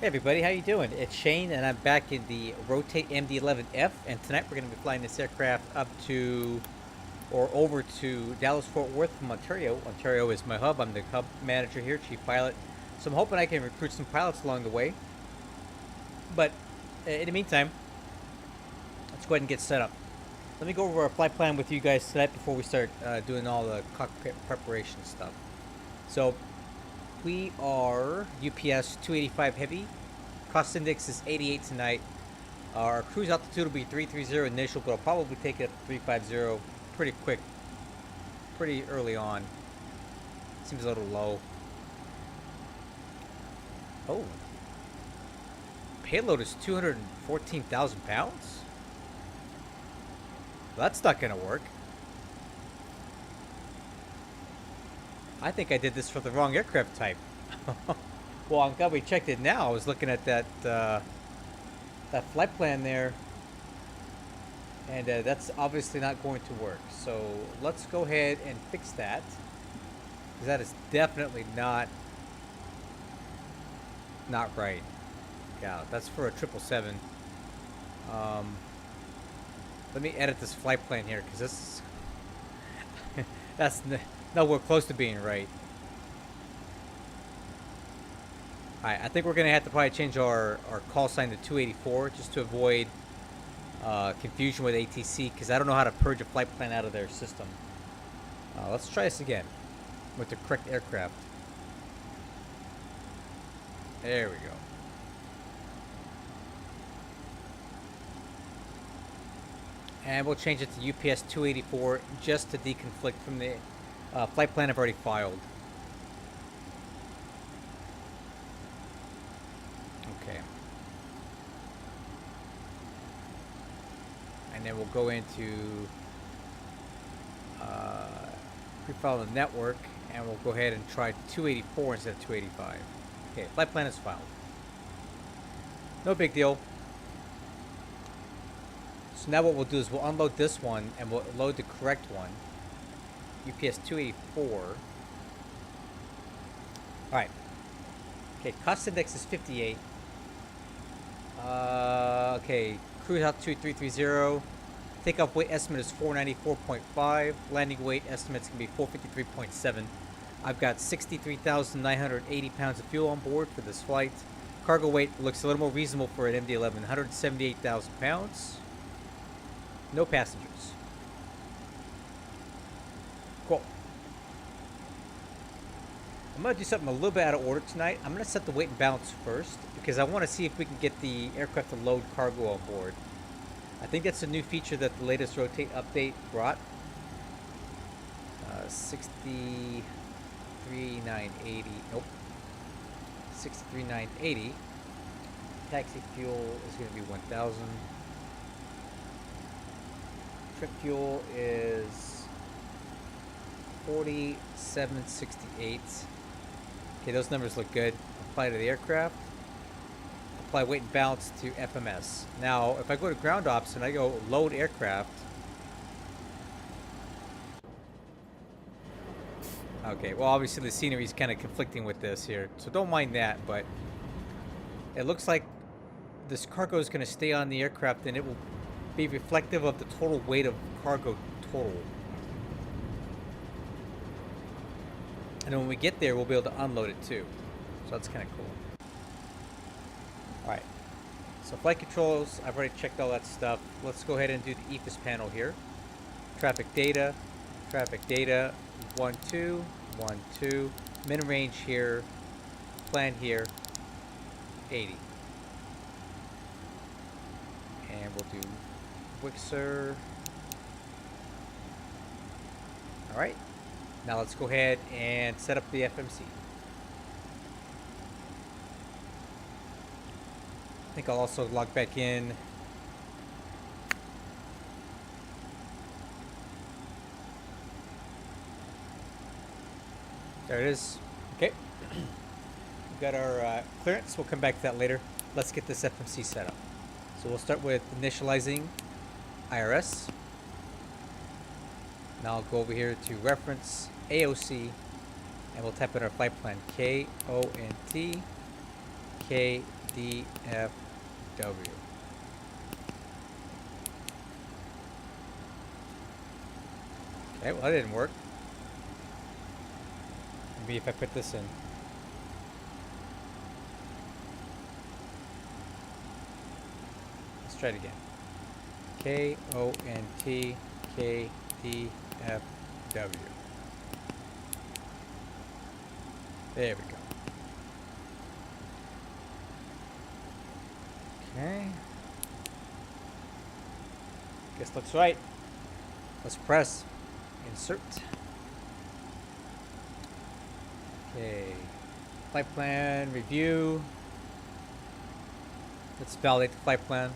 Hey everybody, how you doing? It's Shane, and I'm back in the Rotate MD-11F, and tonight we're going to be flying this aircraft up to, or over to Dallas-Fort Worth from Ontario. Ontario is my hub. I'm the hub manager here, chief pilot. So I'm hoping I can recruit some pilots along the way. But in the meantime, let's go ahead and get set up. Let me go over our flight plan with you guys tonight before we start doing all the cockpit preparation stuff. So we are UPS 285 Heavy. Cost index is 88 tonight. Our cruise altitude will be 330 initial, but I'll probably take it up to 350 pretty quick, pretty early on. Seems a little low. Oh. Payload is 214,000 pounds? That's not going to work. I think I did this for the wrong aircraft type. Well, I'm glad we checked it now. I was looking at that that flight plan there, and that's obviously not going to work. So let's go ahead and fix that, because that is definitely not right. Yeah, that's for a 777. Let me edit this flight plan here, because this is that's nowhere close to being right. Alright, I think we're going to have to probably change our call sign to 284 just to avoid confusion with ATC, because I don't know how to purge a flight plan out of their system. Let's try this again with the correct aircraft. There we go. And we'll change it to UPS 284 just to deconflict from the flight plan I've already filed. Okay. And then we'll go into pre-file the network, and we'll go ahead and try 284 instead of 285. Okay, flight plan is filed. No big deal. So now what we'll do is we'll unload this one and we'll load the correct one. UPS 284. Alright. Okay, cost index is 58. Okay, cruise altitude 330. Takeoff weight estimate is 494.5. Landing weight estimate's going to be 453.7. I've got 63,980 pounds of fuel on board for this flight. Cargo weight looks a little more reasonable for an MD-11. 178,000 pounds. No passengers. Cool. I'm going to do something a little bit out of order tonight. I'm going to set the weight and balance first, because I want to see if we can get the aircraft to load cargo on board. I think that's a new feature that the latest Rotate update brought. 63,980. Nope. 63,980. Taxi fuel is going to be 1,000. Trip fuel is 4768. Okay, those numbers look good. Apply to the aircraft. Apply weight and balance to FMS. Now, if I go to ground ops and I go load aircraft. Okay, well, obviously the scenery is kind of conflicting with this here, so don't mind that, but it looks like this cargo is going to stay on the aircraft, and it will be reflective of the total weight of cargo total. And when we get there, we'll be able to unload it too. So that's kind of cool. Alright. So flight controls, I've already checked all that stuff. Let's go ahead and do the EFIS panel here. Traffic data, 1, 2, 1, 2. Min range here, plan here, 80. And we'll do Wixer. Alright, now let's go ahead and set up the FMC. I think I'll also log back in. There it is. Okay. We've got our clearance. We'll come back to that later. Let's get this FMC set up. So we'll start with initializing IRS. Now I'll go over here to reference AOC, and we'll type in our flight plan KONT KDF DFW. Okay, well that didn't work. Maybe if I put this in. Let's try it again. KONT KDFW. There we go. Okay. Guess looks right. Let's press insert. Okay. Flight plan review. Let's validate the flight plan.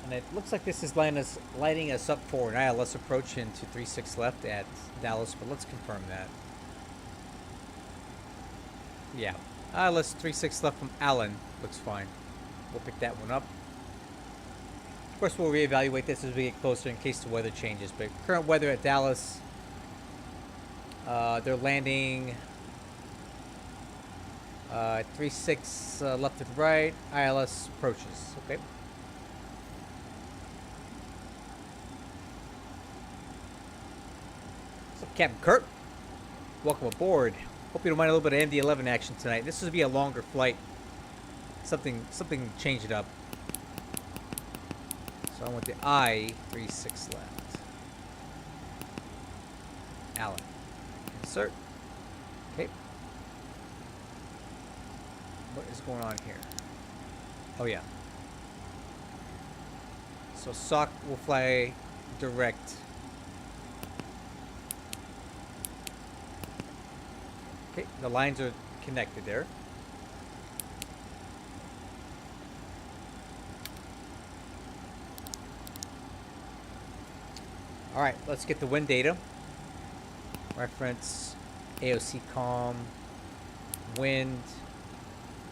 And it looks like this is lighting us up for an ILS approach into 3-6 left at Dallas, but let's confirm that. Yeah, ILS 3-6 left from Allen looks fine. We'll pick that one up. Of course, we'll reevaluate this as we get closer in case the weather changes. But current weather at Dallas, they're landing 3-6 left and right. ILS approaches. Okay. What's up, Captain Kurt? Welcome aboard. Hope you don't mind a little bit of MD-11 action tonight. This will be a longer flight. Something change it up. So I want the I-36 left. Allen. Insert. Okay. What is going on here? Oh yeah. So SOC will fly direct. Okay, the lines are connected there. All right, let's get the wind data. Reference AOC COM, wind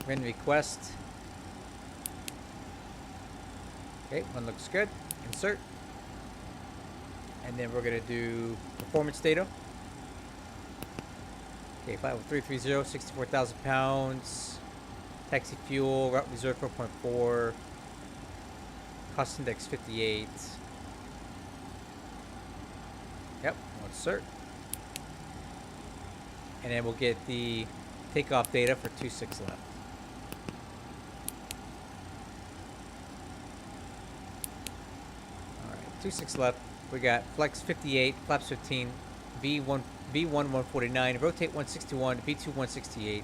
request. Okay, one looks good. Insert. And then we're gonna do performance data. Okay, flight 330, 64,000 pounds. Taxi fuel, route reserve 4.4. Cost index 58. Yep, we'll insert. And then we'll get the takeoff data for 2-6 left. Alright, 2-6 left. We got flex 58, flaps 15, V1 149, rotate 161, V2 168.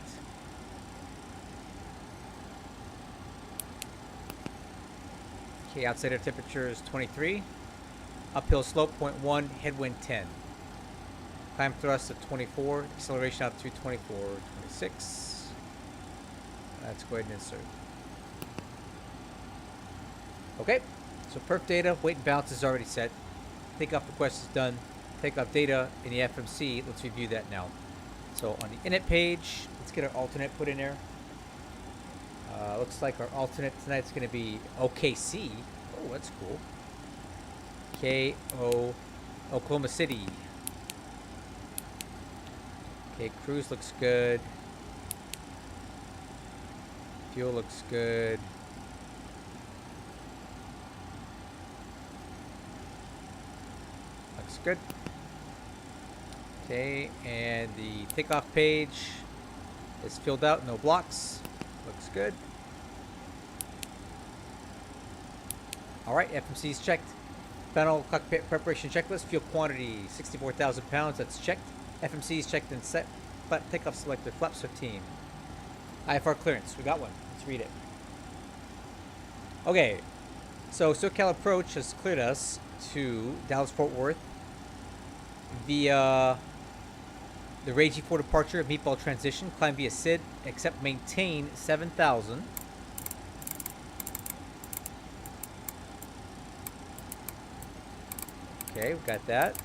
Okay, outside air temperature is 23. Uphill slope 0.1, headwind 10. Climb thrust at 24, acceleration out to 24, 26. Let's go ahead and insert. Okay, so perf data, weight and balance is already set. Takeoff request is done. Takeoff data in the FMC, let's review that now. So on the init page, let's get our alternate put in there. Looks like our alternate tonight's going to be OKC. Oh, that's cool. KO Oklahoma City. Okay, cruise looks good. Fuel looks good. Looks good. Okay, and the takeoff page is filled out, no blocks. Looks good. Alright, FMC is checked. Final cockpit preparation checklist. Fuel quantity 64,000 pounds. That's checked. FMC is checked and set. Takeoff selected. Flaps 15. IFR clearance. We got one. Let's read it. Okay. So SoCal approach has cleared us to Dallas Fort Worth via the Ray G4 departure, meatball transition, climb via SID, except maintain 7,000. Okay, we got that.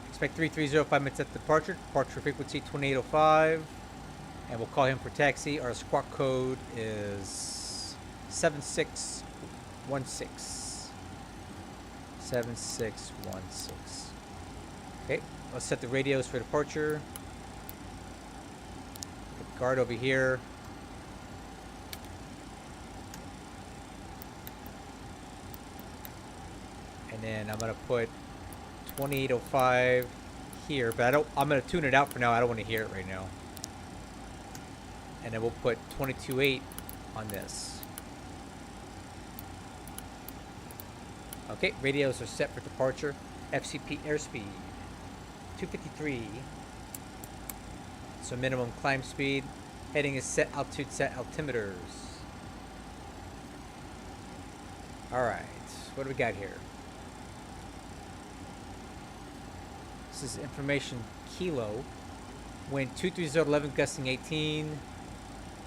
Expect 330, 5 minutes at departure. Departure frequency 2805. And we'll call him for taxi. Our squawk code is 7616. 7616. Okay, let's set the radios for departure. Put the guard over here. And then I'm gonna put 2805 here, but I'm gonna tune it out for now. I don't want to hear it right now. And then we'll put 22.8 on this. Okay, radios are set for departure. FCP airspeed 253. So minimum climb speed. Heading is set, altitude set, altimeters. Alright, what do we got here? This is information kilo. Wind 23011, gusting 18.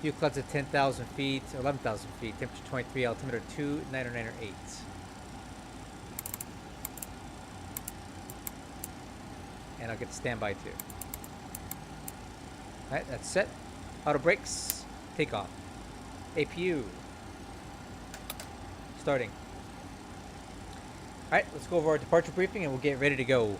View clouds at 10,000 feet, 11,000 feet. Temperature 23, altimeter 29908. And I'll get the standby too. Alright, that's set. Auto brakes, take off. APU. Starting. Alright, let's go over our departure briefing and we'll get ready to go.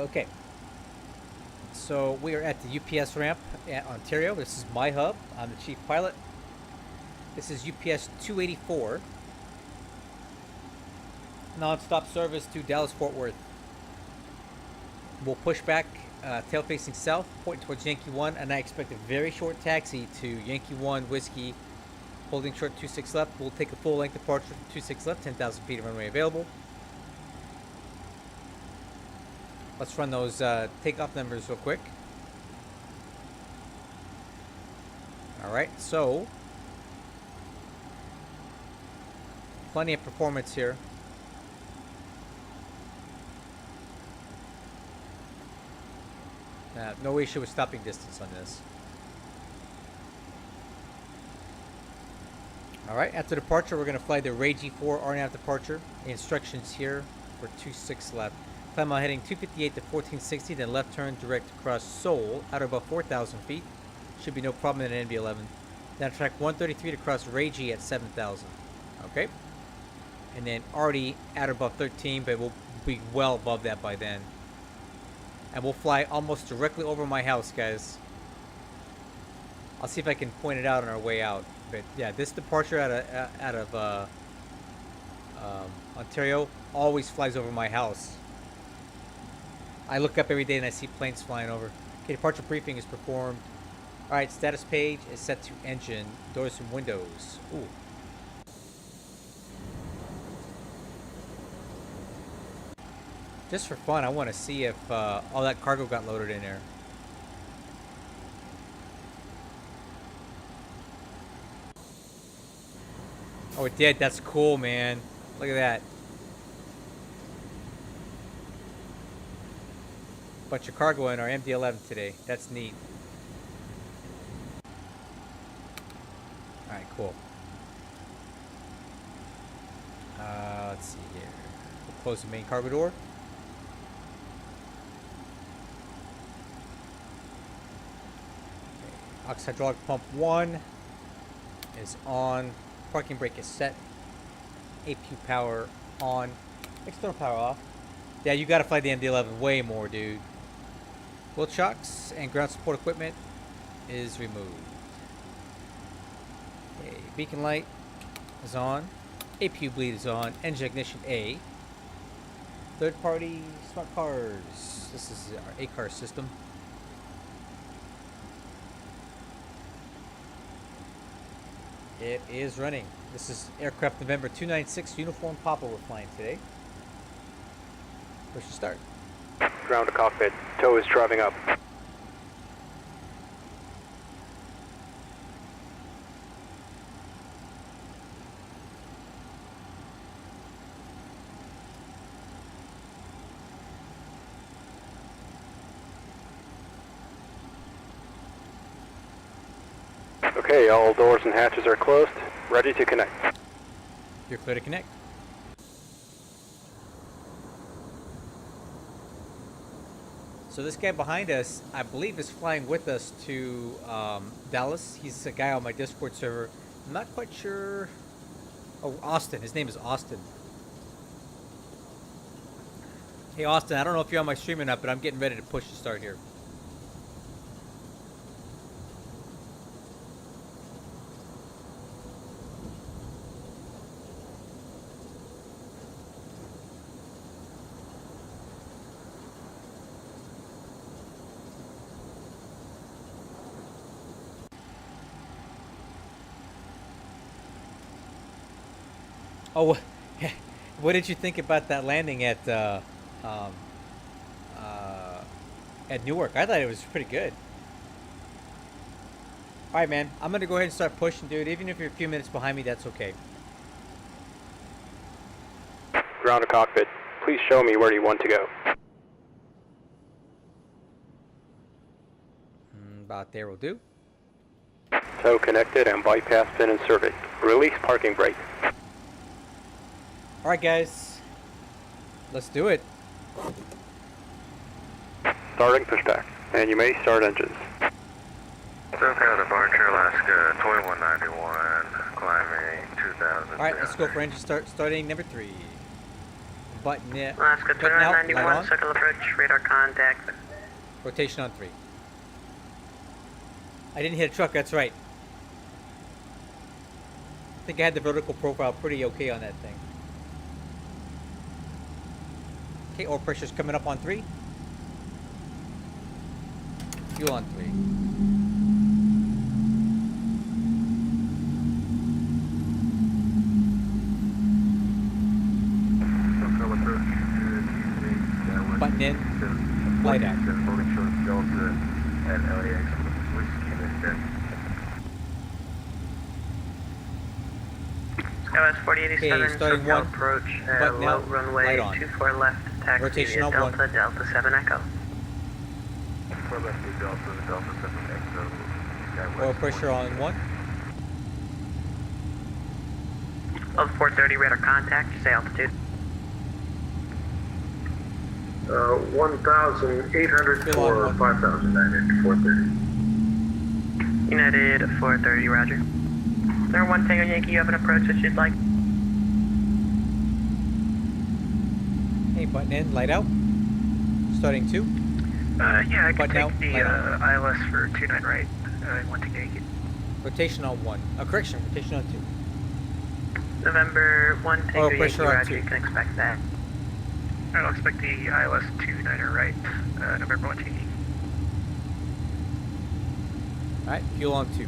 Okay. So we are at the UPS ramp at Ontario. This is my hub. I'm the chief pilot. This is UPS 284. Non-stop service to Dallas-Fort Worth. We'll push back, tail facing south, pointing towards Yankee 1, and I expect a very short taxi to Yankee 1 Whiskey, holding short 26 left. We'll take a full length departure from 26 left, 10,000 feet of runway available. Let's run those takeoff numbers real quick. Alright, so plenty of performance here. No issue with stopping distance on this. Alright, after departure, we're going to fly the Ray G4 RNAV departure. The instructions here for 26 left. Climb out heading 258 to 1460, then left turn direct across Seoul, out above 4,000 feet. Should be no problem in an NV11. Then track 133 to cross Reggie at 7,000. Okay. And then already at above 13, but we'll be well above that by then. And we'll fly almost directly over my house, guys. I'll see if I can point it out on our way out. But yeah, this departure out of Ontario always flies over my house. I look up every day and I see planes flying over. Okay, departure briefing is performed. Alright, status page is set to engine, doors and windows. Ooh. Just for fun, I want to see if all that cargo got loaded in there. Oh, it did. That's cool, man. Look at that. Bunch of cargo in our MD-11 today. That's neat. Alright, cool. Let's see here. We'll close the main cargo door. Okay. Aux hydraulic pump 1 is on. Parking brake is set. APU power on. External power off. Yeah, you gotta fly the MD-11 way more, dude. Wheel chocks and ground support equipment is removed. Okay, beacon light is on. APU bleed is on. Engine ignition A. Third party smart cars. This is our A-car system. It is running. This is aircraft November 296 uniform Papa we're flying today. Push to start. Ground to cockpit. Tow is driving up. Okay, all doors and hatches are closed. Ready to connect. You're clear to connect. So this guy behind us, I believe, is flying with us to Dallas. He's a guy on my Discord server. I'm not quite sure. Oh, Austin. His name is Austin. Hey, Austin, I don't know if you're on my stream or not, but I'm getting ready to push to start here. Oh, what did you think about that landing at Newark? I thought it was pretty good. All right, man. I'm gonna go ahead and start pushing, dude. Even if you're a few minutes behind me, that's okay. Ground to cockpit. Please show me where you want to go. About there will do. Tow connected and bypass pin inserted. Release parking brake. All right, guys. Let's do it. Starting pushback. And you may start engines. SoCal departure, Alaska 2191, climbing 2000. All right, let's go for engine start. Starting number 3. Button it. Alaska Button out, light 2191, on. circle approach, radar contact. Rotation on 3. I didn't hit a truck, that's right. I think I had the vertical profile pretty okay on that thing. Okay, oil pressure's coming up on 3. Fuel on 3. Button in, light out. Skywest 4087, Okay, starting SoCal 1. approach, Button low out, runway light on. 24 left, taxi Rotation via on Delta, 1. Delta 7 Echo. Oil pressure on 1. Level 430, radar contact, say altitude. 1,800 Still on for one. 5,900, 430. United 430, roger. There 1 Tango Yankee, you have an approach that you'd like. Hey, button in, light out. Starting 2. Yeah, I Button can out, take the light on. ILS for 29 right, 1 Tango Yankee. Rotation on 1. Correction, rotation on 2. November 1 Tango Oil Yankee, pressure on roger, 2. you can expect that. I'll expect the ILS 29er right, November 1 Tango Yankee. Alright, fuel on 2.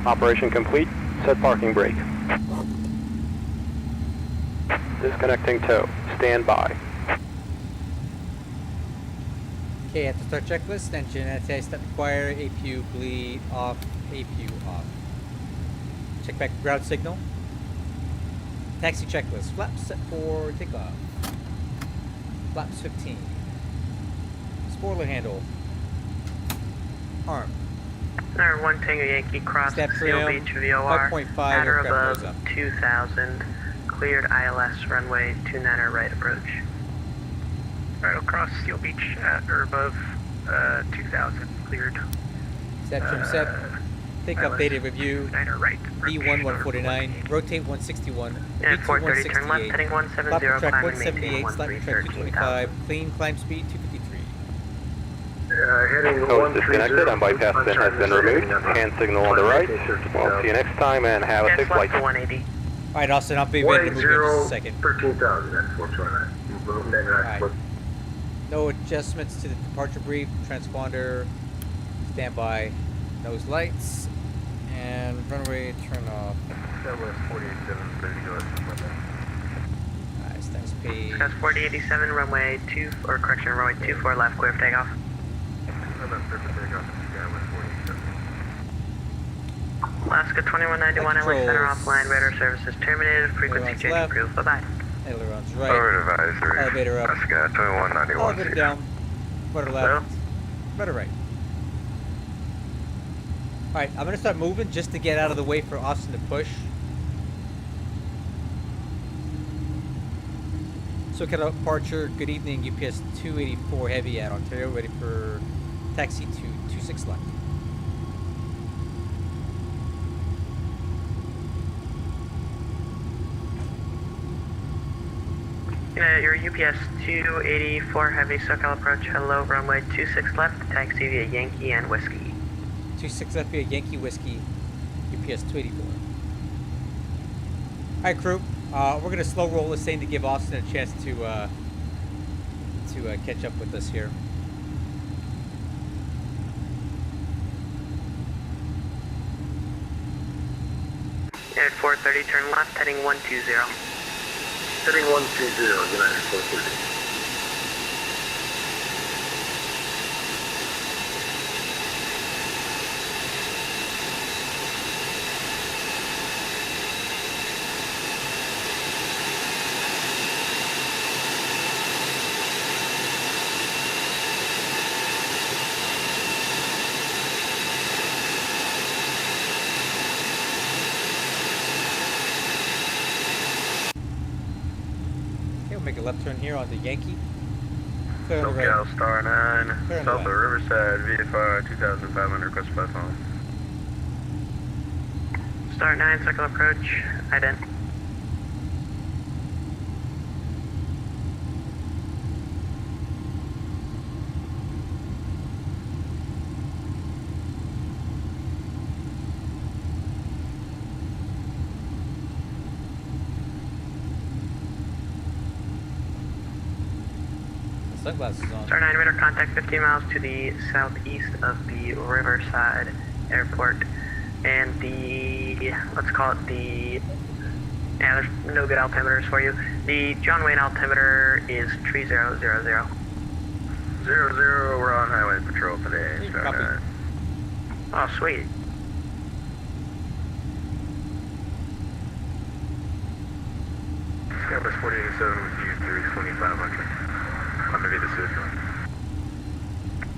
Operation complete. Set parking brake. Disconnecting tow. Stand by. Okay, at the start checklist, engine anti-step required, APU bleed off, APU off. Check back ground signal. Taxi checklist, flaps set for takeoff. Flaps 15. Spoiler handle. Arm. Number 1 Tango Yankee, cross Step Seal trim, Beach VOR, 5.5 at or aircraft above goes up. 2,000, cleared ILS runway 29er right approach. Alright, I'll cross Seal Beach at or above 2,000, cleared. Step trim set. Takeoff data review. 29er right. B1 149. Rotate 161. And B2 430, turn left, 168. heading Flap 170, track climb and maintain 178. Slap track 225. 13,000. Clean climb speed 253. Heading Tow is 130. disconnected and bypass pin has been removed. Hand signal on the right. We'll see you next time and have a Yeah, safe it's left flight. to 180. Alright, Austin, I'll be ready to move in just a second. 13,000, that's 429. Alright. No adjustments to the departure brief. Transponder. Standby. Nose lights. And runway turn off. Southwest 487, ready to go. Alright, status page. That's 4087, runway 2, or correction, runway 24 left, clear for takeoff. Alaska 2191, LA Center Controls. offline, radar services terminated, frequency Ailerons change left. approved, bye-bye. Ailerons right. Forward advisory. Elevator up. Alaska 2191. Elevator down. Rudder left. Rudder right. Alright, I'm gonna start moving just to get out of the way for Austin to push. So departure, good evening, UPS 284 Heavy at Ontario, ready for taxi to 26 left. Your UPS 284 Heavy SoCal approach, hello, runway 26 left, taxi via Yankee and Whiskey. 26 left via Yankee Whiskey, UPS 284. Alright crew, we're gonna slow roll this thing to give Austin a chance to catch up with us here. At 430, turn left, heading 120. Heading 120, United 430. Make a left turn here on the Yankee. Clear on the right. SoCal Star 9, Clear on the south of right. Riverside, VFR 2500, request platform. Star 9, circle approach, ident. Sunglasses on. Star 9, radar contact 15 miles to the southeast of the Riverside Airport. And the, let's call it the, yeah, there's no good altimeters for you. The John Wayne altimeter is 3000. 00, we're on highway patrol today, Star Copy. 9. Oh, sweet. Skywest 487 with you, 2500. I'm gonna be the system.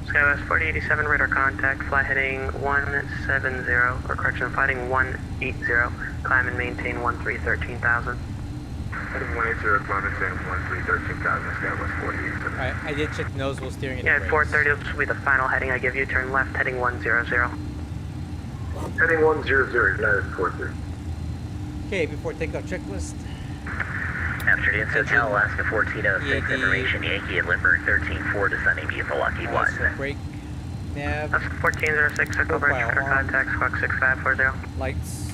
Skywest 4087, radar contact, fly heading 170, or correction, fly heading 180, climb and maintain 1313,000. Heading 180, climb and maintain 1313,000, Skywest 487. Alright, I did check the nose wheel steering and Yeah, the at brakes. 430, this will be the final heading I give you, turn left, heading 100. Heading 100, United 430. Okay, before takeoff checklist. Amsterdam, SoCal, Alaska 1406, EAD. information, Yankee at Lindbergh 134, descending via Lucky 1. So brake, nav, That's 1406, circle bridge, Profile radar on. contact, squawk 6540. lights.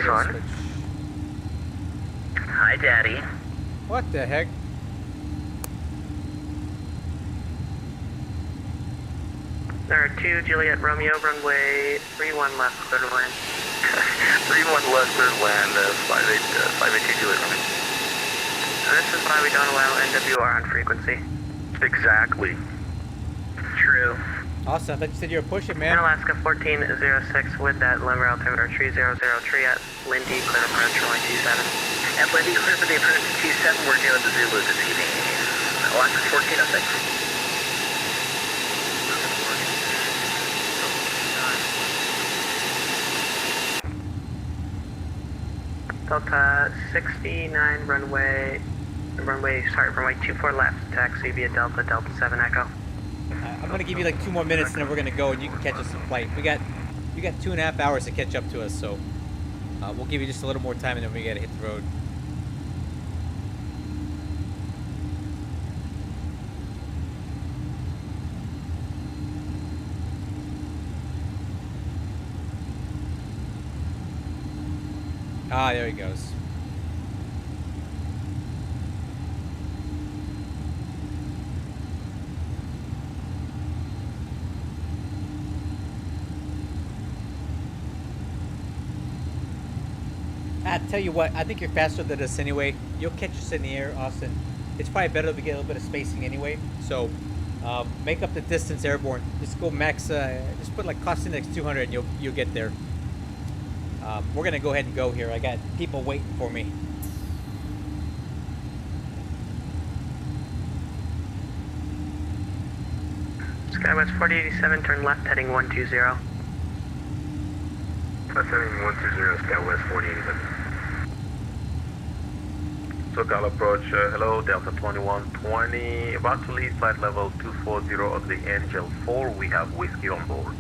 Son? Switch. Hi, Daddy. What the heck? There are 2 Juliet Romeo, runway 31 left, clear to land. 31 left, clear to land, 582 Juliet Romeo. This is why we don't allow NWR on frequency. Exactly. True. Awesome, I thought you said you were pushing, In man. Alaska 1406 with that lumber altimeter 300 tree at Lindy, clear approach, runway 27. At Lindy, clear for the approach to 27, we're doing the Zulu this evening. Alaska 1406. Delta 69 runway 24 left, taxi via Delta 7 Echo. I'm gonna give you like 2 more minutes and then we're gonna go and you can catch us some flight. You got 2.5 hours to catch up to us, so we'll give you just a little more time and then we gotta hit the road. Ah, there he goes. I tell you what, I think you're faster than us anyway. You'll catch us in the air, Austin. It's probably better if we get a little bit of spacing anyway. So, make up the distance airborne. Just go max. Just put like cost index 200, and you'll get there. We're gonna go ahead and go here. I got people waiting for me. Skywest 4087, turn left, heading 120. That's heading 120, Skywest 4087. SoCal approach, hello, Delta 2120, about to leave flight level 240 of the Angel 4, we have whiskey on board.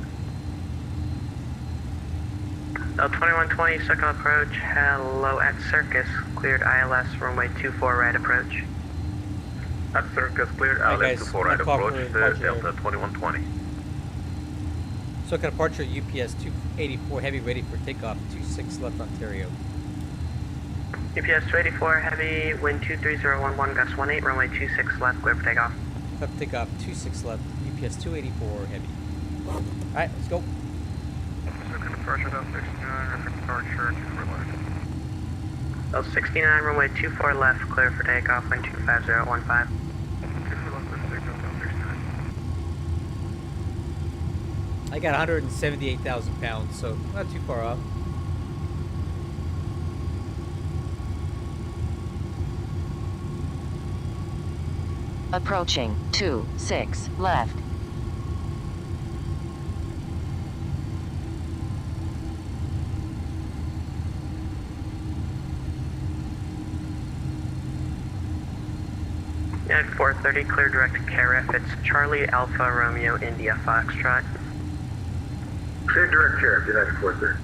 Delta 2120, SoCal approach, hello at Circus, cleared ILS, runway 24 right approach. At Circus, cleared Hi, ILS guys. 24 right I'm talking approach, for departure. Delta 2120. So departure UPS 284 heavy ready for takeoff 26 left Ontario. UPS 284 heavy, wind 23011, gust 18, runway 26 left, clear for takeoff. Left takeoff 26 left UPS 284 heavy. Alright, let's go. Departure Delta 69, departure 24 left. Delta 69, runway 24 left, clear for takeoff, wind 25015. 24 left, clear for takeoff, Delta 69. I got 178,000 pounds, so not too far off. Approaching 26 left. United 430, clear direct to KRF. It's Charlie Alpha Romeo India Foxtrot. Clear direct care, United 430.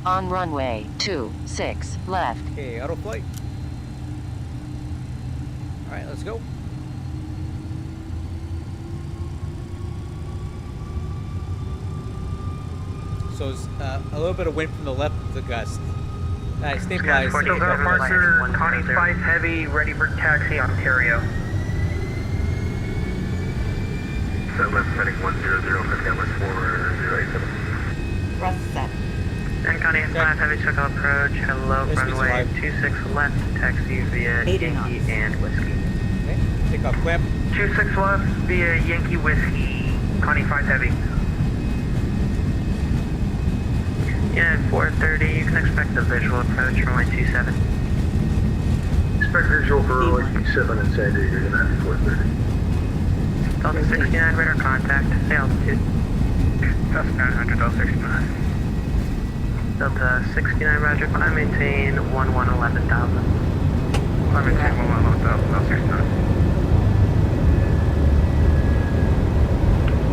On runway 26 left. Okay, auto flight. Alright, let's go. So it's a little bit of wind from the left of the gust. Alright, stabilize. SoCal Departure, Connie 5 Heavy, ready for taxi, Ontario. Set left, heading 100, Skywest 4087. Russ set. And Connie 5 heavy, SoCal approach, hello, This is runway live. 26 left, taxi via 80 Yankee knots. and Whiskey. Okay, take off clamp. 26 left via Yankee Whiskey, Connie 5 Heavy. United 430, you can expect the visual approach, runway 27. Expect visual for runway 27 in San Diego, United 430. Delta 69, radar contact, say altitude. Delta 900, Delta 69. Delta 69, roger, climb maintain 1110,000. Climb maintain 1110,000, Delta 69.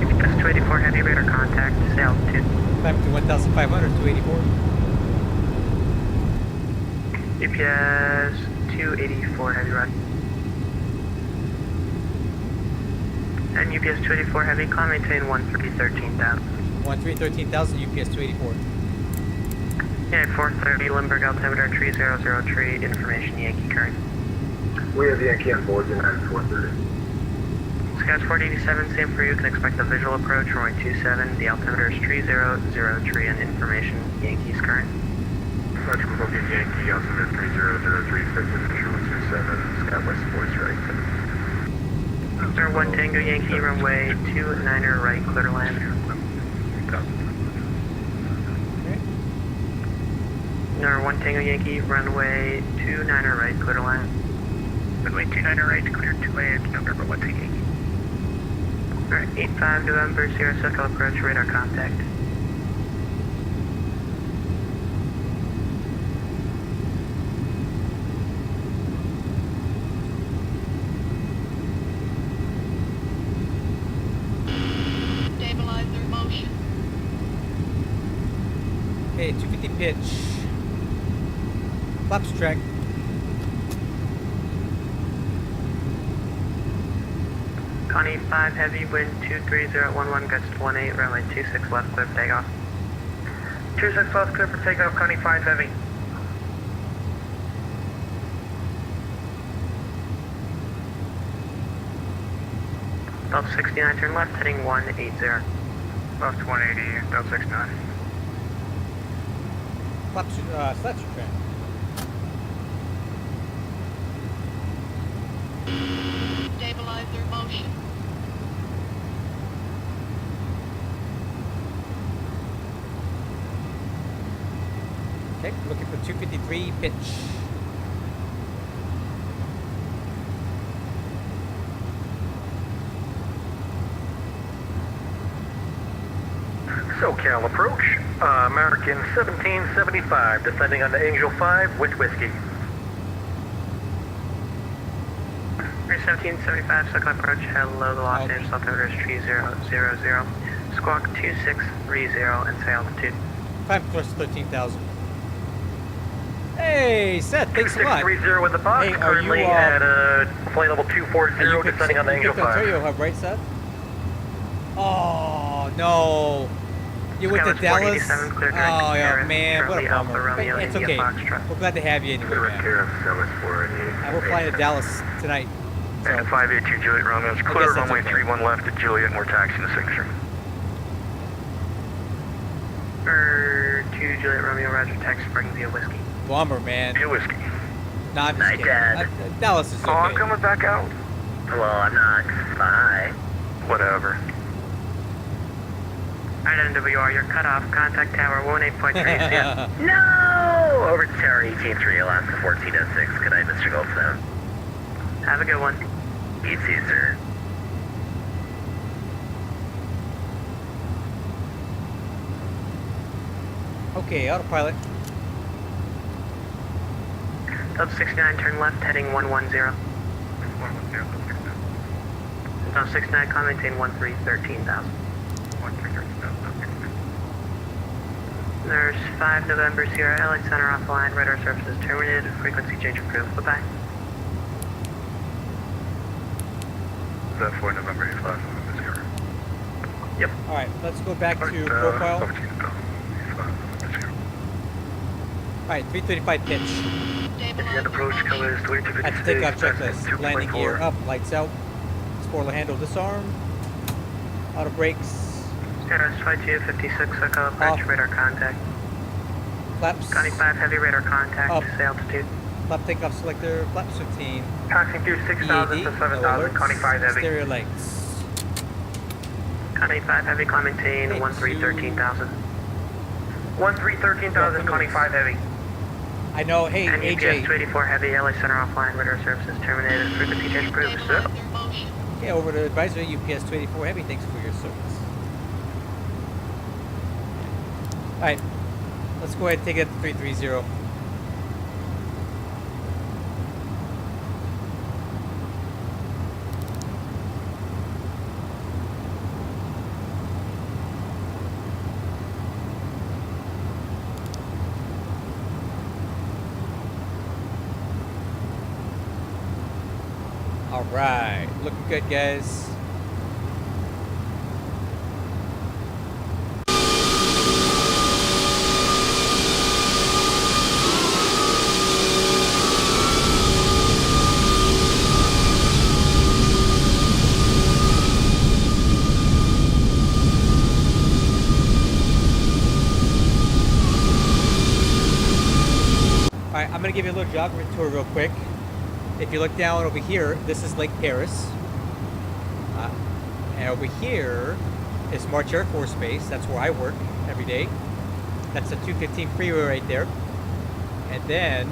UPS 284 heavy, radar contact, say altitude. Climb to 1,500, 284. UPS 284 heavy, roger. And UPS 284 heavy, climb maintain 1313,000. 1313,000, UPS 284. United 430, Limburg altimeter 3003, information Yankee current. We have Yankee on board, United 430. Scouts 4087, same for you, can expect a visual approach, runway 27, the altimeter is 3003, and information Yankees current. Roger, Hoboken Yankee, altimeter 3003, effective visual 27, Skywest 4087. 1 Tango Yankee, runway 29er right, clear to land. Number 1 Tango Yankee, runway 29er right, clear to land. Runway 29 right, clear to land, November 1 Tango Yankee. Alright, 85 November, Sierra SoCal approach, radar contact. Stabilizer motion. Okay, 250 pitch. Flaps track. Connie 5 heavy, wind 23011, gusts 18, runway 26 left, clear for takeoff. 26 left, clear for takeoff, Connie 5 Heavy. Delta 69, turn left, heading 180. Left 180, Delta 69. Flaps track. Stabilizer motion. Okay, looking for 253 pitch. NorCal approach, American 1775, descending on the Angel 5 with whiskey. 1775, circle approach, hello, the Los Angeles altimeter is 3000, squawk 2630 and say altitude. Time plus 13,000. Hey, Seth, thanks a lot. 2630 with the box, Hey, are currently you, at flight level 240, descending on the Angel 5. Ontario hub, right, Seth? Oh, no. You went to Dallas? Oh, yeah, man, what a bummer. But it's okay. We're glad to have you anyway, man. And we're flying to Dallas tonight. So. And 582 Juliet Romeo, it's clear runway 31 left at Juliet, and we're taxiing to signature. 2 Juliet Romeo, roger, text, bring via whiskey. Bummer, man. Via whiskey. Nah, I'm just kidding. Dad. Dallas is okay. Oh, I'm coming back out. Well, I'm not. Bye. Whatever. Alright, NWR, you're cut off. Contact tower 18.3. No! Over to Tower 183, Alaska 1406. Good night, Mr. Goldstone. Have a good one. You too, sir. Okay, autopilot. Dub 69, turn left, heading 110. Dub 69, climb, maintain 13,000. There's 5 November Sierra LA Center offline, radar services terminated, frequency change approved. Bye-bye. That 4 November 85 November Sierra. Yep. Alright, let's go back to profile. Alright, 335 pitch. And approach colors 2256. At the takeoff checklist. Landing gear up, lights out. Spoiler handle disarm. Auto brakes. Status 5256, circle approach, radar contact. Flaps. Connie 5, heavy radar contact, Up. say altitude. Flap takeoff selector. Flaps 15. Passing through 6,000 EAD. to No 7,000, alerts. Connie 5 heavy. Stereo lights. Connie 5, heavy, climb, maintain 13,000. 13,000, Connie 5 heavy. I know, hey, And UPS AJ. 284 heavy, LA Center offline, radar services terminated, frequency change approved. Stabilize their motion. Yeah, over to advisory UPS 284 Heavy. Thanks for your service. Alright, let's go ahead and take it to 330. Alright, looking good, guys. Alright, I'm gonna give you a little geography tour real quick. If you look down over here, this is Lake Paris. And over here is March Air Force Base. That's where I work every day. That's the 215 freeway right there. And then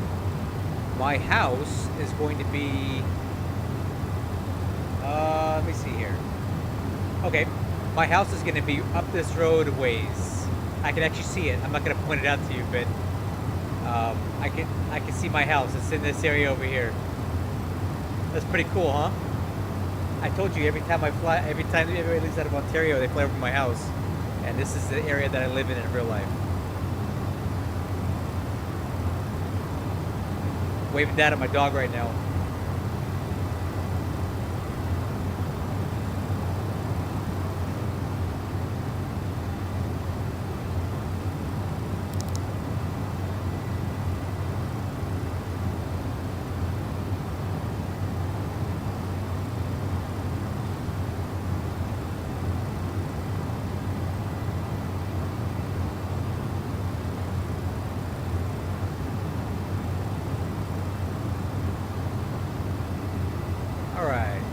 my house is going to be... let me see here. Okay, my house is going to be up this road a ways. I can actually see it. I'm not going to point it out to you, but I can see my house. It's in this area over here. That's pretty cool, huh? I told you every time everybody leaves out of Ontario, they fly over my house. And this is the area that I live in real life. Waving down at my dog right now.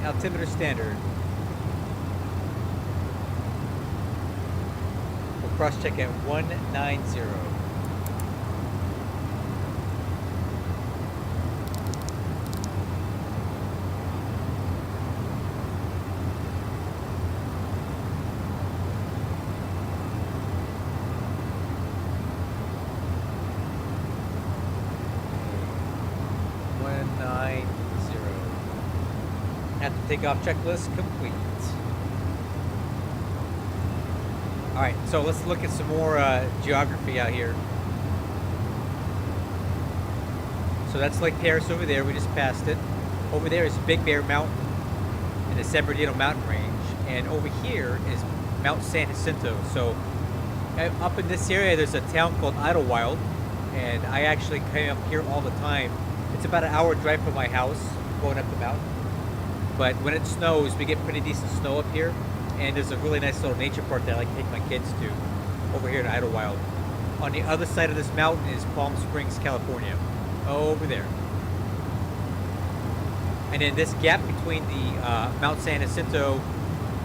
Altimeter standard. We'll cross check at 190. After takeoff checklist complete. Alright, so let's look at some more geography out here. So that's Lake Paris over there, we just passed it. Over there is Big Bear Mountain in the San Bernardino mountain range. And over here is Mount San Jacinto. So up in this area there's a town called Idlewild. And I actually come up here all the time. It's about an hour drive from my house going up the mountain. But when it snows, we get pretty decent snow up here. And there's a really nice little nature park that I like to take my kids to over here in Idlewild. On the other side of this mountain is Palm Springs, California. Over there. And then this gap between the Mount San Jacinto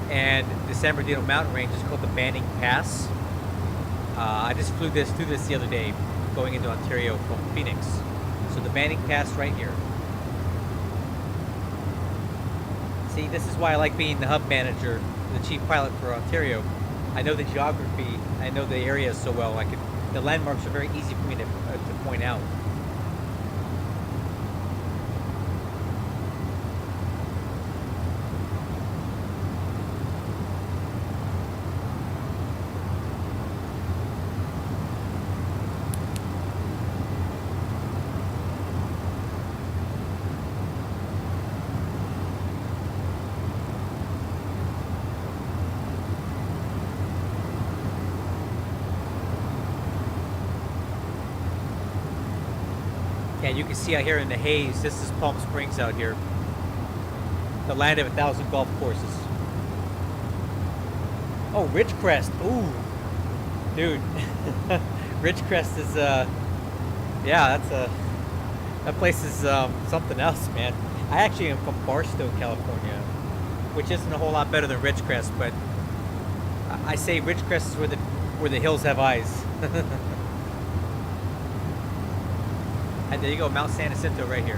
and the San Bernardino mountain range is called the Banning Pass. I just flew through this the other day, going into Ontario from Phoenix. So the Banning Pass right here. See, this is why I like being the hub manager, the chief pilot for Ontario. I know the geography, I know the area so well. The landmarks are very easy for me to point out. Yeah, you can see out here in the haze, this is Palm Springs out here. The land of 1,000 golf courses. Oh, Ridgecrest. Ooh. Dude. Ridgecrest is, yeah, that place is something else, man. I actually am from Barstow, California, which isn't a whole lot better than Ridgecrest, but I say Ridgecrest is where the hills have eyes. And there you go, Mount San Jacinto right here.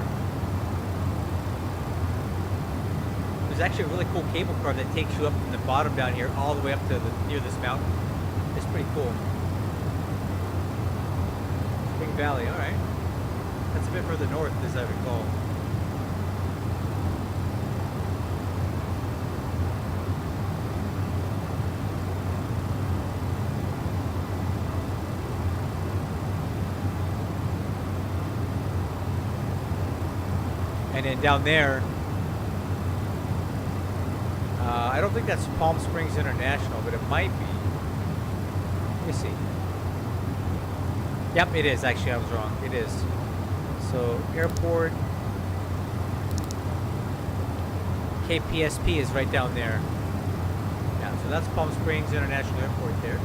There's actually a really cool cable car that takes you up from the bottom down here all the way up to near this mountain. It's pretty cool. Big Valley, all right. That's a bit further north, as I recall. And then down there, I don't think that's Palm Springs International, but it might be. Let me see. Yep, it is. Actually, I was wrong. It is. So, airport. KPSP is right down there. Yeah, so that's Palm Springs International Airport there.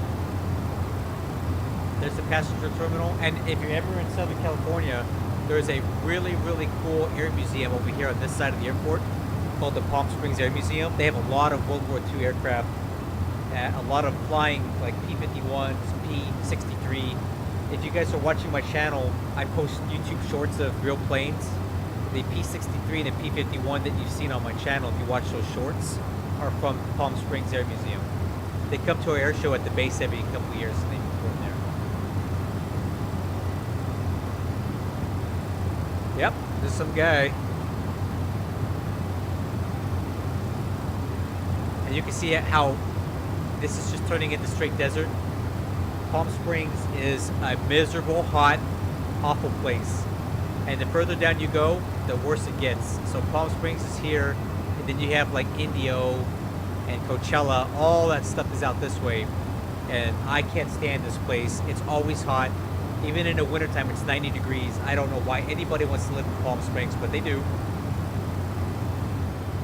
There's the passenger terminal. And if you're ever in Southern California, there's a really, really cool air museum over here on this side of the airport called the Palm Springs Air Museum. They have a lot of World War II aircraft, a lot of flying like P-51s, P-63. If you guys are watching my channel, I post YouTube shorts of real planes. The P-63 and the P-51 that you've seen on my channel, if you watch those shorts, are from Palm Springs Air Museum. They come to our air show at the base every couple of years and they perform there. Yep, there's some guy. And you can see how this is just turning into straight desert. Palm Springs is a miserable, hot, awful place. And the further down you go, the worse it gets. So Palm Springs is here, and then you have like Indio and Coachella. All that stuff is out this way. And I can't stand this place. It's always hot. Even in the wintertime, it's 90 degrees. I don't know why anybody wants to live in Palm Springs, but they do.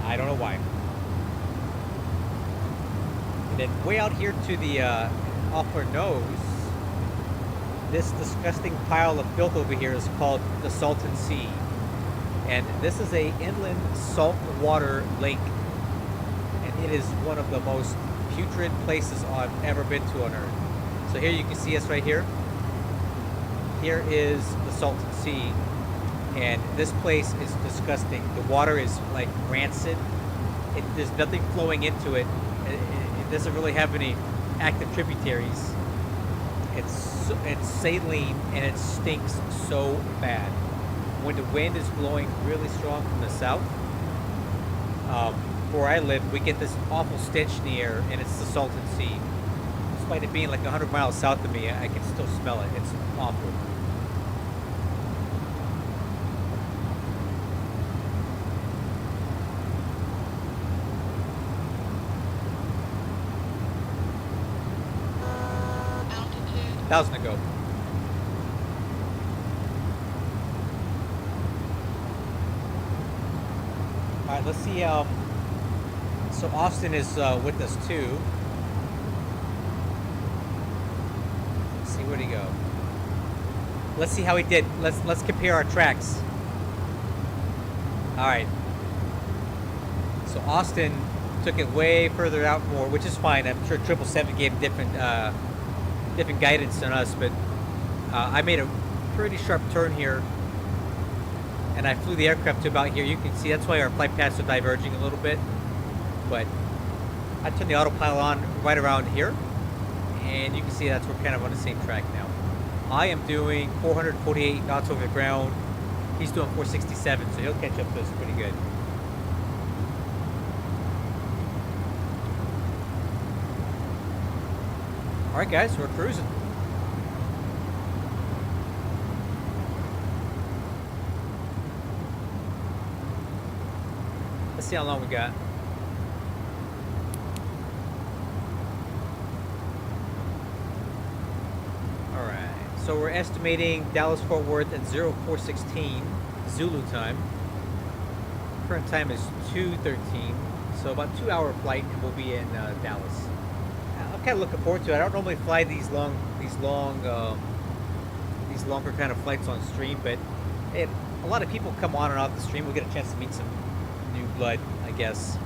I don't know why. And then way out here to the off our nose, this disgusting pile of filth over here is called the Salton Sea. And this is a inland saltwater lake. And it is one of the most putrid places I've ever been to on Earth. So here you can see us right here. Here is the Salton Sea, and this place is disgusting. The water is like rancid. There's nothing flowing into it. It doesn't really have any active tributaries. It's saline and it stinks so bad. When the wind is blowing really strong from the south, where I live, we get this awful stench in the air, and it's the Salton Sea. Despite it being like 100 miles south of me, I can still smell it. It's awful. Altitude. 1,000 to go. All right, let's see. So Austin is with us too. Let's see, where'd he go? Let's see how he did. Let's compare our tracks. All right. So Austin took it way further out more, which is fine. I'm sure 777 gave different different guidance than us, but I made a pretty sharp turn here, and I flew the aircraft to about here. You can see that's why our flight paths are diverging a little bit, but I turned the autopilot on right around here, and you can see that's we're kind of on the same track now. I am doing 448 knots over the ground. He's doing 467, so he'll catch up to us pretty good. All right, guys, we're cruising. Let's see how long we got. All right, so we're estimating Dallas-Fort Worth at 0416 Zulu time. Current time is 2:13, so about 2-hour flight, and we'll be in Dallas. I'm kind of looking forward to it. I don't normally fly these longer kind of flights on stream, but hey, a lot of people come on and off the stream. We'll get a chance to meet some new blood, I guess.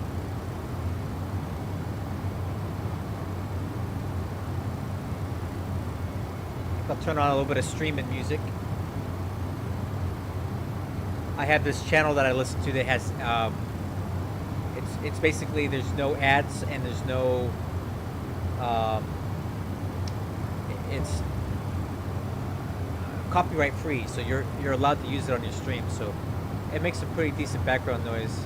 I'll turn on a little bit of streaming music. I have this channel that I listen to that has it's basically there's no ads and there's no it's copyright free, so you're allowed to use it on your stream, so it makes some pretty decent background noise.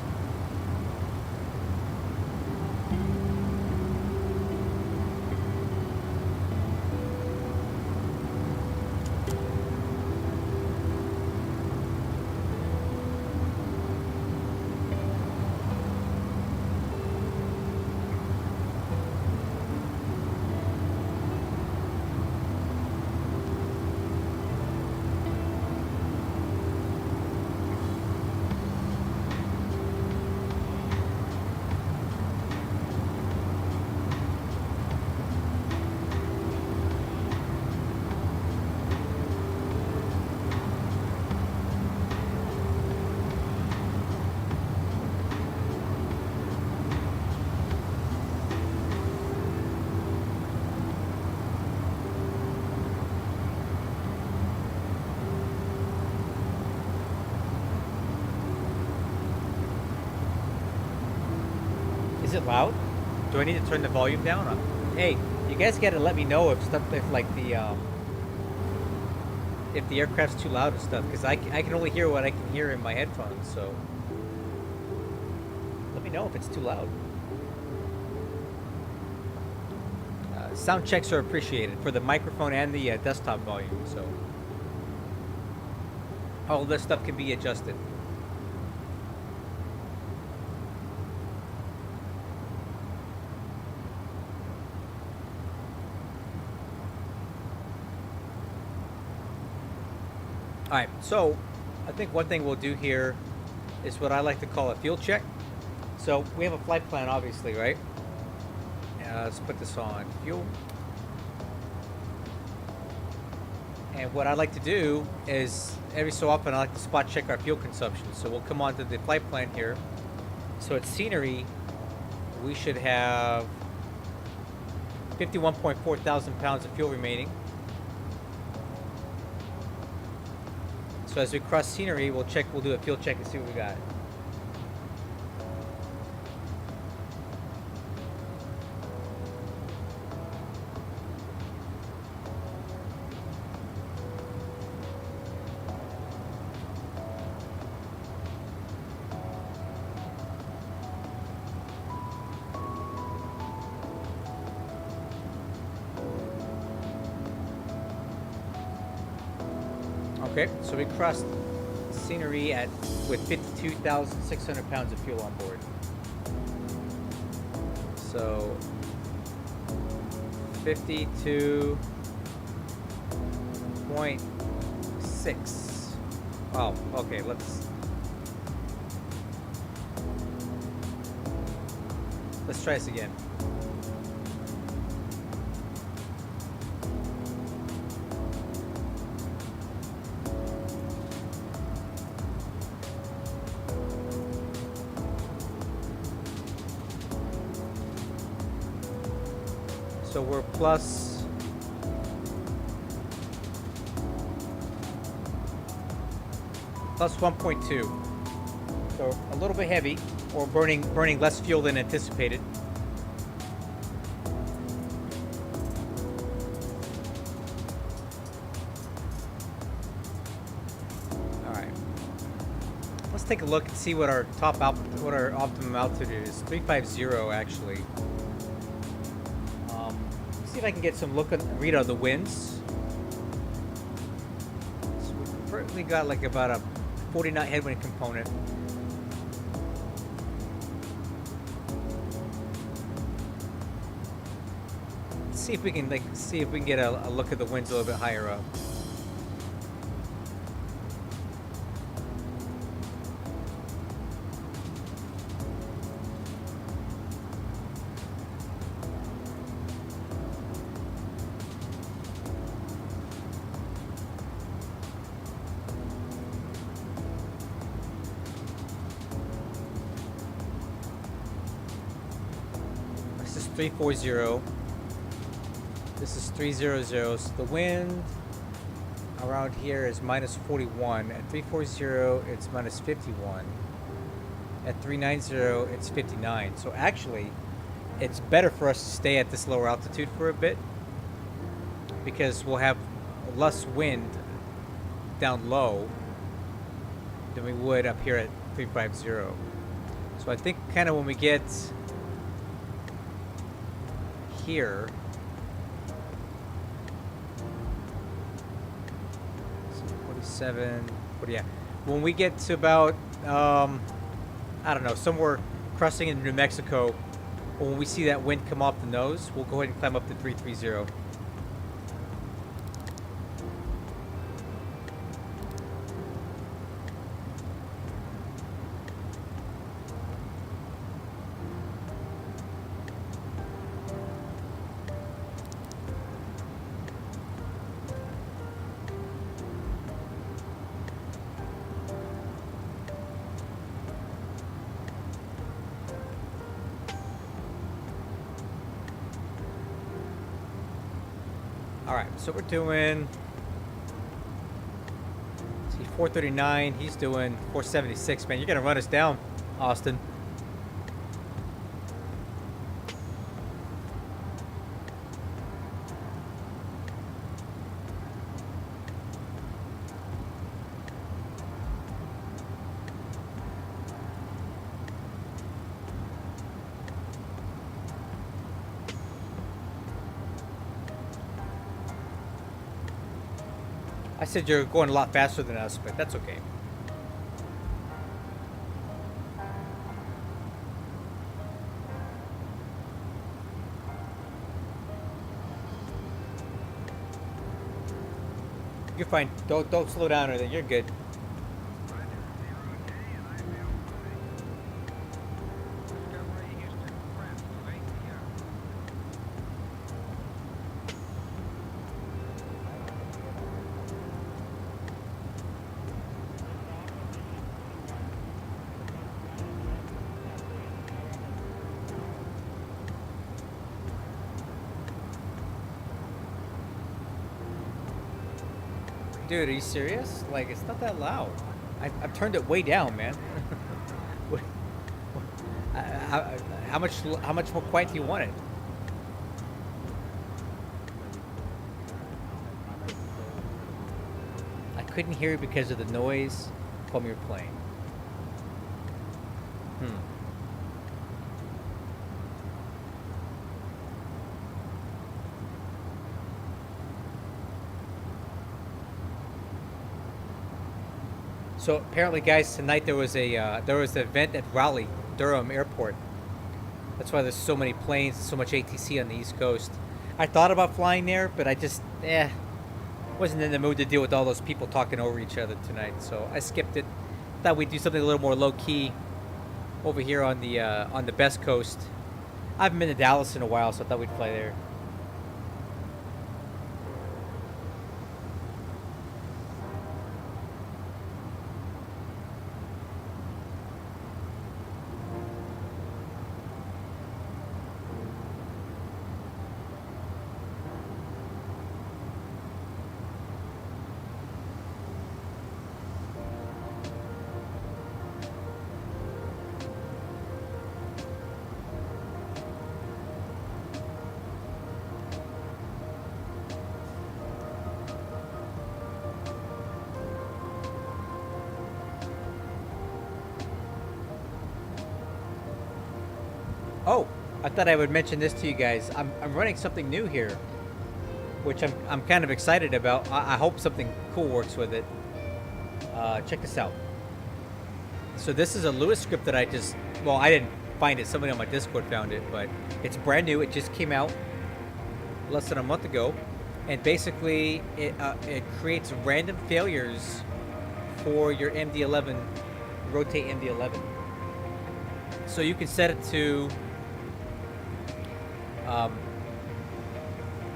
Is it loud? Do I need to turn the volume down? Hey, you guys gotta let me know if like the aircraft's too loud and stuff, because I can only hear what I can hear in my headphones. So let me know if it's too loud. Sound checks are appreciated for the microphone and the desktop volume. So all this stuff can be adjusted. Alright, so I think one thing we'll do here is what I like to call a fuel check. So we have a flight plan, obviously, right? Let's put this on fuel. And what I like to do is every so often I like to spot check our fuel consumption. So we'll come on to the flight plan here. So at scenery, we should have 51.4 thousand pounds of fuel remaining. So as we cross scenery, we'll do a fuel check and see what we got. Okay, so we crossed scenery at with 52,600 pounds of fuel on board. So 52.6. Oh, okay, let's try this again. So we're plus 1.2. So a little bit heavy, or burning less fuel than anticipated. All right. Let's take a look and see what our what our optimum altitude is. 350 actually. See if I can get some read on the winds. So we've currently got like about a 40 knot headwind component. Let's see if we can get a look at the winds a little bit higher up. This is 340. This is 300. So the wind around here is minus 41. At 340, it's minus 51. At 390, it's 59. So actually, it's better for us to stay at this lower altitude for a bit because we'll have less wind down low than we would up here at 350. So I think kind of when we get here, so 47, but yeah, when we get to about I don't know, somewhere crossing into New Mexico, when we see that wind come off the nose, we'll go ahead and climb up to 330. Alright, so we're doing, see, 439, he's doing 476, man. You're gonna run us down, Austin. I said you're going a lot faster than us, but that's okay. You're fine. Don't slow down or anything. You're good. Dude, are you serious? Like, it's not that loud. I've turned it way down, man. How much more quiet do you want it? I couldn't hear it because of the noise from your plane. So apparently, guys, tonight there was an event at Raleigh, Durham Airport. That's why there's so many planes, so much ATC on the East Coast. I thought about flying there, but I just wasn't in the mood to deal with all those people talking over each other tonight. So I skipped it. Thought we'd do something a little more low key over here on the Best Coast. I haven't been to Dallas in a while, so I thought we'd fly there. Oh, I thought I would mention this to you guys. I'm running something new here, which I'm kind of excited about. I hope something cool works with it. Check this out. So this is a Lewis script that I didn't find it. Somebody on my Discord found it, but it's brand new. It just came out less than a month ago, and basically it creates random failures for your MD11, Rotate MD11. So you can set it to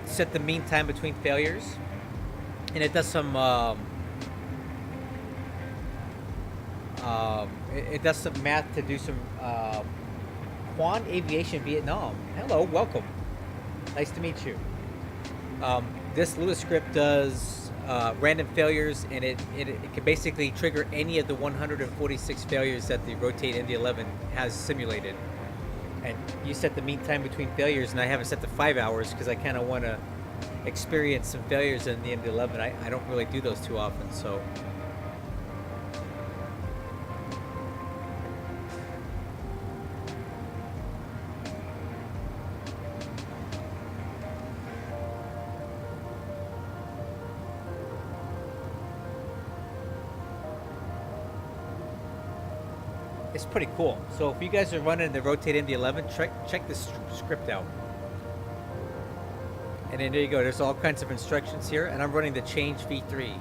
set the mean time between failures, and it does some math to do some Quan Aviation Vietnam. Hello, welcome. Nice to meet you. This Lewis script does random failures, and it can basically trigger any of the 146 failures that the Rotate MD11 has simulated. And you set the mean time between failures, and I haven't set to 5 hours because I kind of want to experience some failures in the MD11. I don't really do those too often, so. It's pretty cool. So if you guys are running the Rotate MD11, check this script out. And then there you go. There's all kinds of instructions here, and I'm running the change v3.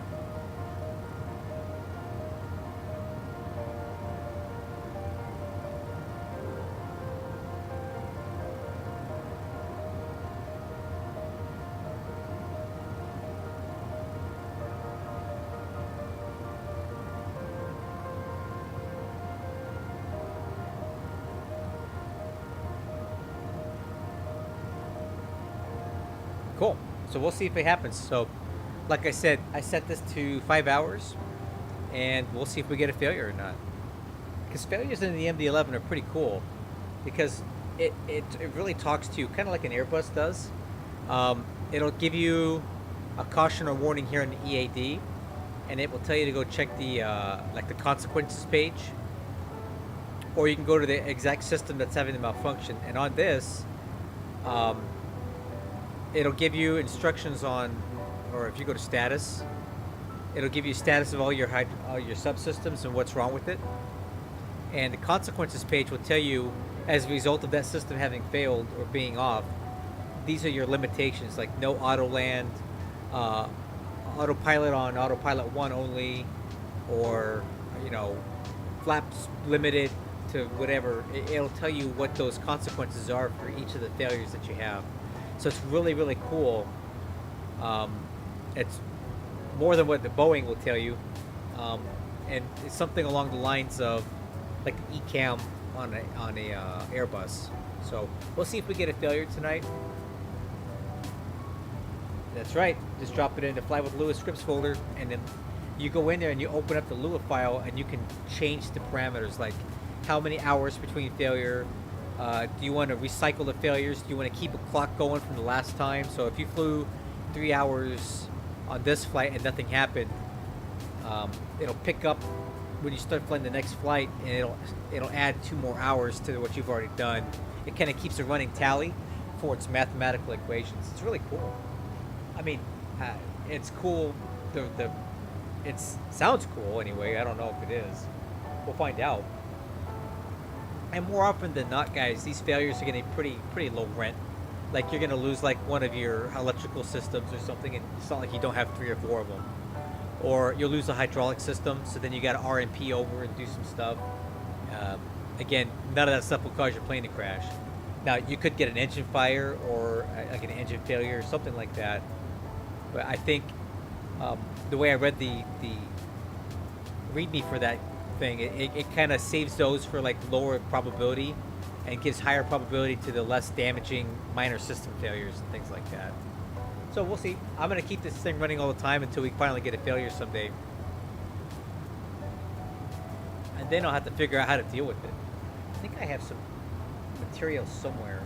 Cool. So we'll see if it happens. So, like I said, I set this to 5 hours, and we'll see if we get a failure or not. Because failures in the MD11 are pretty cool, because it really talks to you, kind of like an Airbus does. It'll give you a caution or warning here in the EAD, and it will tell you to go check the like the consequences page, or you can go to the exact system that's having the malfunction. And on this, it'll give you instructions on, or if you go to status, it'll give you status of all your subsystems and what's wrong with it. And the consequences page will tell you, as a result of that system having failed or being off, these are your limitations, like no auto land, autopilot on autopilot 1 only, or flaps limited to whatever. It'll tell you what those consequences are for each of the failures that you have. So it's really, really cool. It's more than what the Boeing will tell you, and it's something along the lines of like the ECAM on a Airbus. So we'll see if we get a failure tonight. That's right. Just drop it in the Fly with Lewis scripts folder, and then you go in there and you open up the Lua file, and you can change the parameters, like how many hours between failure. Do you want to recycle the failures? Do you want to keep a clock going from the last time? So if you flew 3 hours on this flight and nothing happened, it'll pick up when you start flying the next flight, and it'll add 2 more hours to what you've already done. It kind of keeps a running tally for its mathematical equations. It's really cool. I mean, it's cool. The it sounds cool anyway. I don't know if it is. We'll find out. And more often than not, guys, these failures are getting pretty low rent. Like you're gonna lose like one of your electrical systems or something, and it's not like you don't have 3 or 4 of them. Or you'll lose a hydraulic system, so then you got to RMP over and do some stuff. Again, none of that stuff will cause your plane to crash. Now, you could get an engine fire or like an engine failure or something like that. But I think the way I read the README for that thing, it kind of saves those for like lower probability and gives higher probability to the less damaging minor system failures and things like that. So we'll see. I'm going to keep this thing running all the time until we finally get a failure someday. And then I'll have to figure out how to deal with it. I think I have some material somewhere.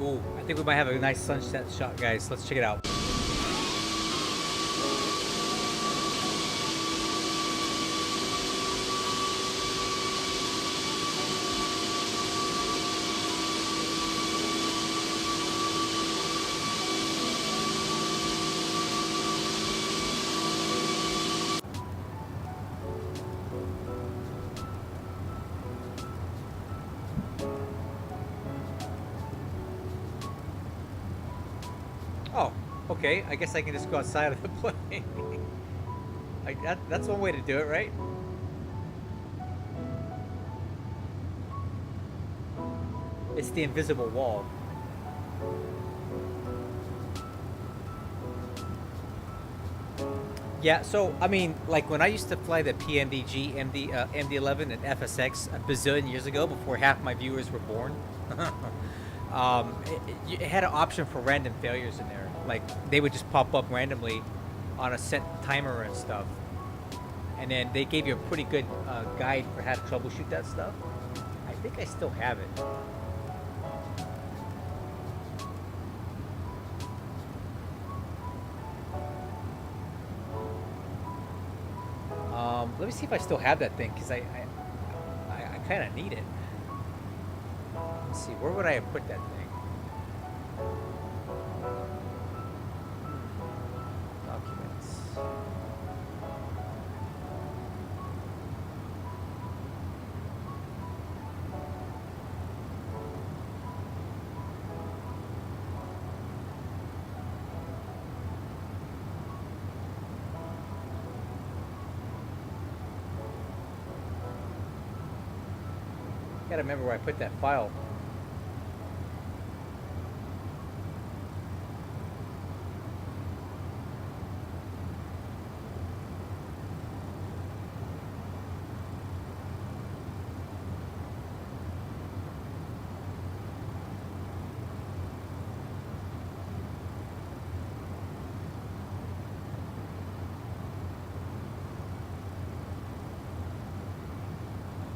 Ooh, I think we might have a nice sunset shot, guys. Let's check it out. Oh, okay. I guess I can just go outside of the plane. That's one way to do it, right? It's the invisible wall. Yeah, so, I mean, like when I used to fly the PMDG, MD-11 and FSX a bazillion years ago before half my viewers were born, it had an option for random failures in there. Like, they would just pop up randomly on a set timer and stuff. And then they gave you a pretty good guide for how to troubleshoot that stuff. I think I still have it. Let me see if I still have that thing, because I kind of need it. Let's see, where would I have put that thing? Documents. Gotta remember where I put that file.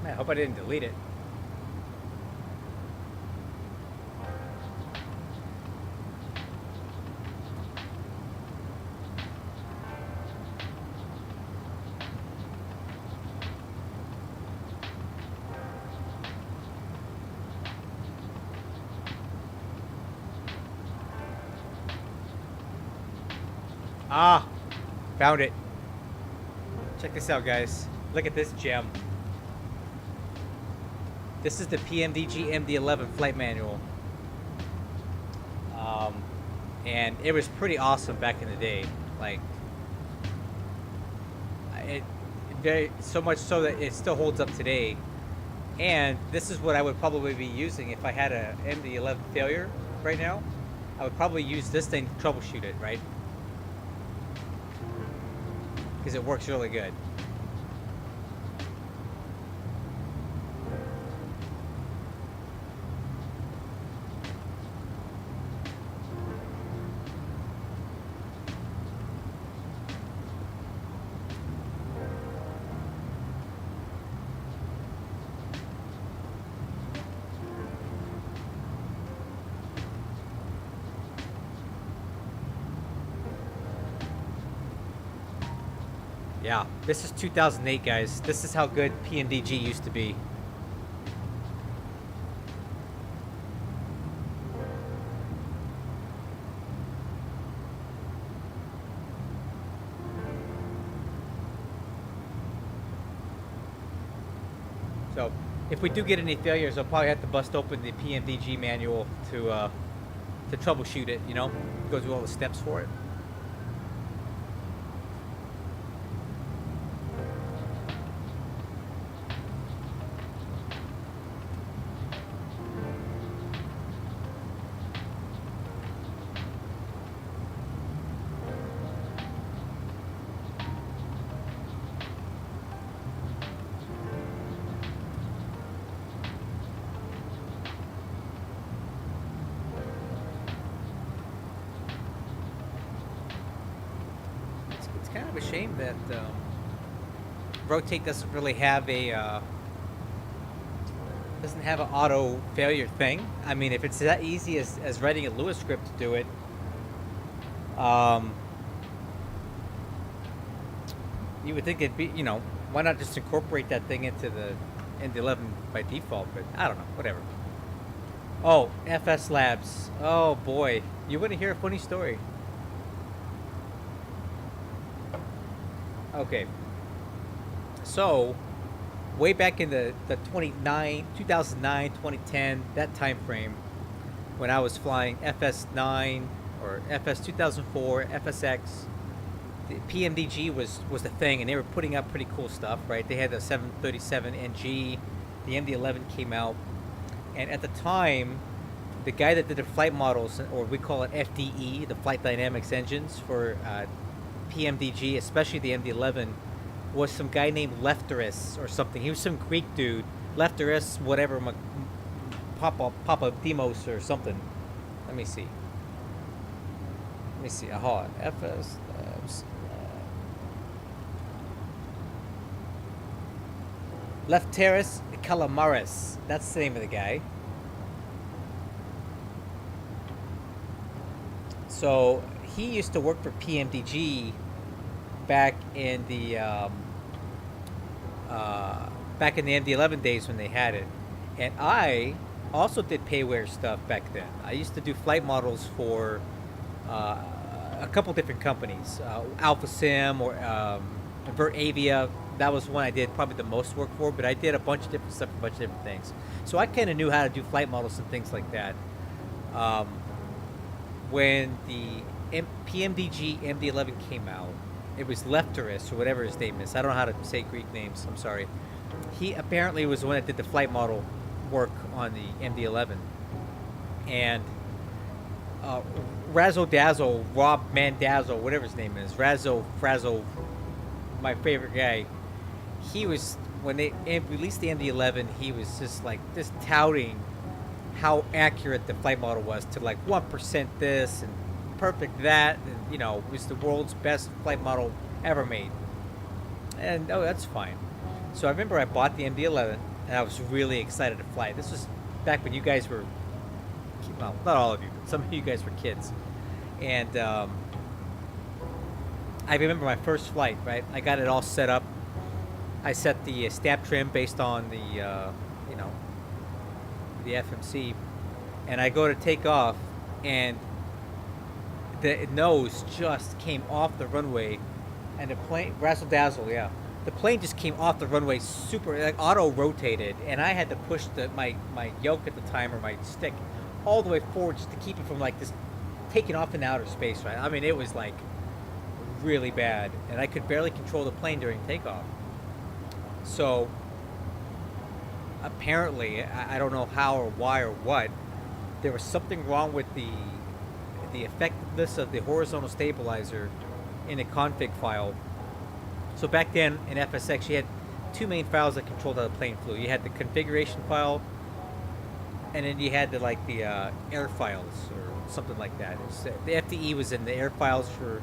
Man, I hope I didn't delete it. Ah, found it. Check this out, guys. Look at this gem. This is the PMDG MD-11 flight manual. And it was pretty awesome back in the day. Like, so much so that it still holds up today. And this is what I would probably be using if I had a MD-11 failure right now. I would probably use this thing to troubleshoot it, right? Because it works really good. Yeah, this is 2008, guys. This is how good PMDG used to be. So, if we do get any failures, I'll probably have to bust open the PMDG manual to troubleshoot it, you know? Go through all the steps for it. Kind of a shame that Rotate doesn't really have a doesn't have an auto failure thing. I mean, if it's that easy as writing a Lewis script to do it, you would think it'd be, you know, why not just incorporate that thing into the MD-11 by default? But I don't know, whatever. Oh, FS Labs. Oh boy, you want to hear a funny story? Okay, so way back in the 2009, 2010, that time frame, when I was flying FS9 or FS 2004, FSX, the PMDG was the thing, and they were putting out pretty cool stuff, right? They had the 737NG, the MD-11 came out, and at the time, the guy that did the flight models, or we call it FDE, the flight dynamics engines for PMDG, especially the MD-11, was some guy named Lefteris or something. He was some Greek dude, Lefteris, whatever, Papa Demos or something. Let me see. Aha, FS. Lefteris Kalamaris. That's the name of the guy. So he used to work for PMDG back in the MD-11 days when they had it, and I also did payware stuff back then. I used to do flight models for a couple different companies, Alpha Sim or Vert Avia. That was one I did probably the most work for, but I did a bunch of different stuff, a bunch of different things. So I kind of knew how to do flight models and things like that. When the PMDG MD-11 came out, it was Lefteris, or whatever his name is. I don't know how to say Greek names. I'm sorry. He apparently was the one that did the flight model work on the MD-11. And Razzle Dazzle, Rob Mandazzle, whatever his name is, Razzo Frazzle, my favorite guy. He was, when they released the MD-11, he was just touting how accurate the flight model was to like 1% this and perfect that, and you know, it was the world's best flight model ever made. And oh, that's fine. So I remember I bought the MD-11 and I was really excited to fly. This was back when you guys were, well, not all of you, but some of you guys were kids. And I remember my first flight, right? I got it all set up. I set the stab trim based on the, you know, the FMC, and I go to take off, and the nose just came off the runway, and the plane, razzle dazzle, yeah. The plane just came off the runway super, like auto rotated, and I had to push my yoke at the time, or my stick, all the way forward just to keep it from like this taking off in outer space, right? I mean, it was like really bad, and I could barely control the plane during takeoff. So apparently, I don't know how or why or what, there was something wrong with the effectiveness of the horizontal stabilizer in a config file. So back then in FSX, you had two main files that controlled how the plane flew. You had the configuration file, and then you had the air files or something like that. The FDE was in the air files for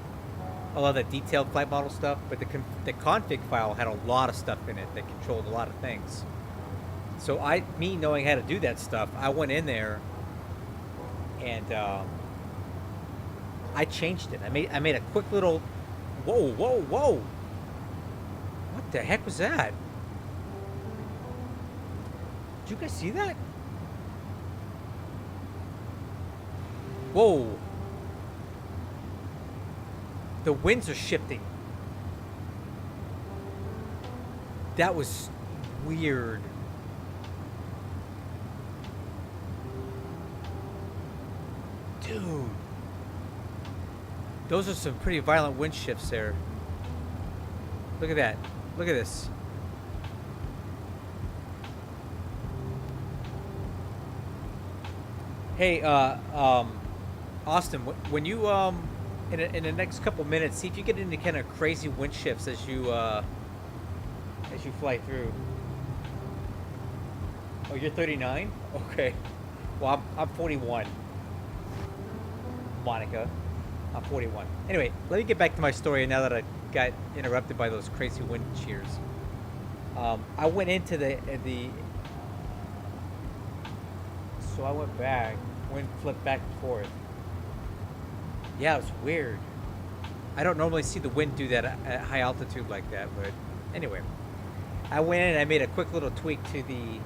a lot of the detailed flight model stuff, but the config file had a lot of stuff in it that controlled a lot of things. So me knowing how to do that stuff, I went in there and I changed it. I made a quick little whoa. What the heck was that? Did you guys see that? Whoa. The winds are shifting. That was weird. Dude. Those are some pretty violent wind shifts there. Look at that. Look at this. Hey, Austin, when you in the next couple minutes, see if you get into kind of crazy wind shifts as you fly through. Oh, you're 39? Okay. Well, I'm 41. Monica, I'm 41. Anyway, let me get back to my story now that I got interrupted by those crazy wind shears. I went into so I went back, wind flipped back and forth. Yeah, it was weird. I don't normally see the wind do that at high altitude like that, but anyway. I went in and I made a quick little tweak to the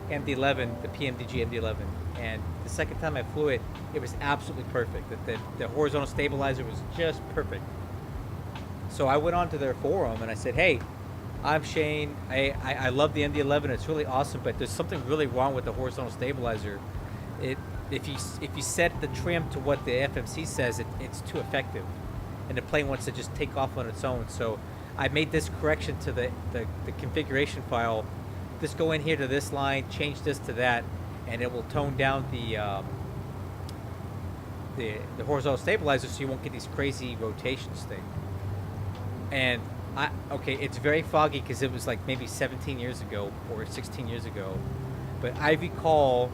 MD-11, the PMDG MD-11, and the second time I flew it, it was absolutely perfect. The horizontal stabilizer was just perfect. So I went onto their forum and I said, hey, I'm Shane. I love the MD-11. It's really awesome, but there's something really wrong with the horizontal stabilizer. If you set the trim to what the FMC says, it's too effective, and the plane wants to just take off on its own. So I made this correction to the configuration file. Just go in here to this line, change this to that, and it will tone down the horizontal stabilizer, so you won't get these crazy rotations thing. And okay, it's very foggy because it was like maybe 17 years ago or 16 years ago, but I recall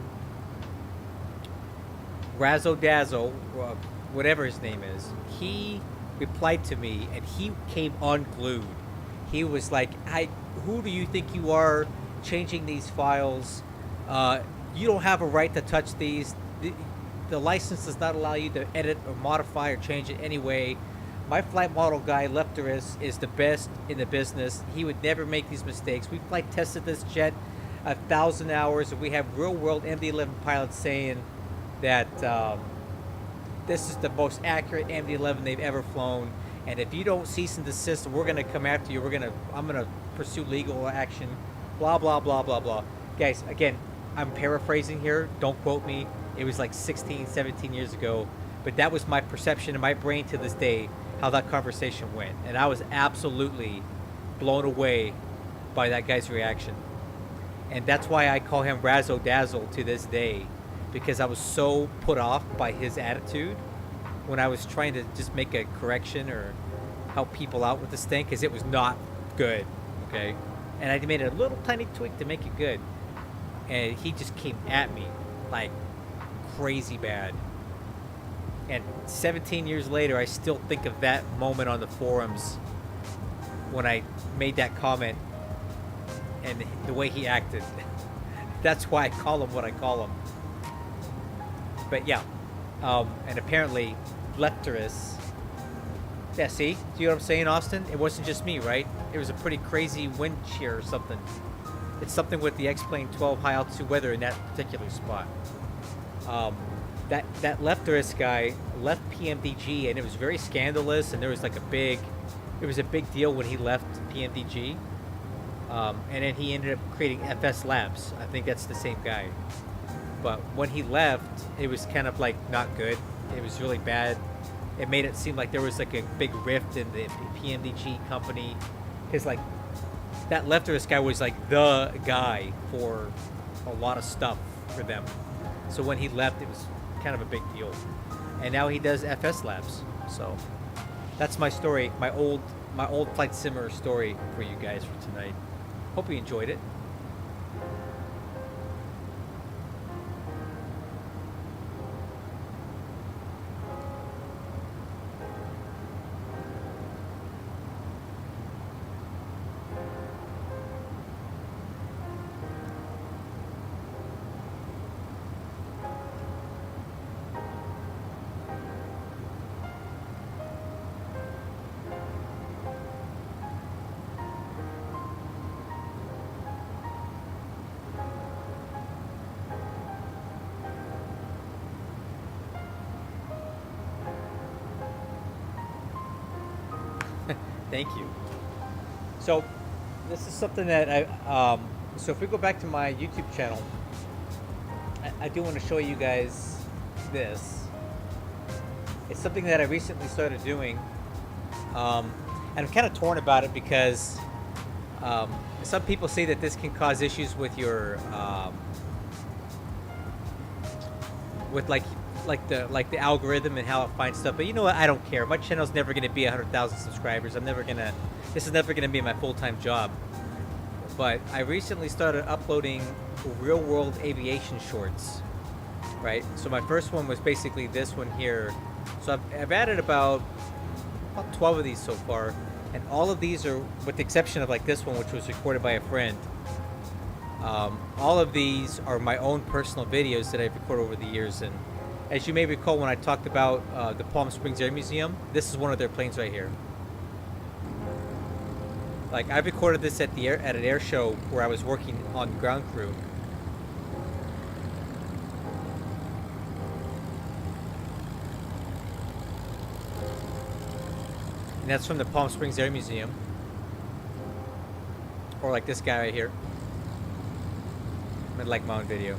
Razzo Dazzle, whatever his name is, he replied to me and he came unglued. He was like, who do you think you are changing these files? You don't have a right to touch these. The license does not allow you to edit or modify or change it anyway. My flight model guy, Lepteris, is the best in the business. He would never make these mistakes. We flight tested this jet 1,000 hours, and we have real-world MD-11 pilots saying that this is the most accurate MD-11 they've ever flown. And if you don't cease and desist, we're going to come after you. I'm going to pursue legal action. Blah, blah, blah, blah, blah. Guys, again, I'm paraphrasing here. Don't quote me. It was like 16, 17 years ago. But that was my perception in my brain to this day, how that conversation went. And I was absolutely blown away by that guy's reaction. And that's why I call him Razzo Dazzle to this day, because I was so put off by his attitude when I was trying to just make a correction or help people out with this thing, because it was not good, okay? And I made a little tiny tweak to make it good. And he just came at me like crazy bad. And 17 years later, I still think of that moment on the forums when I made that comment. and the way he acted. That's why I call him what I call him. But yeah, and apparently Lepterus. Yeah, see? Do you know what I'm saying, Austin? It wasn't just me, right? It was a pretty crazy wind shear or something. It's something with the X-Plane 12 high altitude weather in that particular spot. That Lepterus guy left PMDG, and it was very scandalous, and there was like it was a big deal when he left PMDG. And then he ended up creating FS Labs. I think that's the same guy. But when he left, it was kind of like not good. It was really bad. It made it seem like there was like a big rift in the PMDG company. Because like that Lepterus guy was like the guy for a lot of stuff for them. So when he left, it was kind of a big deal. And now he does FS Labs. So that's my story, my old Flight Simmer story for you guys for tonight. Hope you enjoyed it. Thank you. So this is something that so if we go back to my YouTube channel, I do want to show you guys this. It's something that I recently started doing, and I'm kind of torn about it because some people say that this can cause issues with your with like the algorithm and how it finds stuff. But you know what? I don't care. My channel's never going to be 100,000 subscribers. This is never going to be my full-time job. But I recently started uploading real-world aviation shorts, right? So my first one was basically this one here. So I've added about 12 of these so far, and all of these are, with the exception of like this one, which was recorded by a friend. All of these are my own personal videos that I've recorded over the years. And as you may recall, when I talked about the Palm Springs Air Museum, this is one of their planes right here. Like, I recorded this at an air show where I was working on ground crew. And that's from the Palm Springs Air Museum. Or like this guy right here. I like my own video.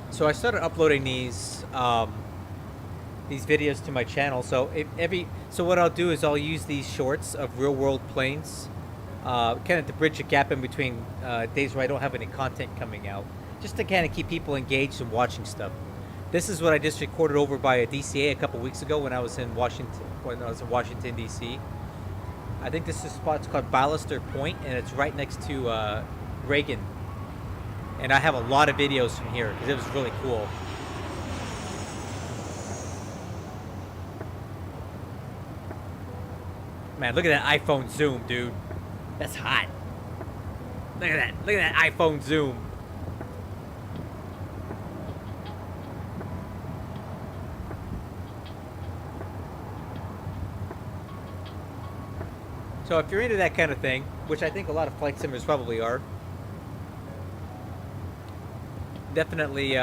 So I started uploading these videos to my channel. So so what I'll do is I'll use these shorts of real world planes, kind of to bridge a gap in between days where I don't have any content coming out, just to kind of keep people engaged and watching stuff. This is what I just recorded over by a DCA a couple weeks ago when I was in Washington D.C. I think this spot's called Ballister Point, and it's right next to Reagan. And I have a lot of videos from here because it was really cool. Man, look at that iPhone zoom, dude. That's hot. Look at that. Look at that iPhone zoom. So if you're into that kind of thing, which I think a lot of flight simmers probably are, definitely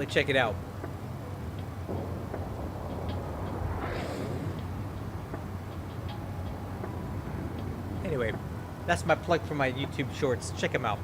check it out. Anyway, that's my plug for my YouTube shorts. Check them out.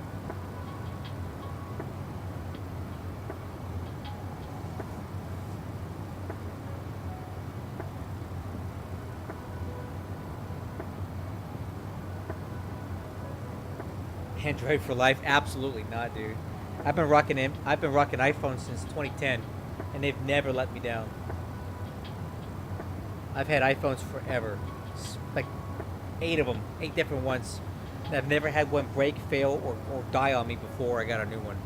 Android for life? Absolutely not, dude. I've been rocking iPhones since 2010, and they've never let me down. I've had iPhones forever, like 8 of them, 8 different ones. I've never had one break, fail, or die on me before I got a new one.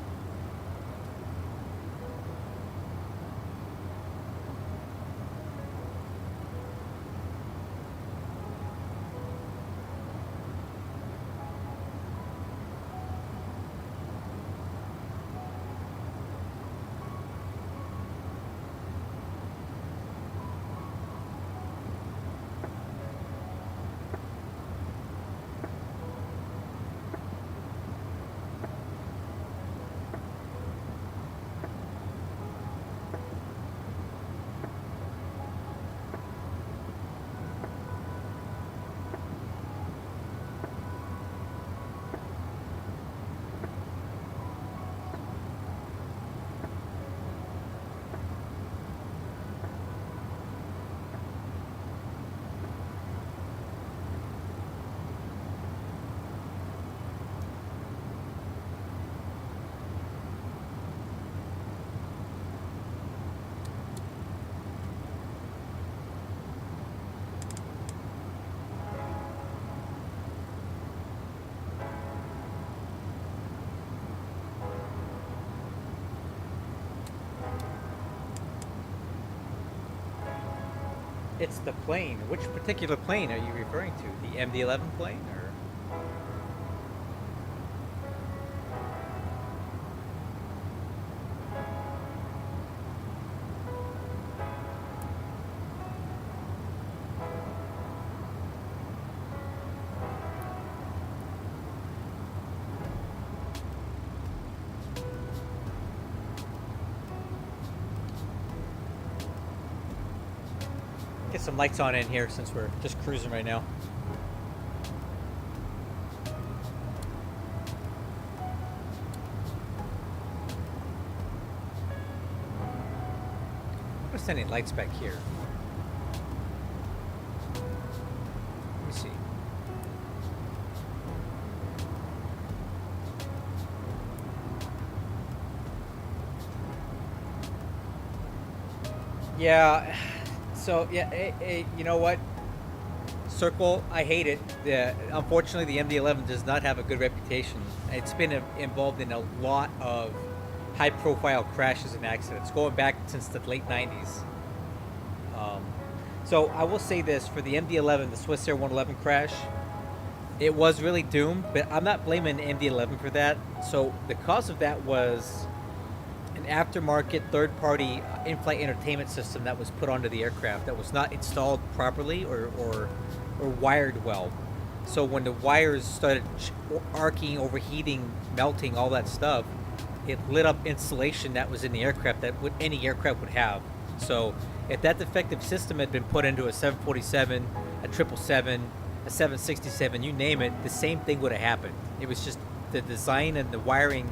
It's the plane. Which particular plane are you referring to? The MD-11 plane, or? Get some lights on in here since we're just cruising right now. I'm sending lights back here. Let me see. Yeah. So yeah, you know what? Circle, I hate it. Unfortunately, the MD-11 does not have a good reputation. It's been involved in a lot of high-profile crashes and accidents, going back since the late 90s. So I will say this, for the MD-11, the Swissair 111 crash, it was really doomed, but I'm not blaming the MD-11 for that. So the cause of that was an aftermarket third-party in-flight entertainment system that was put onto the aircraft that was not installed properly or wired well. So when the wires started arcing, overheating, melting, all that stuff, it lit up insulation that was in the aircraft that any aircraft would have. So if that defective system had been put into a 747, a 777, a 767, you name it, the same thing would have happened. It was just the design and the wiring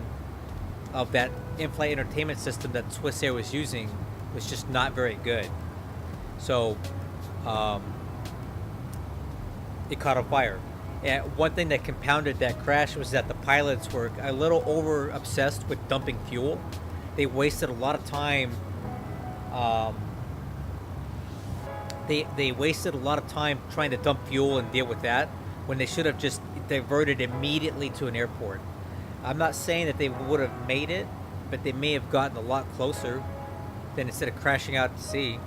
of that in-flight entertainment system that Swissair was using was just not very good. So it caught on fire. And one thing that compounded that crash was that the pilots were a little over obsessed with dumping fuel. They wasted a lot of time. They wasted a lot of time trying to dump fuel and deal with that when they should have just diverted immediately to an airport. I'm not saying that they would have made it, but they may have gotten a lot closer than instead of crashing out to sea.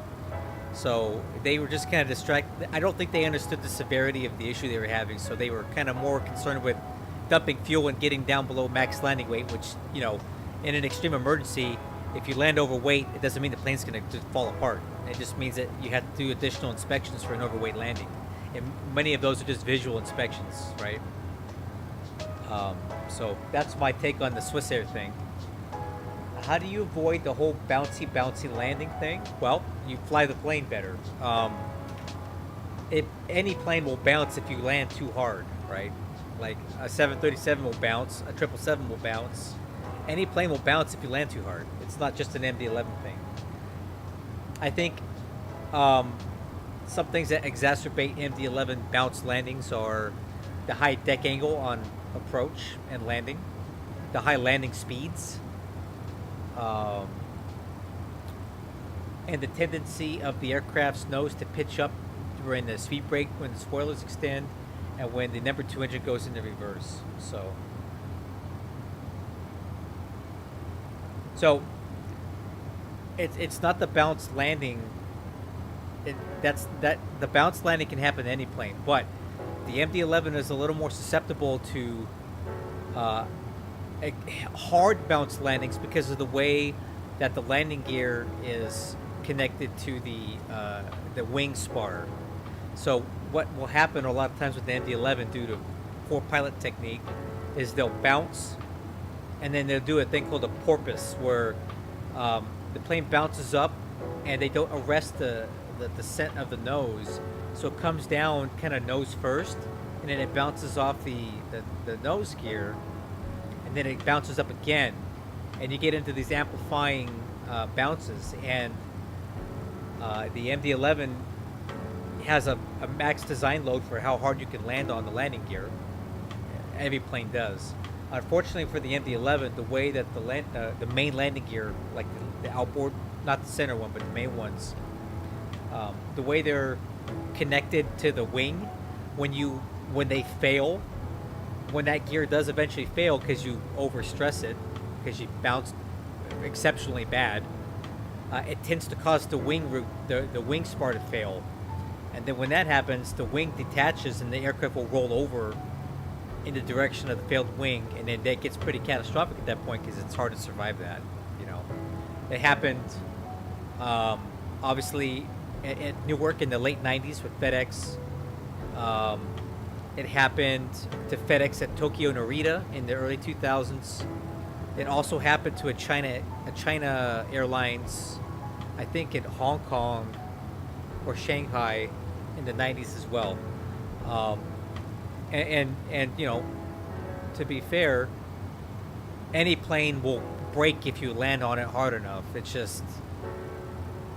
So they were just kind of distracted. I don't think they understood the severity of the issue they were having, so they were kind of more concerned with dumping fuel and getting down below max landing weight, which, you know, in an extreme emergency, if you land overweight, it doesn't mean the plane's going to just fall apart. It just means that you have to do additional inspections for an overweight landing. And many of those are just visual inspections, right? So that's my take on the Swissair thing. How do you avoid the whole bouncy landing thing? Well, you fly the plane better. Any plane will bounce if you land too hard, right? Like a 737 will bounce, a 777 will bounce. Any plane will bounce if you land too hard. It's not just an MD-11 thing. I think some things that exacerbate MD-11 bounce landings are the high deck angle on approach and landing, the high landing speeds, and the tendency of the aircraft's nose to pitch up during the speed brake when the spoilers extend, and when the number 2 engine goes into reverse. So it's not the bounced landing. The bounced landing can happen in any plane, but the MD-11 is a little more susceptible to hard bounce landings because of the way that the landing gear is connected to the wing spar. So what will happen a lot of times with the MD-11 due to poor pilot technique is they'll bounce, and then they'll do a thing called a porpoise, where the plane bounces up and they don't arrest the descent of the nose, so it comes down kind of nose first, and then it bounces off the nose gear, and then it bounces up again, and you get into these amplifying bounces. And the MD-11 has a max design load for how hard you can land on the landing gear. Every plane does. Unfortunately for the MD-11, the way that the main landing gear, like the outboard, not the center one, but the main ones, the way they're connected to the wing, when they fail, when that gear does eventually fail because you overstress it, because you bounced exceptionally bad, it tends to cause the wing spar to fail. And then when that happens, the wing detaches and the aircraft will roll over in the direction of the failed wing, and then that gets pretty catastrophic at that point because it's hard to survive that. It happened obviously at Newark in the late 90s with FedEx. It happened to FedEx at Tokyo Narita in the early 2000s. It also happened to a China Airlines, I think in Hong Kong or Shanghai in the 90s as well. And to be fair, any plane will break if you land on it hard enough. It's just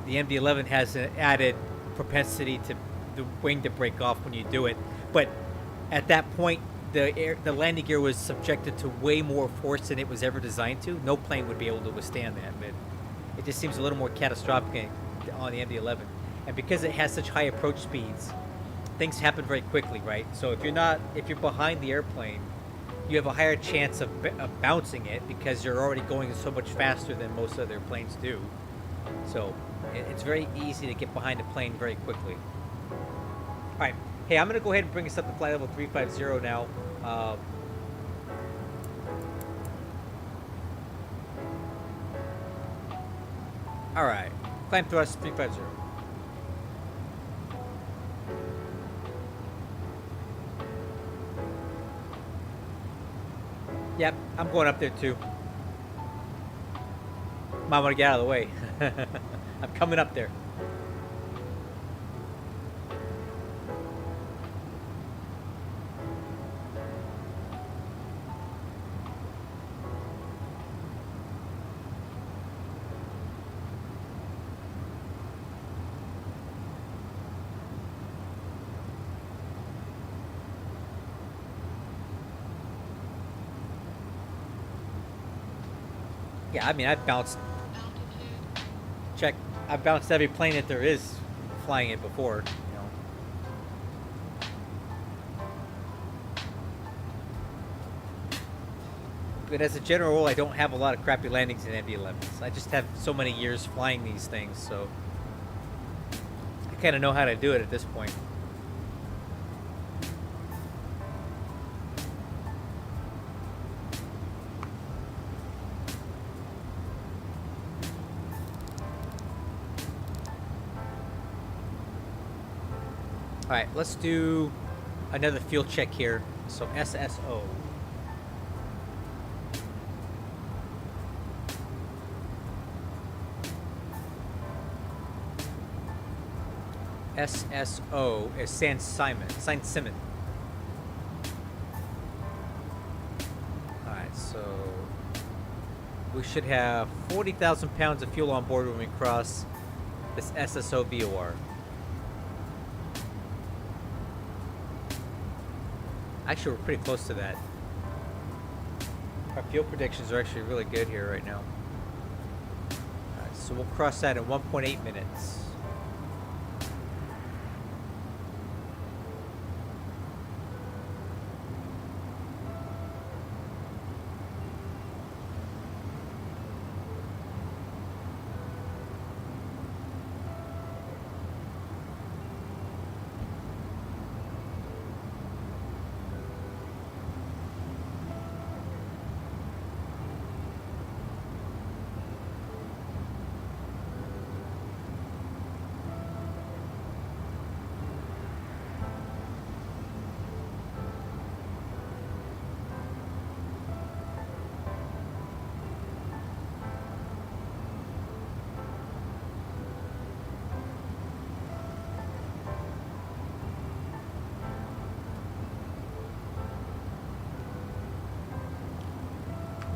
the MD-11 has an added propensity to the wing to break off when you do it. But at that point, the landing gear was subjected to way more force than it was ever designed to. No plane would be able to withstand that. But it just seems a little more catastrophic on the MD-11. And because it has such high approach speeds, things happen very quickly, right? So if you're behind the airplane, you have a higher chance of bouncing it because you're already going so much faster than most other planes do. So it's very easy to get behind a plane very quickly. All right. Hey, I'm going to go ahead and bring us up to flight level 350 now. All right. Climb thrust 350. Yep, I'm going up there too. Might want to get out of the way. I'm coming up there. Yeah, I mean, I've bounced every plane that there is flying it before, But as a general rule, I don't have a lot of crappy landings in MD-11s. I just have so many years flying these things, so I kind of know how to do it at this point. Alright, let's do another fuel check here. So SSO. SSO is Saint-Simon. Alright, so we should have 40,000 pounds of fuel on board when we cross this SSO VOR. Actually, we're pretty close to that. Our fuel predictions are actually really good here right now. Alright, so we'll cross that in 1.8 minutes.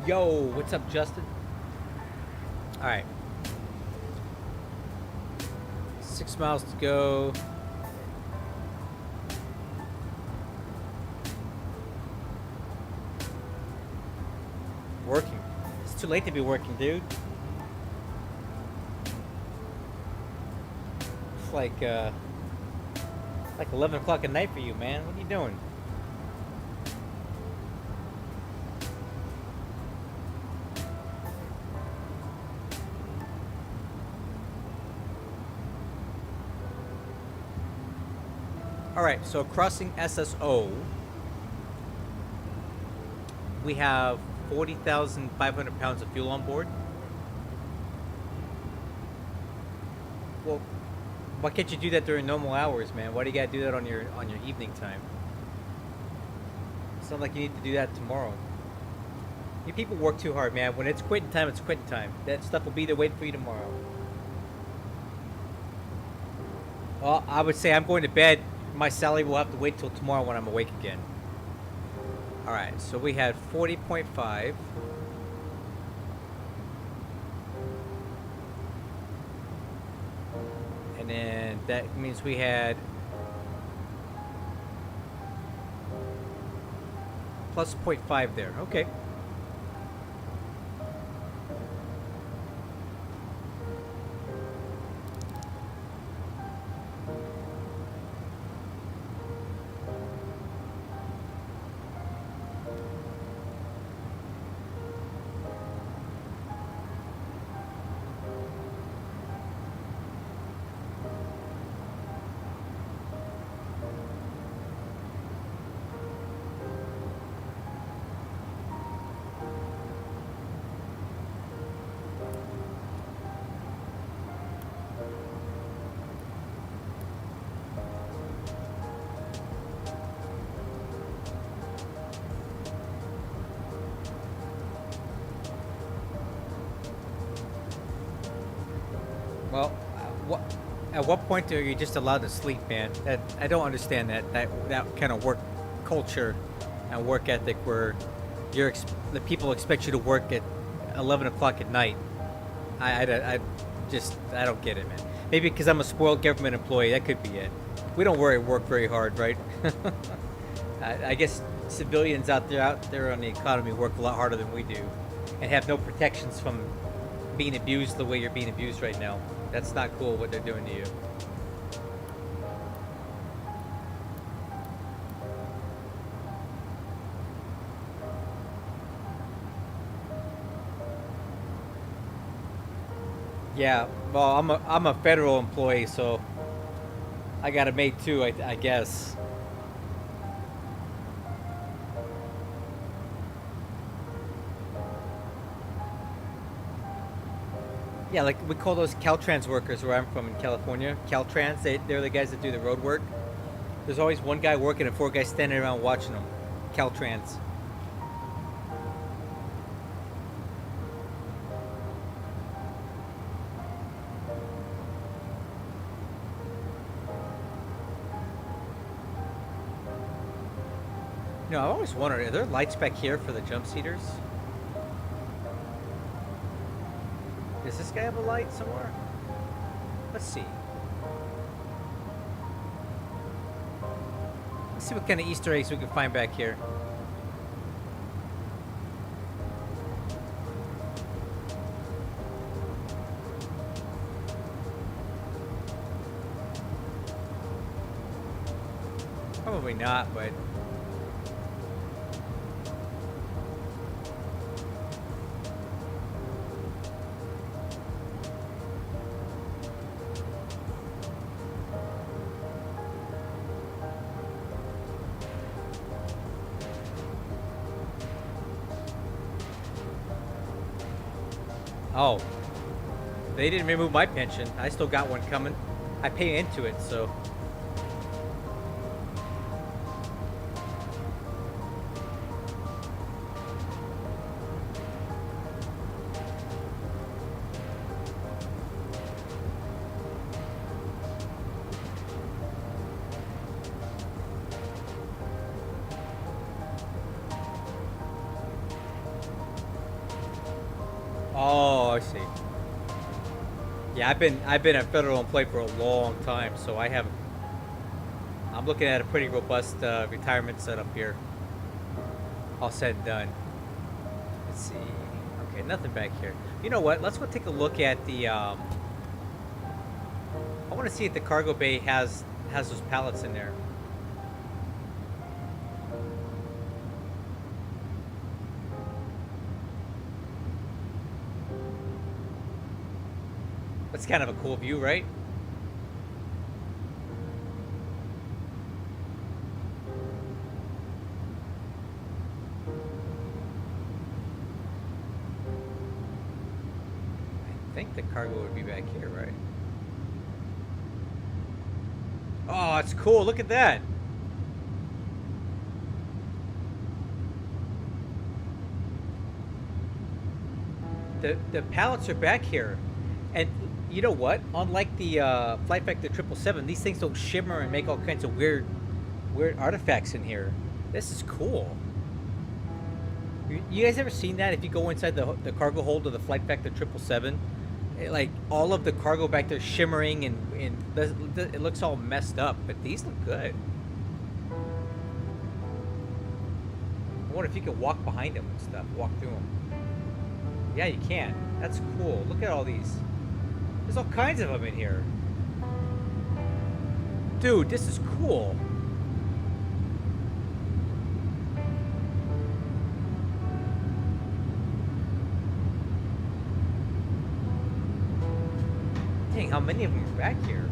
Yo, what's up, Justin? All right. 6 miles to go. Working. It's too late to be working, dude. It's like 11 o'clock at night for you, man. What are you doing? All right, so crossing SSO, we have 40,500 pounds of fuel on board. Well, why can't you do that during normal hours, man? Why do you gotta do that on your evening time? It's not like you need to do that tomorrow. You people work too hard, man. When it's quitting time, it's quitting time. That stuff will be there waiting for you tomorrow. Well, I would say I'm going to bed. My salary will have to wait till tomorrow when I'm awake again. Alright, so we had 40.5. And then that means we had plus 0.5 there. Okay. Well, at what point are you just allowed to sleep, man? I don't understand that kind of work culture and work ethic where the people expect you to work at 11 o'clock at night. I don't get it, man. Maybe because I'm a spoiled government employee, that could be it. We don't work very hard, right? I guess civilians out there on the economy work a lot harder than we do and have no protections from being abused the way you're being abused right now. That's not cool what they're doing to you. Yeah, well, I'm a federal employee, so I got it made too, I guess. Yeah, like we call those Caltrans workers where I'm from in California. Caltrans, they're the guys that do the road work. There's always one guy working and 4 guys standing around watching them. Caltrans. You know, I always wondered, are there lights back here for the jump seaters? Does this guy have a light somewhere? Let's see. Let's see what kind of Easter eggs we can find back here. Probably not, but... Oh, they didn't remove my pension. I still got one coming. I pay into it, so. Oh, I see. Yeah, I've been a federal employee for a long time, so I'm looking at a pretty robust retirement setup here. All said and done. Let's see. Okay, nothing back here. You know what? Let's go take a look at the. I want to see if the cargo bay has those pallets in there. That's kind of a cool view, right? I think the cargo would be back here, right? Oh, it's cool. Look at that. The pallets are back here. And you know what? Unlike the Flight Factor 777, these things don't shimmer and make all kinds of weird artifacts in here. This is cool. You guys ever seen that? If you go inside the cargo hold of the Flight Factor 777, like all of the cargo back there shimmering and it looks all messed up, but these look good. I wonder if you can walk behind them and stuff, walk through them. Yeah, you can. That's cool. Look at all these. There's all kinds of them in here. Dude, this is cool. Dang, how many of them are back here?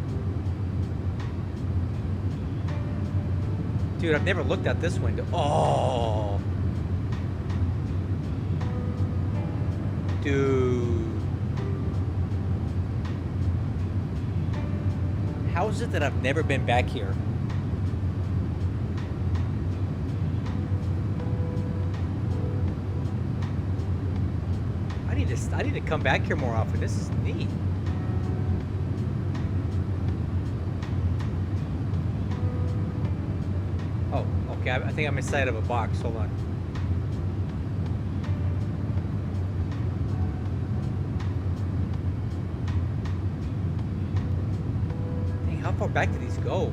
Dude, I've never looked out this window. Oh. Dude. How is it that I've never been back here? I need to come back here more often. This is neat. Oh, okay. I think I'm inside of a box. Hold on. How far back do these go?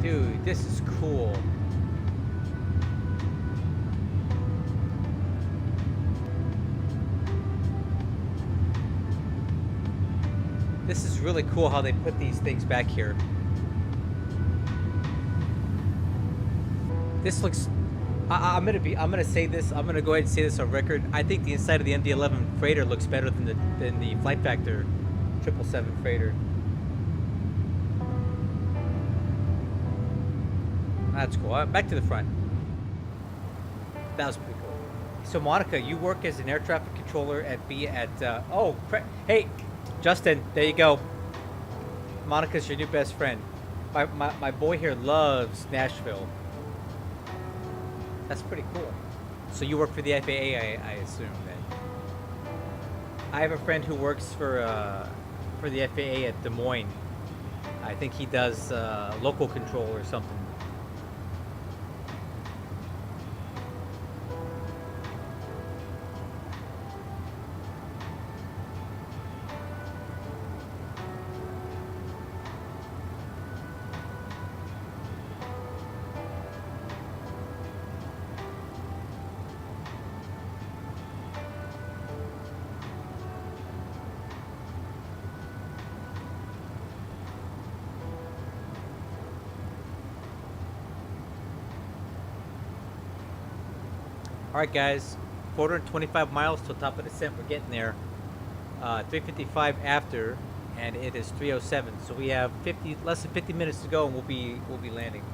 Dude, this is cool. This is really cool how they put these things back here. This looks... I'm gonna say this. I'm gonna go ahead and say this on record. I think the inside of the MD-11 freighter looks better than the Flight Factor 777 freighter. That's cool. Back to the front. That was pretty cool. So Monica, you work as an air traffic controller at hey, Justin, there you go. Monica's your new best friend. My boy here loves Nashville. That's pretty cool. So you work for the FAA, I assume then. I have a friend who works for the FAA at Des Moines. I think he does local control or something. Alright guys, 425 miles to the top of the descent. We're getting there. 3:55 after, and it is 3:07. So we have less than 50 minutes to go, and we'll be landing.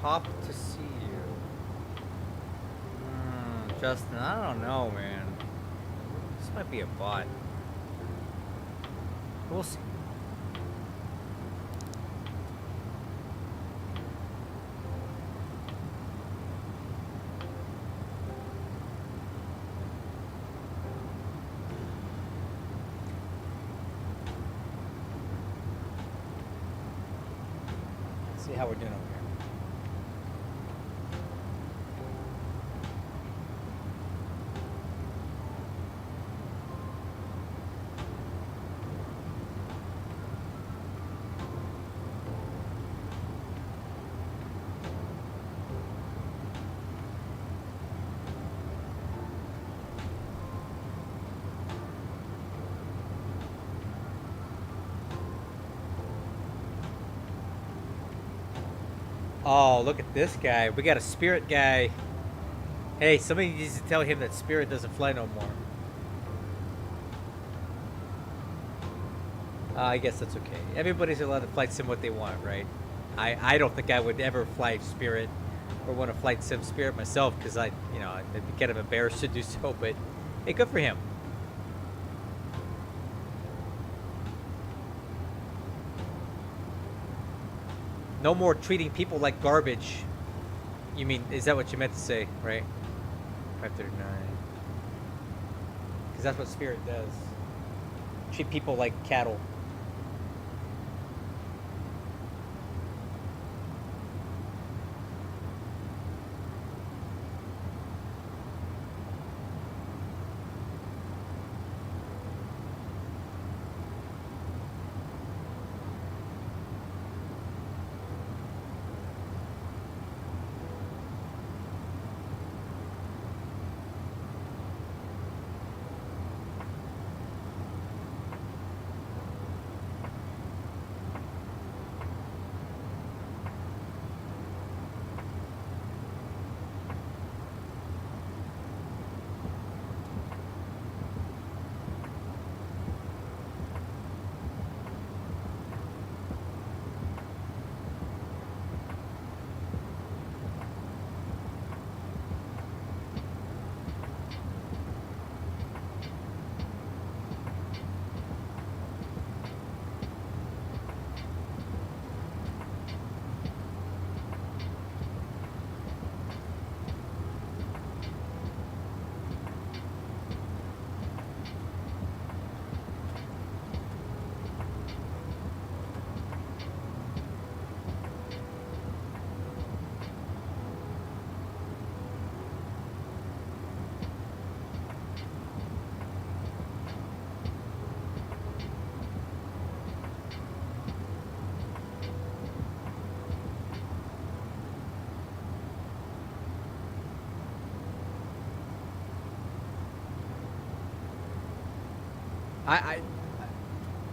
Pop to see you. Justin, I don't know, man. This might be a bot. We'll see. See how we're doing over here. Oh, look at this guy. We got a Spirit guy. Hey, somebody needs to tell him that Spirit doesn't fly no more. I guess that's okay. Everybody's allowed to fly sim what they want, right? I don't think I would ever fly Spirit or want to flight sim Spirit myself because I'd be kind of embarrassed to do so, but hey, good for him. No more treating people like garbage. You mean, is that what you meant to say, right? 539. Because that's what Spirit does. Treat people like cattle.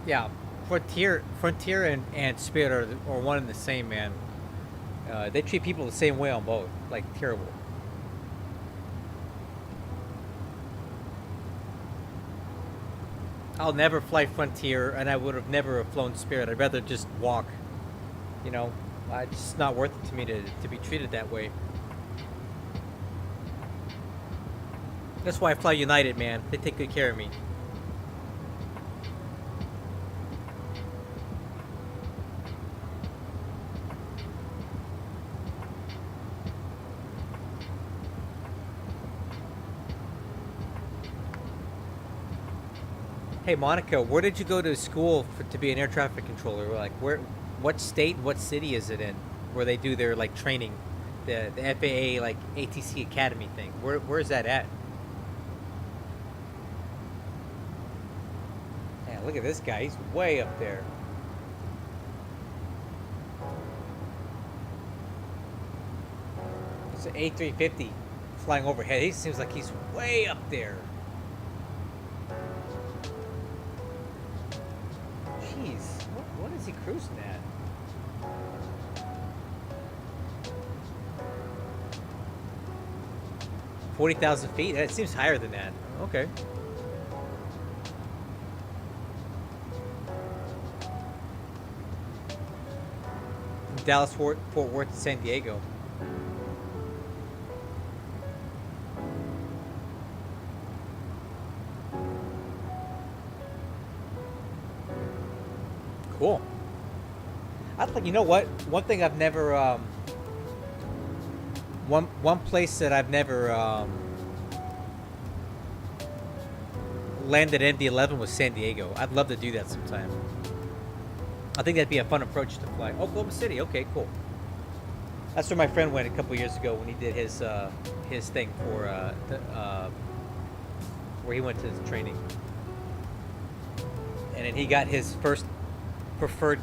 Yeah, Frontier and Spirit are one and the same, man. They treat people the same way on both, like terrible. I'll never fly Frontier, and I would have never flown Spirit. I'd rather just walk. You know, it's just not worth it to me to be treated that way. That's why I fly United, man. They take good care of me. Hey Monica, where did you go to school to be an air traffic controller? Like, what state, what city is it in, where they do their like training, the FAA like ATC Academy thing? Where is that at? Yeah, look at this guy. He's way up there. It's an A350 flying overhead. He seems like he's way up there. Jeez, what is he cruising at? $40,000 feet? That seems higher than that. Okay. Dallas, Fort Worth, to San Diego. Cool. I think, you know what? One thing I've never one place that I've never landed MD-11 was San Diego. I'd love to do that sometime. I think that'd be a fun approach to fly. Oklahoma City. Okay, cool. That's where my friend went a couple years ago when he did his thing for where he went to his training, and then he got his first preferred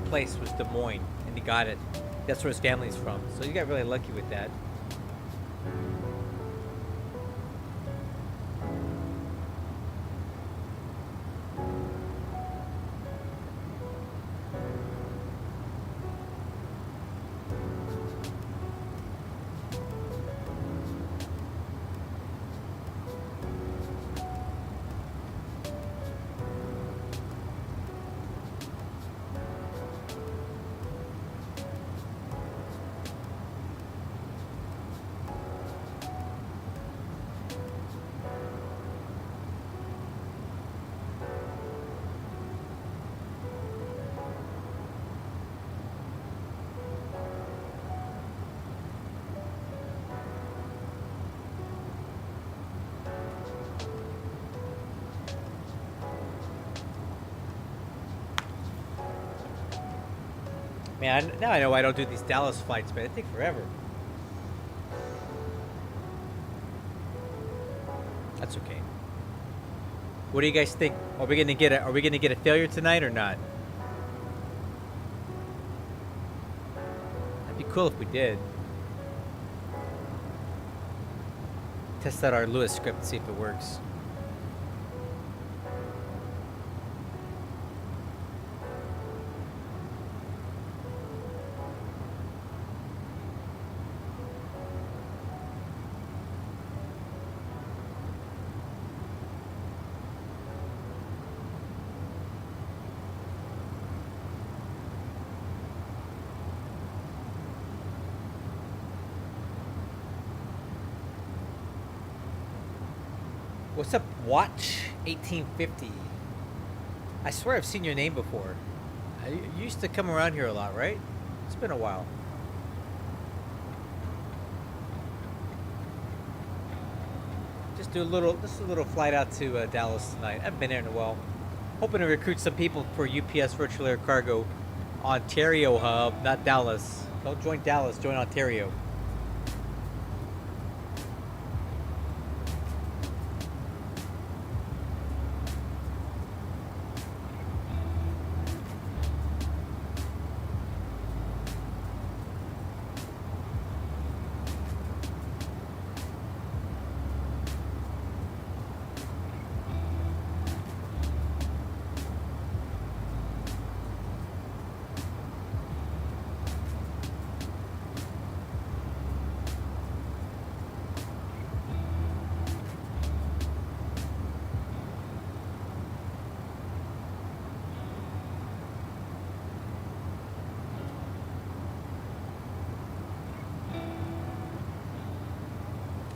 place was Des Moines, and he got it. That's where his family's from. So you got really lucky with that. Man, now I know I don't do these Dallas flights, but they take forever. That's okay. What do you guys think? Are we gonna get a failure tonight or not? That'd be cool if we did. Test out our Lewis script and see if it works. What's up, Watch 1850? I swear I've seen your name before. You used to come around here a lot, right? It's been a while. Just a little flight out to Dallas tonight. I haven't been there in a while. Hoping to recruit some people for UPS Virtual Air Cargo Ontario hub, not Dallas. Don't join Dallas, join Ontario.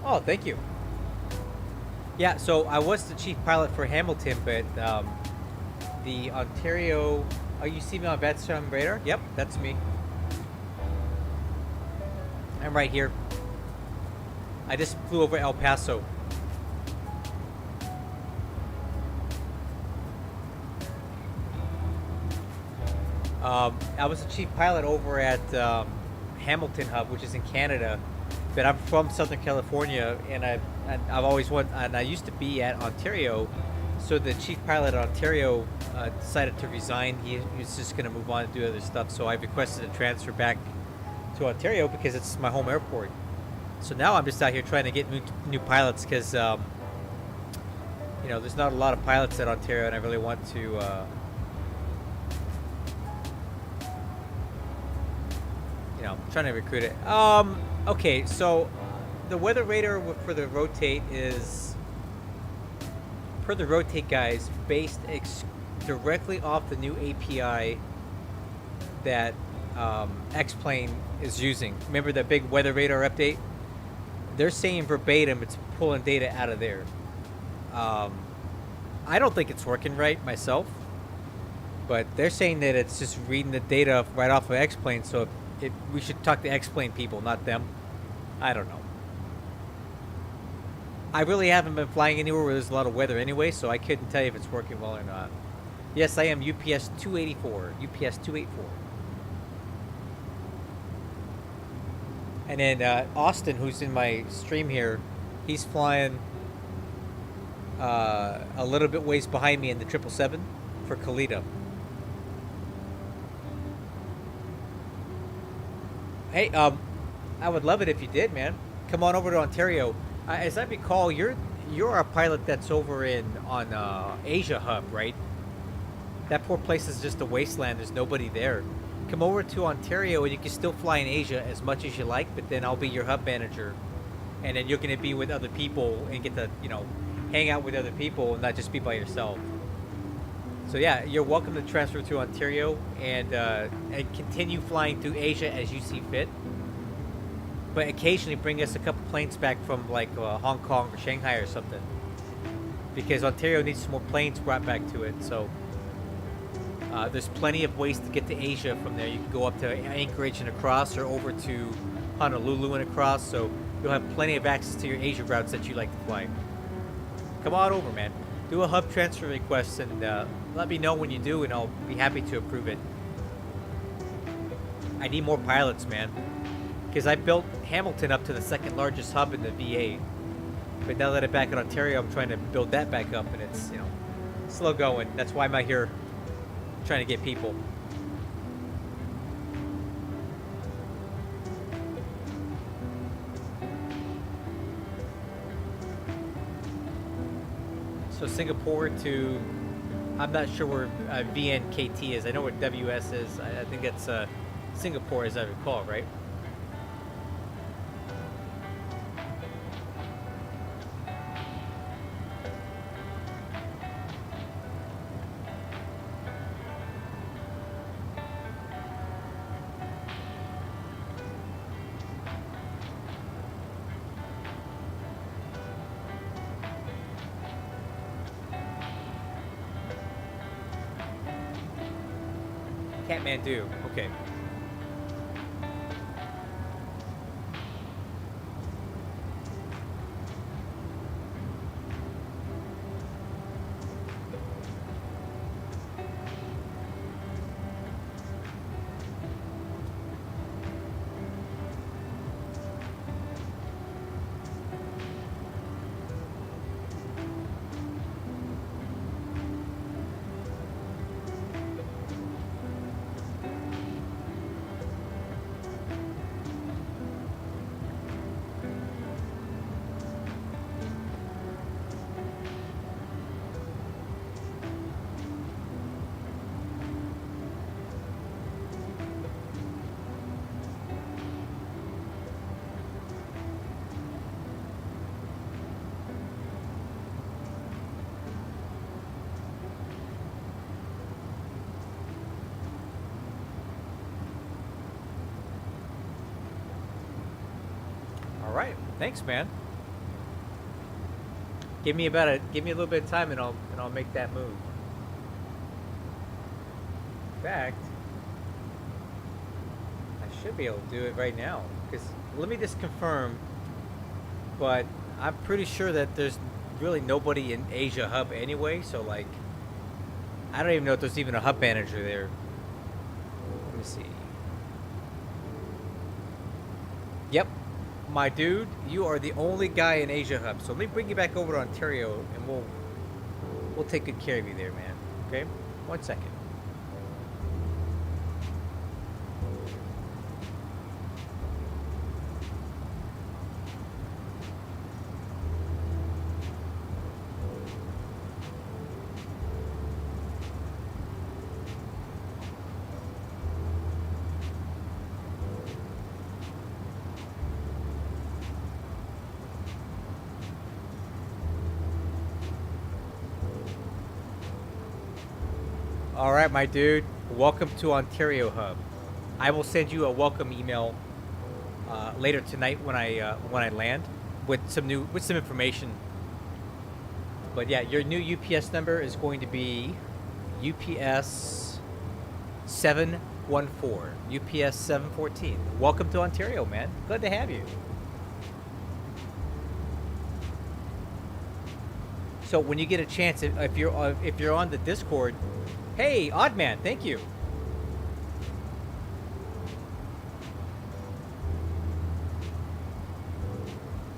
Oh, thank you. Yeah, so I was the chief pilot for Hamilton, but the Ontario... Oh, you see me on VATSTREAM radar? Yep, that's me. I'm right here. I just flew over El Paso. I was the chief pilot over at Hamilton Hub, which is in Canada. But I'm from Southern California, and I've always wanted, and I used to be at Ontario. So the chief pilot at Ontario decided to resign. He was just going to move on and do other stuff. So I requested a transfer back to Ontario because it's my home airport. So now I'm just out here trying to get new pilots because you know, there's not a lot of pilots at Ontario, and I really want to. You know, trying to recruit it. Okay, so the weather radar for the Rotate is, per the Rotate guys, based directly off the new API that X-Plane is using. Remember that big weather radar update? They're saying verbatim it's pulling data out of there. I don't think it's working right myself. But they're saying that it's just reading the data right off of X-Plane, so we should talk to X-Plane people, not them. I don't know. I really haven't been flying anywhere where there's a lot of weather anyway, so I couldn't tell you if it's working well or not. Yes, I am UPS 284. UPS 284. And then Austin, who's in my stream here, he's flying a little bit ways behind me in the 777 for Kalita. Hey, I would love it if you did, man. Come on over to Ontario. As I recall, you're a pilot that's over on Asia Hub, right? That poor place is just a wasteland. There's nobody there. Come over to Ontario and you can still fly in Asia as much as you like, but then I'll be your hub manager. And then you're going to be with other people and get to, hang out with other people and not just be by yourself. So yeah, you're welcome to transfer to Ontario and continue flying through Asia as you see fit. But occasionally bring us a couple planes back from like Hong Kong or Shanghai or something. Because Ontario needs some more planes brought back to it, so... there's plenty of ways to get to Asia from there. You can go up to Anchorage and across, or over to Honolulu and across, so you'll have plenty of access to your Asia routes that you like to fly. Come on over, man. Do a hub transfer request and let me know when you do, and I'll be happy to approve it. I need more pilots, man. Because I built Hamilton up to the second largest hub in the VA. But now that I'm back in Ontario, I'm trying to build that back up, and it's, slow going. That's why I'm out here trying to get people. So Singapore to, I'm not sure where VNKT is. I know where WS is. I think it's Singapore, as I recall, right? Kathmandu, okay. Right. Thanks, man. Give me a little bit of time and I'll make that move. In fact, I should be able to do it right now. Because let me just confirm, but I'm pretty sure that there's really nobody in Asia Hub anyway, so like I don't even know if there's even a hub manager there. Let me see. Yep. My dude, you are the only guy in Asia Hub. So let me bring you back over to Ontario and we'll take good care of you there, man. Okay? 1 second. All right, my dude. Welcome to Ontario Hub. I will send you a welcome email later tonight when I land with some information. But yeah, your new UPS number is going to be UPS 714, UPS 714. Welcome to Ontario, man. Glad to have you. So when you get a chance, if you're on the Discord, hey, Oddman, thank you.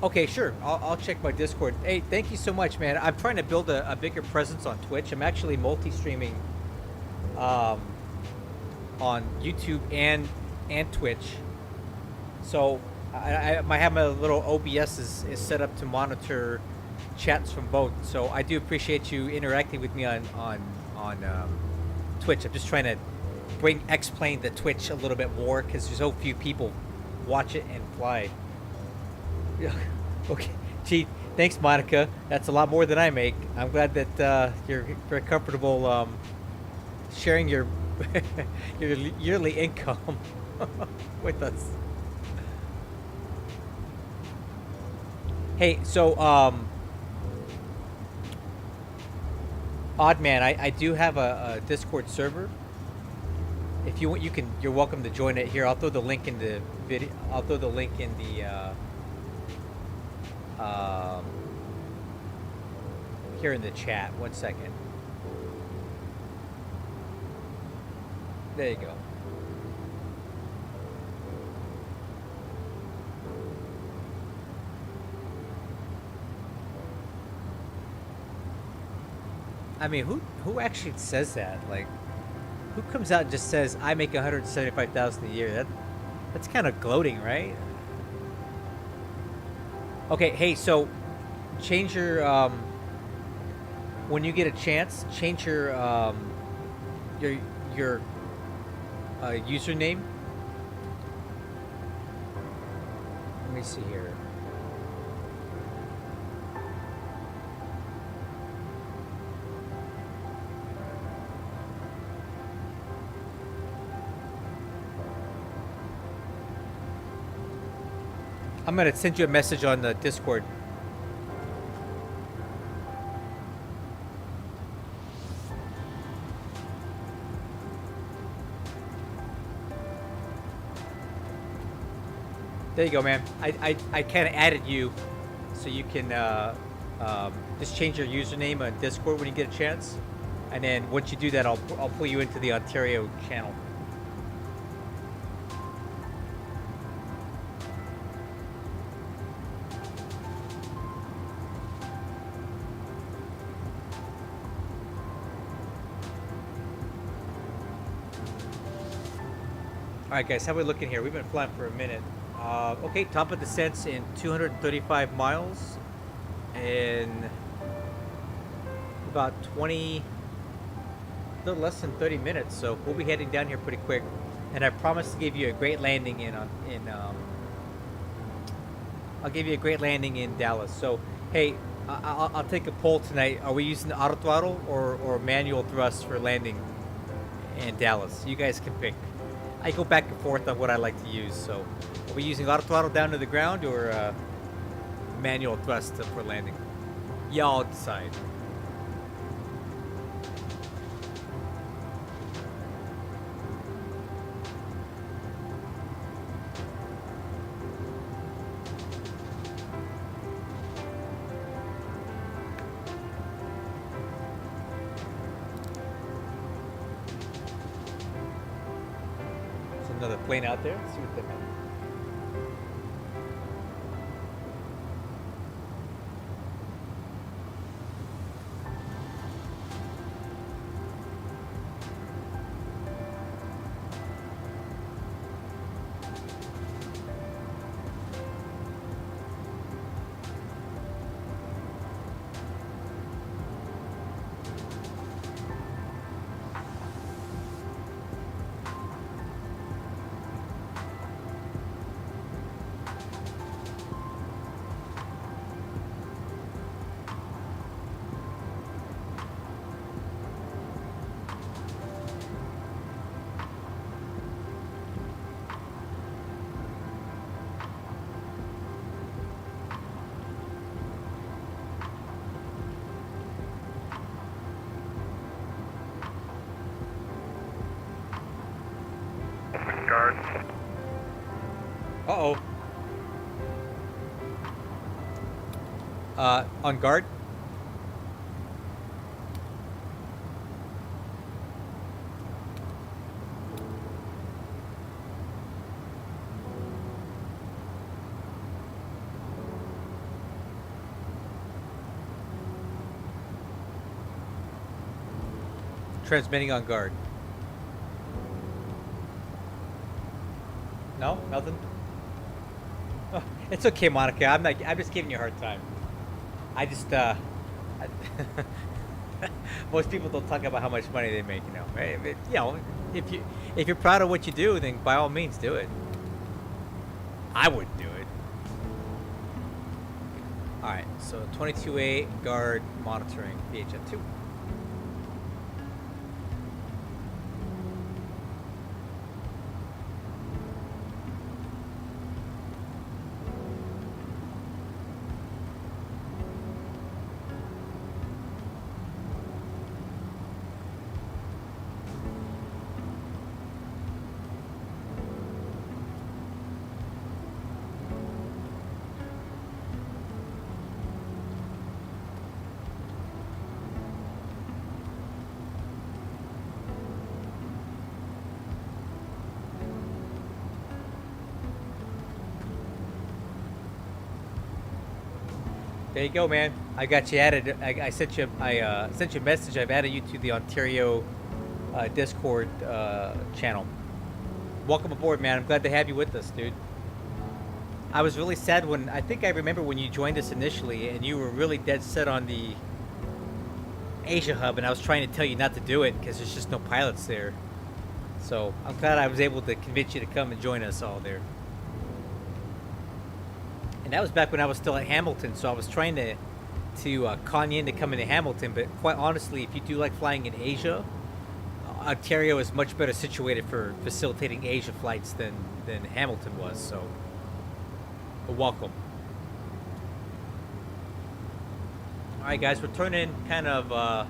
Okay, sure. I'll check my Discord. Hey, thank you so much, man. I'm trying to build a bigger presence on Twitch. I'm actually multi-streaming on YouTube and Twitch. So I have my little OBS is set up to monitor chats from both. So I do appreciate you interacting with me on Twitch. I'm just trying to bring X-Plane to Twitch a little bit more because there's so few people watch it and fly. Okay, gee, thanks, Monica. That's a lot more than I make. I'm glad that you're very comfortable sharing your your yearly income with us. Hey, so Oddman, I do have a Discord server. If you want, you're welcome to join it here. I'll throw the link in the video. I'll throw the link in the here in the chat. 1 second. There you go. I mean, who actually says that? Like, who comes out and just says, I make $175,000 a year? That's kind of gloating, right? Okay, hey, so change your when you get a chance, change your username. Let me see here. I'm gonna send you a message on the Discord. There you go, man. I kind of added you, so you can just change your username on Discord when you get a chance, and then once you do that, I'll pull you into the Ontario channel. Alright guys, how are we looking here? We've been flying for a minute. Okay, top of descents in 235 miles in about 20, a little less than 30 minutes. So we'll be heading down here pretty quick. And I promise to give you a great landing I'll give you a great landing in Dallas. So hey, I'll take a poll tonight. Are we using auto throttle or manual thrust for landing in Dallas? You guys can pick. I go back and forth on what I like to use. So, are we using auto throttle down to the ground or manual thrust for landing? Y'all decide. Another plane out there. Let's see what they have. On guard. Transmitting on guard. No, nothing. Oh, it's okay, Monica. I'm just giving you a hard time. I just most people don't talk about how much money they make. You know, you know, if you're proud of what you do, then by all means do it. I wouldn't do it. All right. So 22A guard monitoring VHF2. There you go, man. I got you added. I sent you a message. I've added you to the Ontario Discord channel. Welcome aboard, man. I'm glad to have you with us, dude. I was really sad when I remember when you joined us initially, and you were really dead set on the Asia hub, and I was trying to tell you not to do it because there's just no pilots there. So I'm glad I was able to convince you to come and join us all there. And that was back when I was still at Hamilton, so I was trying to con you into coming to Hamilton. But quite honestly, if you do like flying in Asia, Ontario is much better situated for facilitating Asia flights than Hamilton was. So, welcome. All right, guys, we're turning kind of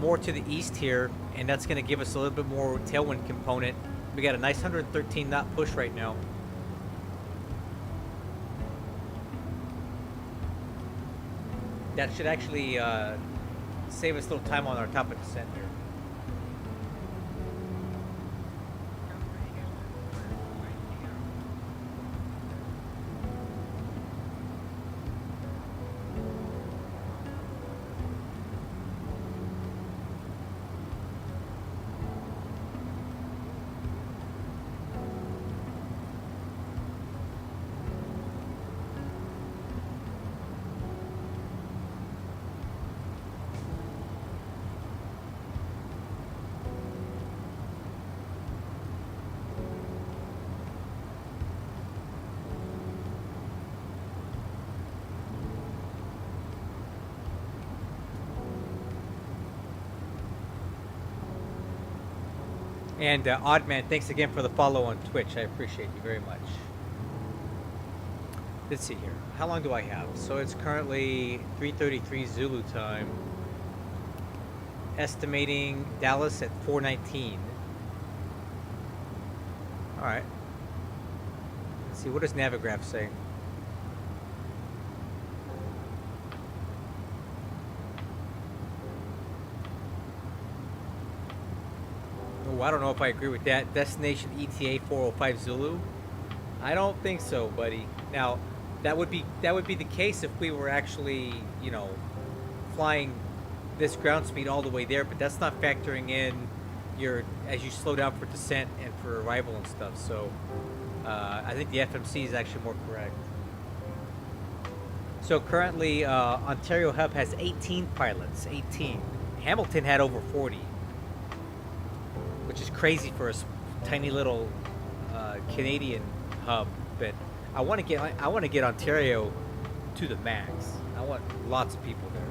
more to the east here, and that's going to give us a little bit more tailwind component. We got a nice 113 knot push right now. That should actually save us a little time on our top of descent here. And Oddman, thanks again for the follow on Twitch. I appreciate you very much. Let's see here. How long do I have? So it's currently 3:33 Zulu time. Estimating Dallas at 4:19. All right. Let's see. What does Navigraph say? I don't know if I agree with that. Destination ETA 405 Zulu. I don't think so, buddy. Now, that would be the case if we were actually, you know, flying this ground speed all the way there. But that's not factoring in your as you slow down for descent and for arrival and stuff. So, I think the FMC is actually more correct. So currently, Ontario Hub has 18 pilots. 18. Hamilton had over 40. Which is crazy for a tiny little Canadian hub, but I want to get Ontario to the max. I want lots of people there.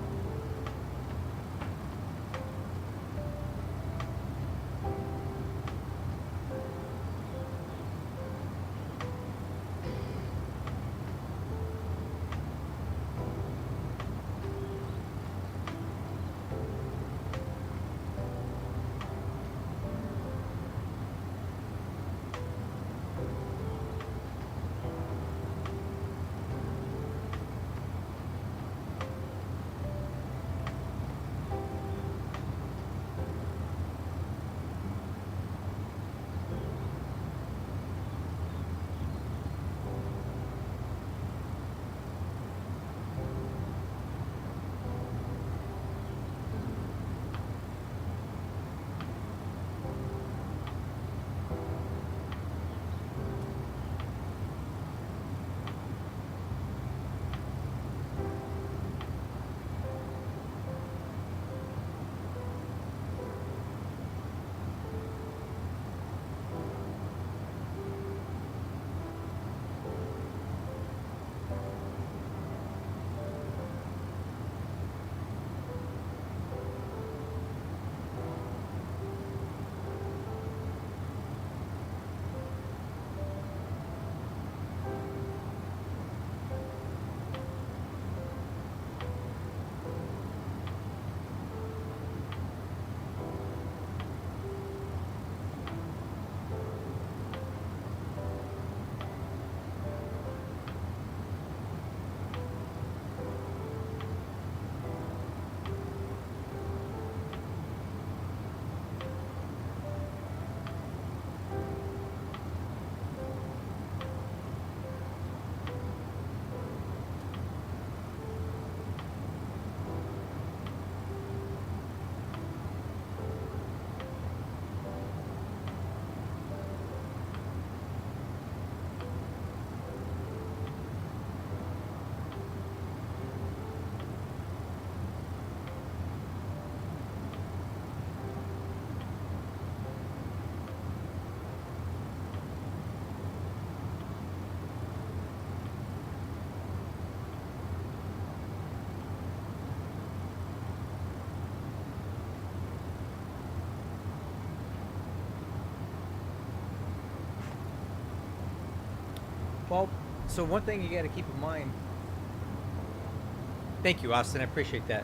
Well, so one thing you got to keep in mind. Thank you, Austin. I appreciate that.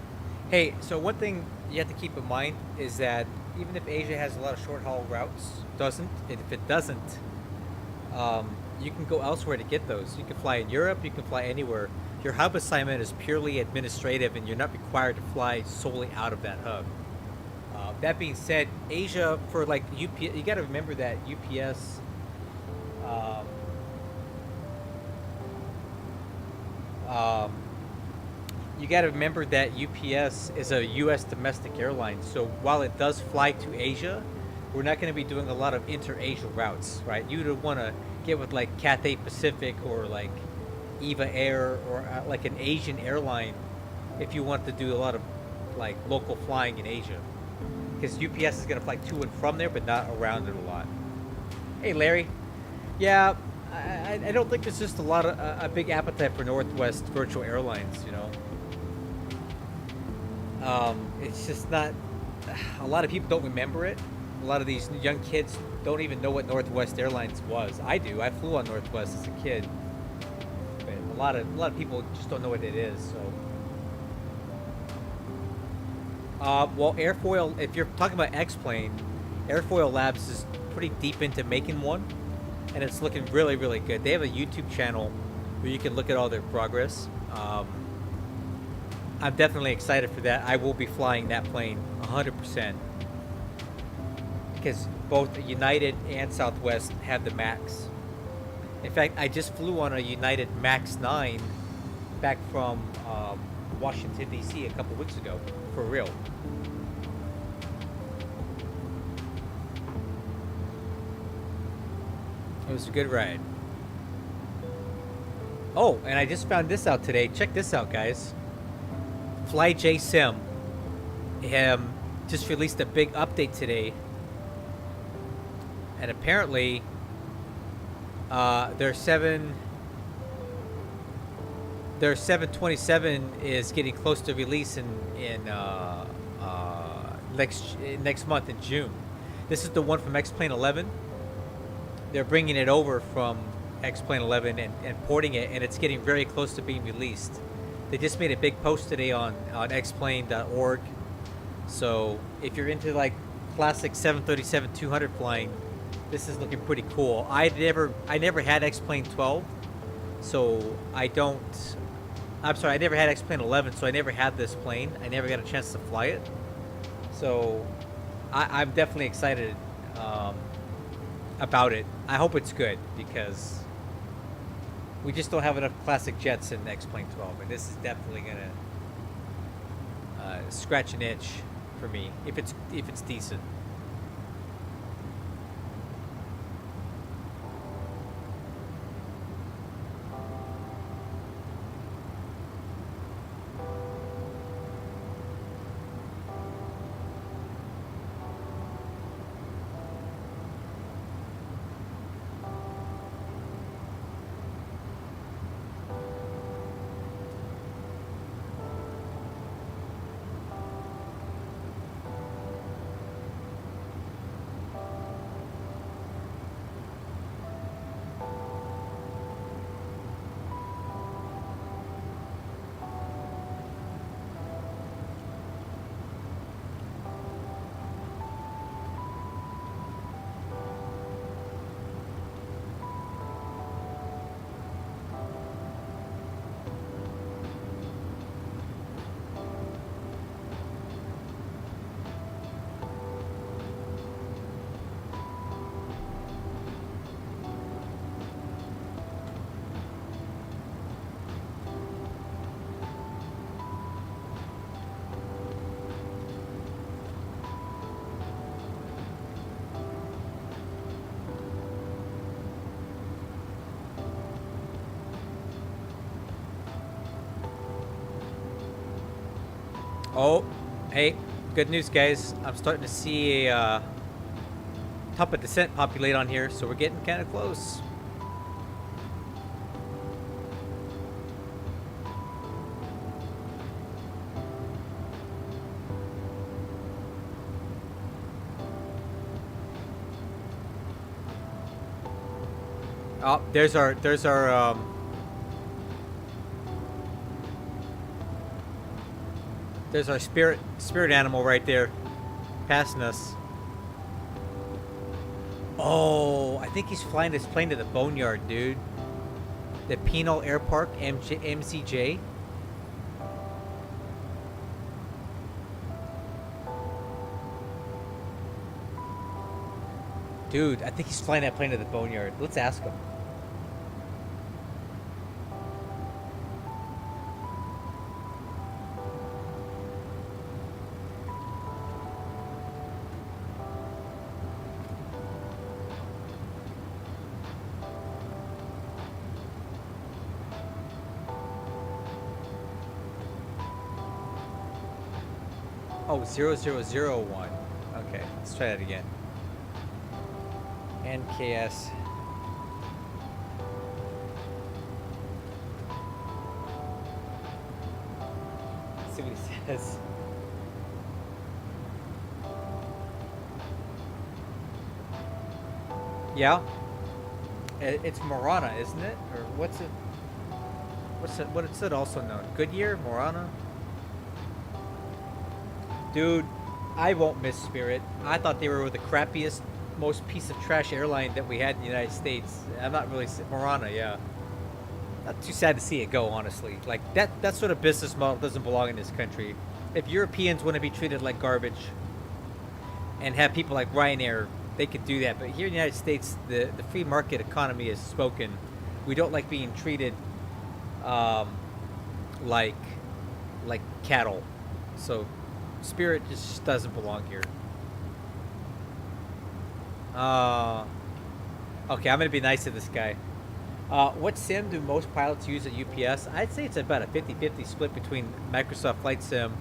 Hey, so one thing you have to keep in mind is that even if Asia has a lot of short haul routes, if it doesn't, you can go elsewhere to get those. You can fly in Europe. You can fly anywhere. Your hub assignment is purely administrative, and you're not required to fly solely out of that hub. That being said, Asia for like UPS, you got to remember that UPS. You got to remember that UPS is a U.S. domestic airline. So while it does fly to Asia, we're not going to be doing a lot of inter-Asia routes, right? You would want to get with like Cathay Pacific or like EVA Air or like an Asian airline if you want to do a lot of like local flying in Asia. Because UPS is going to fly to and from there, but not around it a lot. Hey, Larry. Yeah, I don't think there's just a big appetite for Northwest virtual airlines, you know. It's just not, a lot of people don't remember it. A lot of these young kids don't even know what Northwest Airlines was. I do. I flew on Northwest as a kid. But a lot of people just don't know what it is, so. Well, Airfoil, if you're talking about X-Plane, Airfoil Labs is pretty deep into making one, and it's looking really, really good. They have a YouTube channel where you can look at all their progress. I'm definitely excited for that. I will be flying that plane 100%, because both United and Southwest have the Max. In fact, I just flew on a United Max 9 back from Washington, D.C. a couple weeks ago, for real. It was a good ride. Oh, and I just found this out today. Check this out, guys. FlyJSim just released a big update today. And apparently, their 727 is getting close to release in next month in June. This is the one from X-Plane 11. They're bringing it over from X-Plane 11 and porting it, and it's getting very close to being released. They just made a big post today on xplane.org. So if you're into like classic 737-200 flying, this is looking pretty cool. I never had X-Plane 12, so I never had X-Plane 11, so I never had this plane. I never got a chance to fly it. So I'm definitely excited about it. I hope it's good, because we just don't have enough classic jets in X-Plane 12, and this is definitely gonna scratch an itch for me if it's decent. Oh, hey, good news, guys. I'm starting to see a top of descent populate on here, so we're getting kind of close. Oh, there's our spirit animal right there, passing us. Oh, I think he's flying this plane to the boneyard, dude. The Penal Air Park, MCJ. Dude, I think he's flying that plane to the boneyard. Let's ask him. Oh, 0001. Okay, let's try that again. NKS. Let's see what he says. Yeah? It's Morana, isn't it? Or what's it? What is it also known? Goodyear? Morana? Dude, I won't miss Spirit. I thought they were the crappiest, most piece of trash airline that we had in the United States. I'm not really... Morana, yeah. Not too sad to see it go, honestly. Like, that sort of business model doesn't belong in this country. If Europeans want to be treated like garbage and have people like Ryanair, they could do that. But here in the United States, the free market economy is spoken. We don't like being treated like cattle. So Spirit just doesn't belong here. Okay, I'm gonna be nice to this guy. What sim do most pilots use at UPS? I'd say it's about a 50-50 split between Microsoft Flight Sim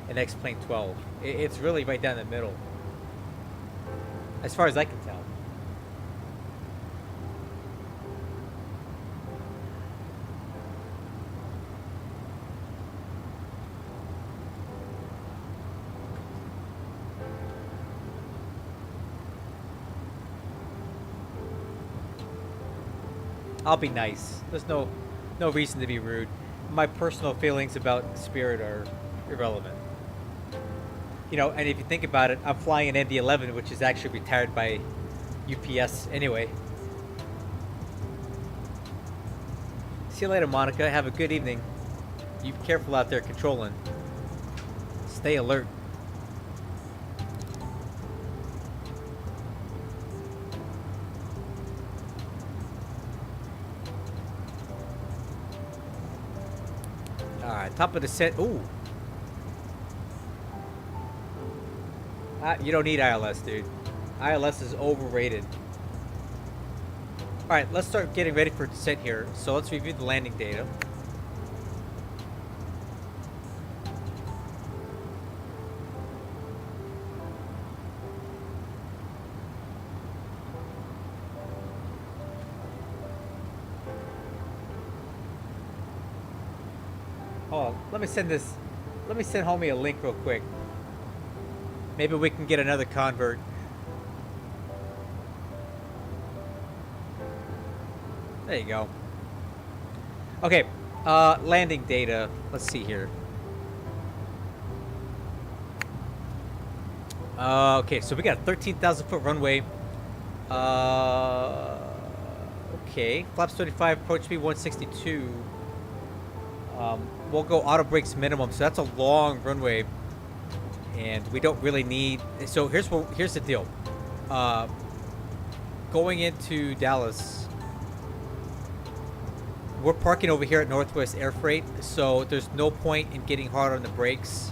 and X-Plane 12. It's really right down the middle, as far as I can tell. I'll be nice. There's no reason to be rude. My personal feelings about Spirit are irrelevant. You know, and if you think about it, I'm flying an MD-11, which is actually retired by UPS anyway. See you later, Monica. Have a good evening. You be careful out there controlling. Stay alert. Alright, top of the set. Ooh. You don't need ILS, dude. ILS is overrated. Alright, let's start getting ready for descent here. So let's review the landing data. Oh, let me send homie a link real quick. Maybe we can get another convert. There you go. Okay, landing data. Let's see here. Okay, so we got a 13,000 foot runway. Okay, flaps 35, approach speed 162. We'll go auto brakes minimum, so that's a long runway, and we don't really need. So here's the deal. Going into Dallas, we're parking over here at Northwest Air Freight, so there's no point in getting hard on the brakes.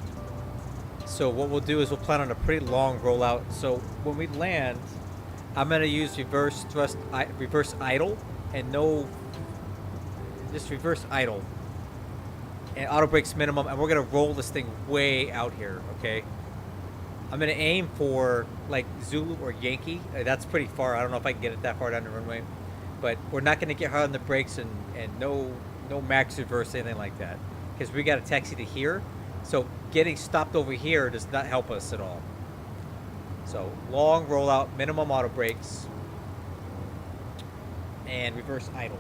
So what we'll do is we'll plan on a pretty long rollout. So when we land, I'm gonna use reverse idle, and just reverse idle. And auto brakes minimum, and we're gonna roll this thing way out here, okay? I'm gonna aim for like Zulu or Yankee. That's pretty far. I don't know if I can get it that far down the runway, but we're not gonna get hard on the brakes and no max reverse, anything like that, because we got a taxi to here. So getting stopped over here does not help us at all. So long rollout, minimum auto brakes, and reverse idle.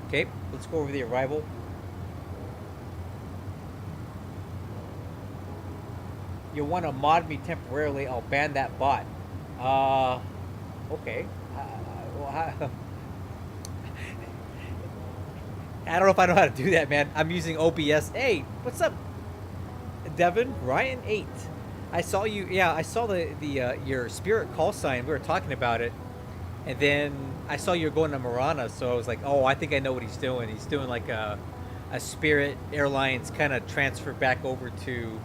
Okay, let's go over the arrival. You want to mod me temporarily, I'll ban that bot. Okay. I don't know if I know how to do that, man. I'm using OBS. Hey, what's up, Devin? Ryan 8. I saw you. Yeah, I saw the your spirit call sign. We were talking about it, and then I saw you were going to Marana. So I was like, oh, I think I know what he's doing. He's doing like a Spirit Airlines kind of transfer back over to,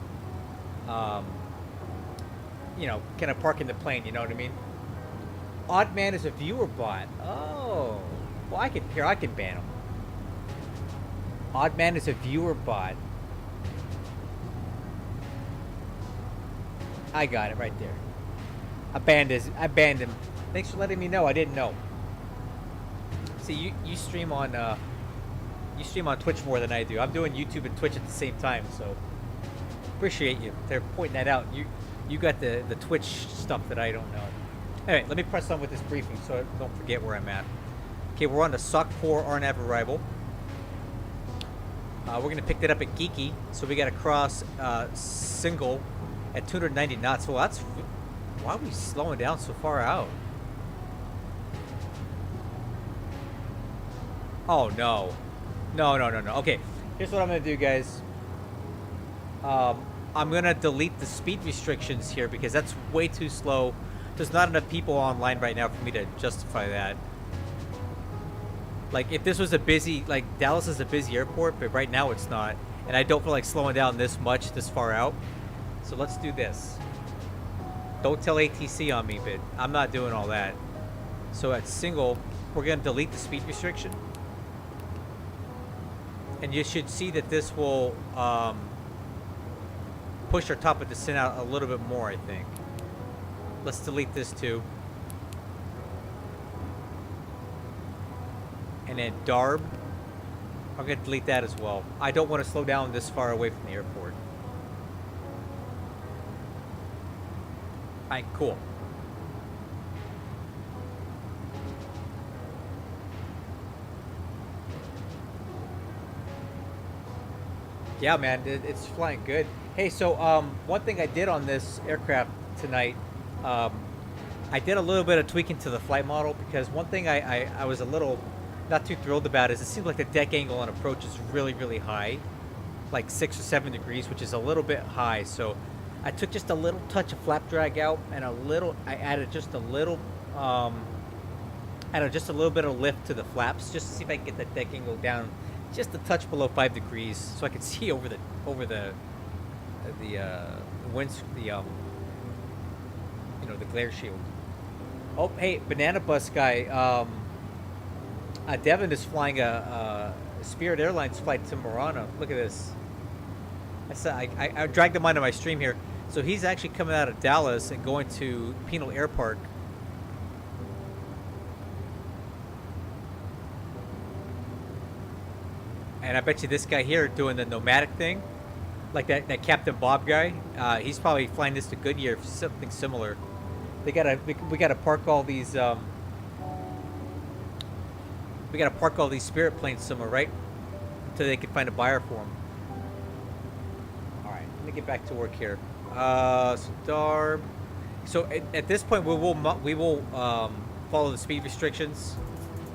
you know, kind of parking the plane. You know what I mean? Odd Man is a viewer bot. Oh, well, I can ban him. Odd Man is a viewer bot. I got it right there. I banned him. Thanks for letting me know. I didn't know. See, you stream on Twitch more than I do. I'm doing YouTube and Twitch at the same time, so appreciate you. They're pointing that out. You got the Twitch stuff that I don't know. Anyway, let me press on with this briefing so I don't forget where I'm at. Okay, we're on the SOC 4 RNAV arrival. We're going to pick that up at Geeky, so we got to cross single at 290 knots. Well, that's... Why are we slowing down so far out? Oh, no. No. Okay, here's what I'm going to do, guys. I'm going to delete the speed restrictions here because that's way too slow. There's not enough people online right now for me to justify that. Like, if this was a busy, like, Dallas is a busy airport, but right now it's not. And I don't feel like slowing down this much, this far out. So let's do this. Don't tell ATC on me, but I'm not doing all that. So at single, we're going to delete the speed restriction. And you should see that this will push our top of descent out a little bit more, I think. Let's delete this too. And then Darb, I'm going to delete that as well. I don't want to slow down this far away from the airport. Alright, cool. Yeah, man, it's flying good. Hey, so one thing I did on this aircraft tonight, I did a little bit of tweaking to the flight model because one thing I was a little not too thrilled about is it seems like the deck angle on approach is really, really high, like 6 or 7 degrees, which is a little bit high. So I took just a little touch of flap drag out and I added just a little bit of lift to the flaps just to see if I can get that deck angle down just a touch below 5 degrees so I can see over the winds, you know, the glare shield. Oh, hey, Banana Bus guy, Devin is flying a Spirit Airlines flight to Marana. Look at this. I dragged him onto my stream here. So he's actually coming out of Dallas and going to Penal Air Park. And I bet you this guy here doing the nomadic thing, like that Captain Bob guy, he's probably flying this to Goodyear for something similar. We gotta park all these Spirit planes somewhere, right? Until they can find a buyer for them. All right, let me get back to work here. So Darb. So at this point, we will follow the speed restrictions.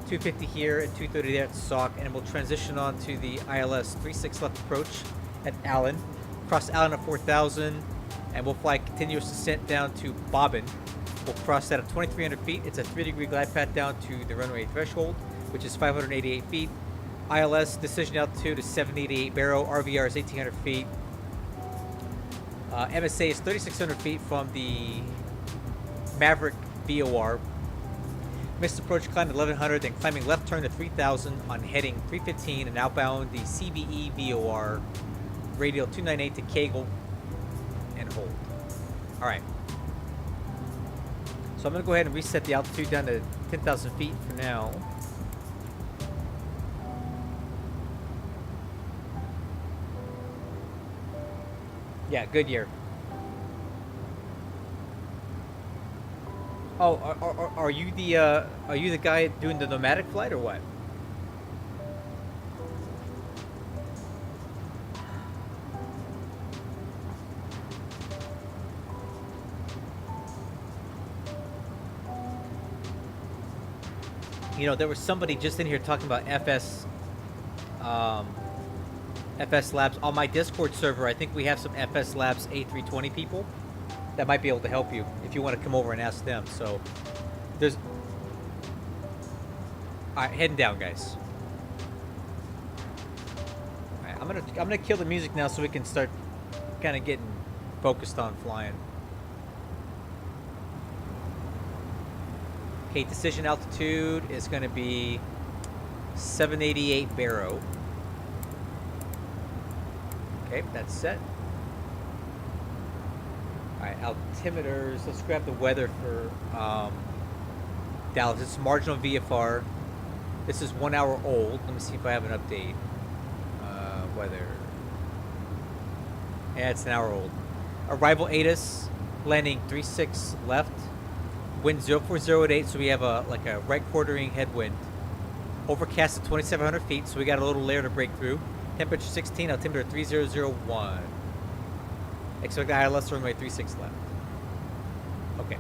250 here and 230 there at SOC, and we'll transition on to the ILS 36 left approach at Allen. Cross Allen at 4,000, and we'll fly continuous descent down to Bobbin. We'll cross that at 2,300 feet. It's a 3-degree glide path down to the runway threshold, which is 588 feet. ILS decision altitude is 788 barrow. RVR is 1,800 feet. MSA is 3,600 feet from the Maverick VOR. Missed approach climb 1,100, then climbing left turn to 3,000 on heading 315 and outbound the CBE VOR radial 298 to Kegel and hold. All right. So I'm going to go ahead and reset the altitude down to 10,000 feet for now. Yeah, Goodyear. Oh, are you the guy doing the nomadic flight or what? You know, there was somebody just in here talking about FS Labs on my Discord server. I think we have some FS Labs A320 people that might be able to help you if you want to come over and ask them. So there's, all right, heading down, guys. All right, I'm gonna kill the music now so we can start kind of getting focused on flying. Okay, decision altitude is going to be 788 baro. Okay, that's set. Alright, altimeters. Let's grab the weather for Dallas. It's marginal VFR. This is 1 hour old. Let me see if I have an update. Weather. Yeah, it's an hour old. Arrival ATIS, landing 36 left. Wind 04088, so we have a right quartering headwind. Overcast at 2,700 feet, so we got a little layer to break through. Temperature 16, altimeter 3001. Expect a higher less runway 36 left. Okay.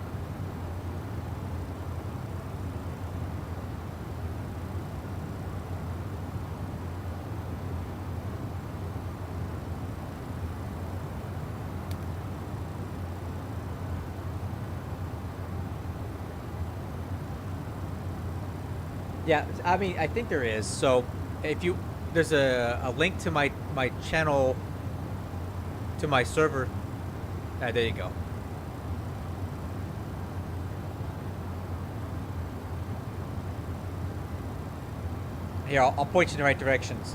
Yeah, I mean, I think there is. So, if you, there's a link to my channel, to my server. There you go. Here, I'll point you in the right directions.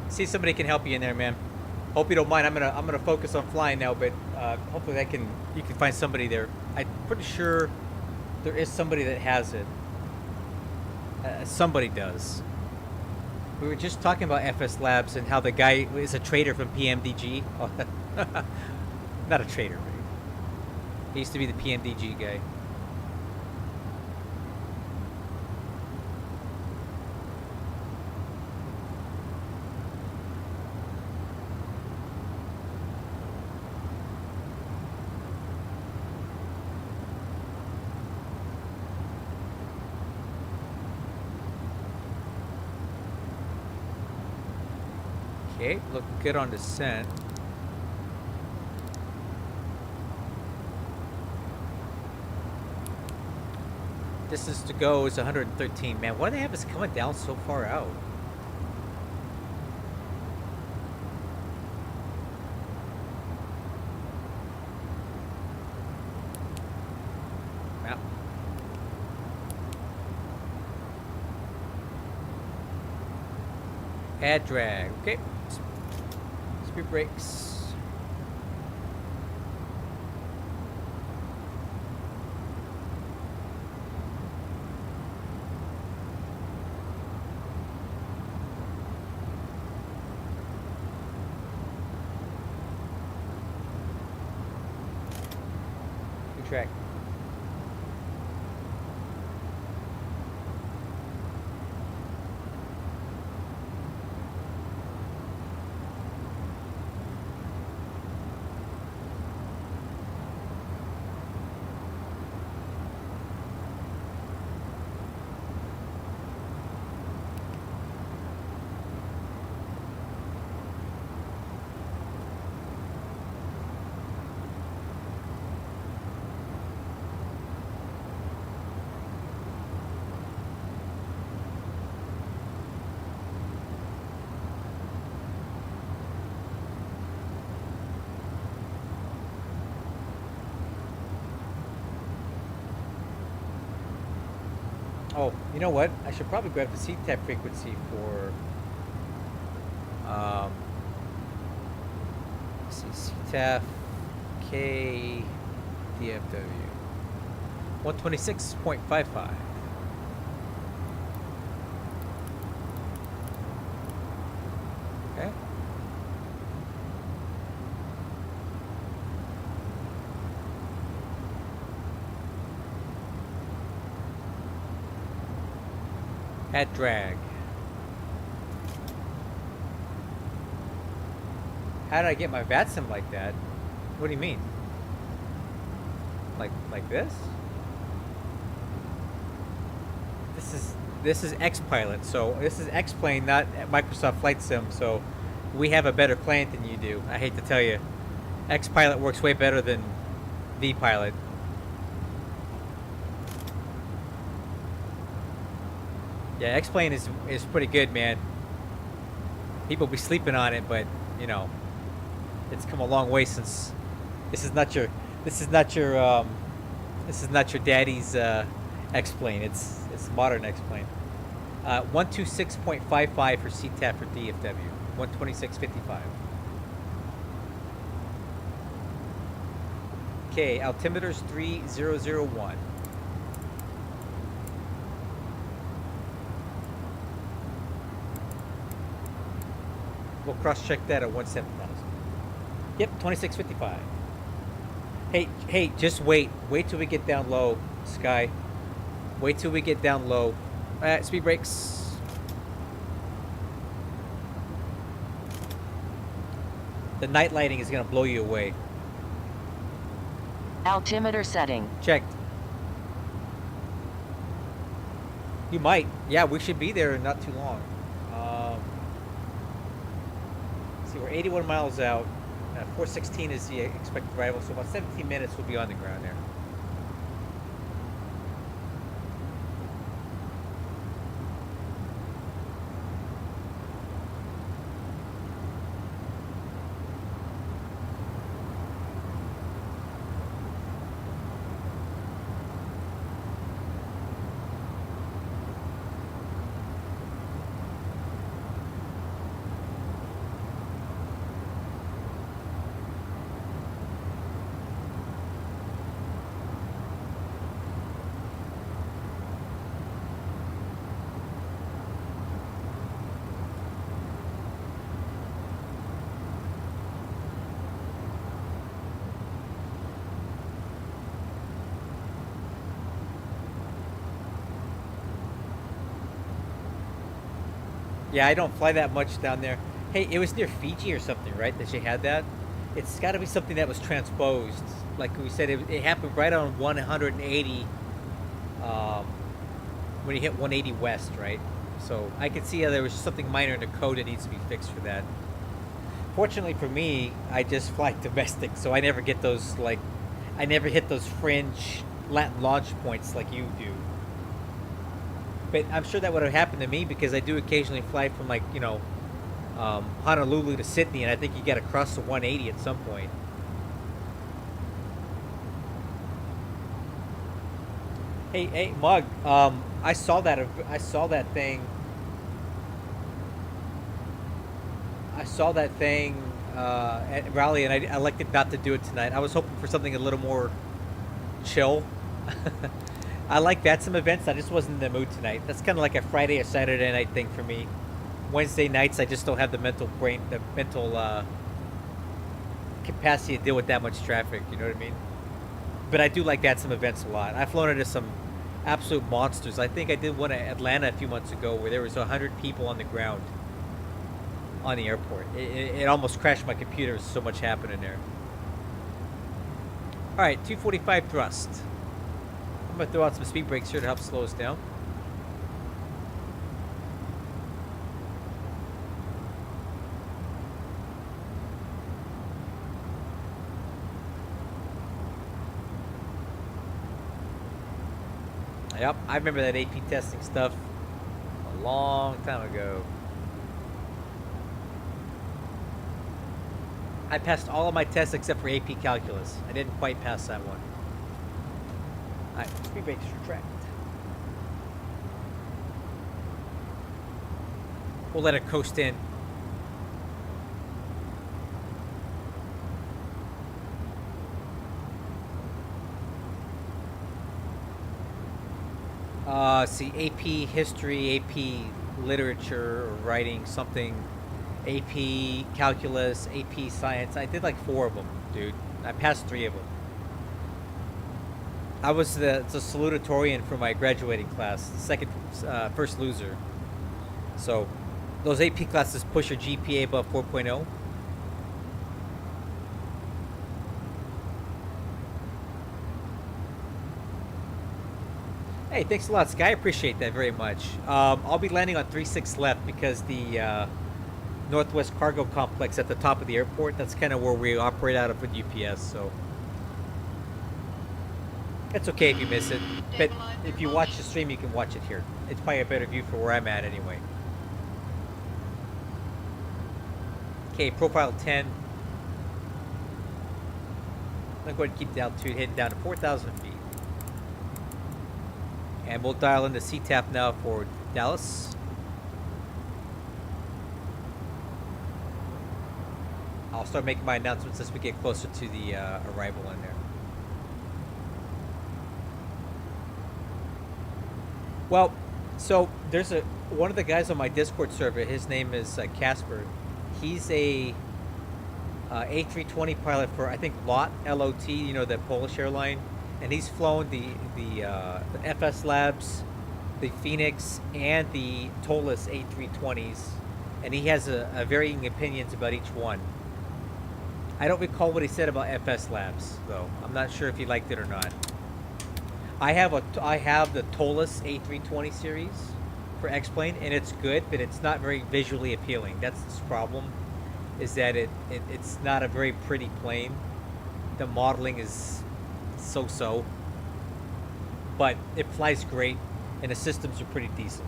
See if somebody can help you in there, man. Hope you don't mind. I'm gonna focus on flying now, but hopefully you can find somebody there. I'm pretty sure there is somebody that has it. Somebody does. We were just talking about FS Labs and how the guy is a trader from PMDG. Oh, not a trader, right? He used to be the PMDG guy. Okay, looking good on descent. Distance to go is 113. Man, why do they have us coming down so far out? Map. Add drag. Okay. Speed brakes. Good track. Oh, you know what? I should probably grab the CTAP frequency for. Let's see, CTAP K DFW 126.55. Okay. At drag. How did I get my VATSIM like that? What do you mean? Like this? This is XPilot, so this is X-Plane, not Microsoft Flight Sim, so we have a better client than you do. I hate to tell you. XPilot works way better than vPilot. Yeah, X-Plane is pretty good, man. People be sleeping on it, but you know, it's come a long way since. This is not your daddy's X-Plane. It's modern X-Plane. 126.55 for CTAP for DFW. 126.55. Okay, altimeter's 3001. We'll cross-check that at 17,000. Yep, 2655. Hey, just wait. Wait till we get down low, Sky. Wait till we get down low. Speed brakes. The night lighting is gonna blow you away. Altimeter setting. Checked. You might. Yeah, we should be there in not too long. See, we're 81 miles out. 416 is the expected arrival, so about 17 minutes we'll be on the ground there. Yeah, I don't fly that much down there. Hey, it was near Fiji or something, right? That she had that? It's got to be something that was transposed. Like we said, it happened right on 180 when you hit 180 west, right? So I could see how there was something minor in the code that needs to be fixed for that. Fortunately for me, I just fly domestic, so I never get those, like, I never hit those fringe Latin launch points like you do. But I'm sure that would have happened to me because I do occasionally fly from, like, you know, Honolulu to Sydney, and I think you got to cross the 180 at some point. Hey, Mug. I saw that thing. I saw that thing at Raleigh, and I elected not to do it tonight. I was hoping for something a little more chill. I like VATSIM events. I just wasn't in the mood tonight. That's kind of like a Friday or Saturday night thing for me. Wednesday nights, I just don't have the mental capacity to deal with that much traffic. You know what I mean? But I do like VATSIM events a lot. I've flown into some absolute monsters. I think I did one at Atlanta a few months ago where there was 100 people on the ground on the airport. It almost crashed my computer. So much happening there. All right, 245 thrust. I'm going to throw out some speed brakes here to help slow us down. Yep, I remember that AP testing stuff a long time ago. I passed all of my tests except for AP Calculus. I didn't quite pass that one. Alright, speed brakes retract. We'll let it coast in. See, AP History, AP Literature, or Writing, something, AP Calculus, AP Science. I did like 4 of them, dude. I passed 3 of them. I was the salutatorian for my graduating class, first loser. So, those AP classes push your GPA above 4.0. Hey, thanks a lot, Sky. I appreciate that very much. I'll be landing on 36 left because the Northwest Cargo Complex at the top of the airport, that's kind of where we operate out of with UPS, so... It's okay if you miss it, but if you watch the stream, you can watch it here. It's probably a better view for where I'm at anyway. Okay, profile 10. I'm going to go ahead and keep the altitude heading down to 4,000 feet. And we'll dial in the CTAP now for Dallas. I'll start making my announcements as we get closer to the arrival in there. Well, so there's one of the guys on my Discord server. His name is Casper. He's a A320 pilot for, I think, LOT, LOT, you know, the Polish airline. And he's flown the FS Labs, the Phoenix, and the Tolis A320s. And he has varying opinions about each one. I don't recall what he said about FS Labs, though. I'm not sure if he liked it or not. I have the Tolis A320 series for X-Plane, and it's good, but it's not very visually appealing. That's the problem, is that it's not a very pretty plane. The modeling is so-so, but it flies great, and the systems are pretty decent.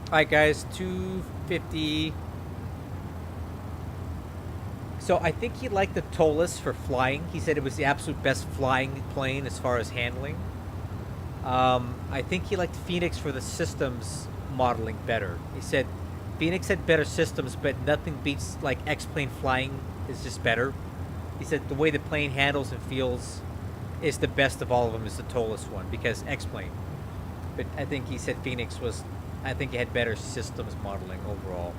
Alright guys, 250. So I think he liked the Tolis for flying. He said it was the absolute best flying plane as far as handling. I think he liked Phoenix for the systems modeling better. He said Phoenix had better systems, but nothing beats like X-Plane flying is just better. He said the way the plane handles and feels is the best of all of them is the Tolis one, because X-Plane. But I think he said Phoenix was, I think it had better systems modeling overall,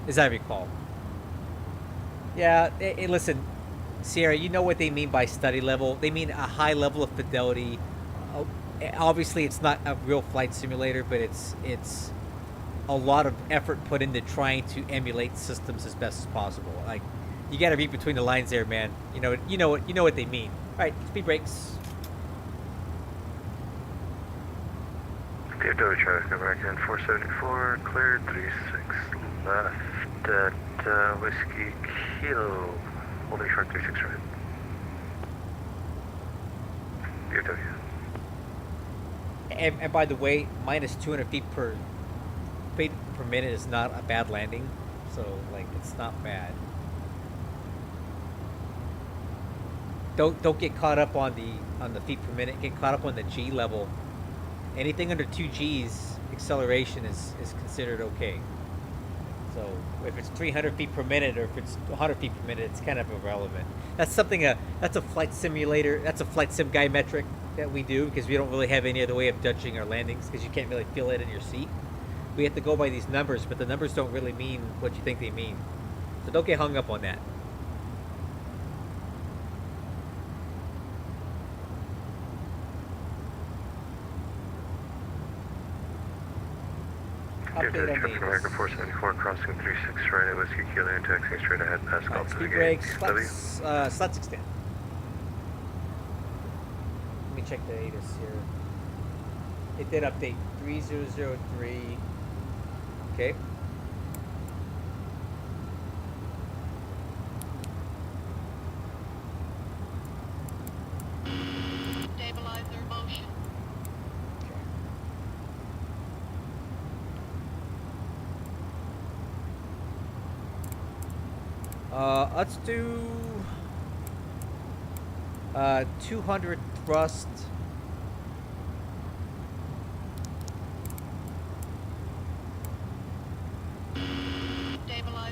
as I recall. Yeah, hey, listen, Sierra, you know what they mean by study level. They mean a high level of fidelity. Obviously, it's not a real flight simulator, but it's a lot of effort put into trying to emulate systems as best as possible. Like, you got to read between the lines there, man. You know what they mean. All right, speed brakes. DFW traffic, come back in 474, cleared 36 left at Whiskey Kilo, holding short 36 right. DFW. And by the way, minus 200 feet per minute is not a bad landing, so like it's not bad. Don't get caught up on the feet per minute. Get caught up on the G level. Anything under 2 G's acceleration is considered okay. So if it's 300 feet per minute or if it's 100 feet per minute, it's kind of irrelevant. That's something that's a flight simulator. That's a flight sim guy metric that we do because we don't really have any other way of judging our landings because you can't really feel it in your seat. We have to go by these numbers, but the numbers don't really mean what you think they mean. So don't get hung up on that. Update on Captain America 474, crossing 36 right at Whiskey Kilo and taxiing straight ahead past Gulf to the speed gate. brakes, DFW. slots extend. Let me check the ATIS here. It did update 3003. Okay. Stabilizer motion. Let's do 200 thrust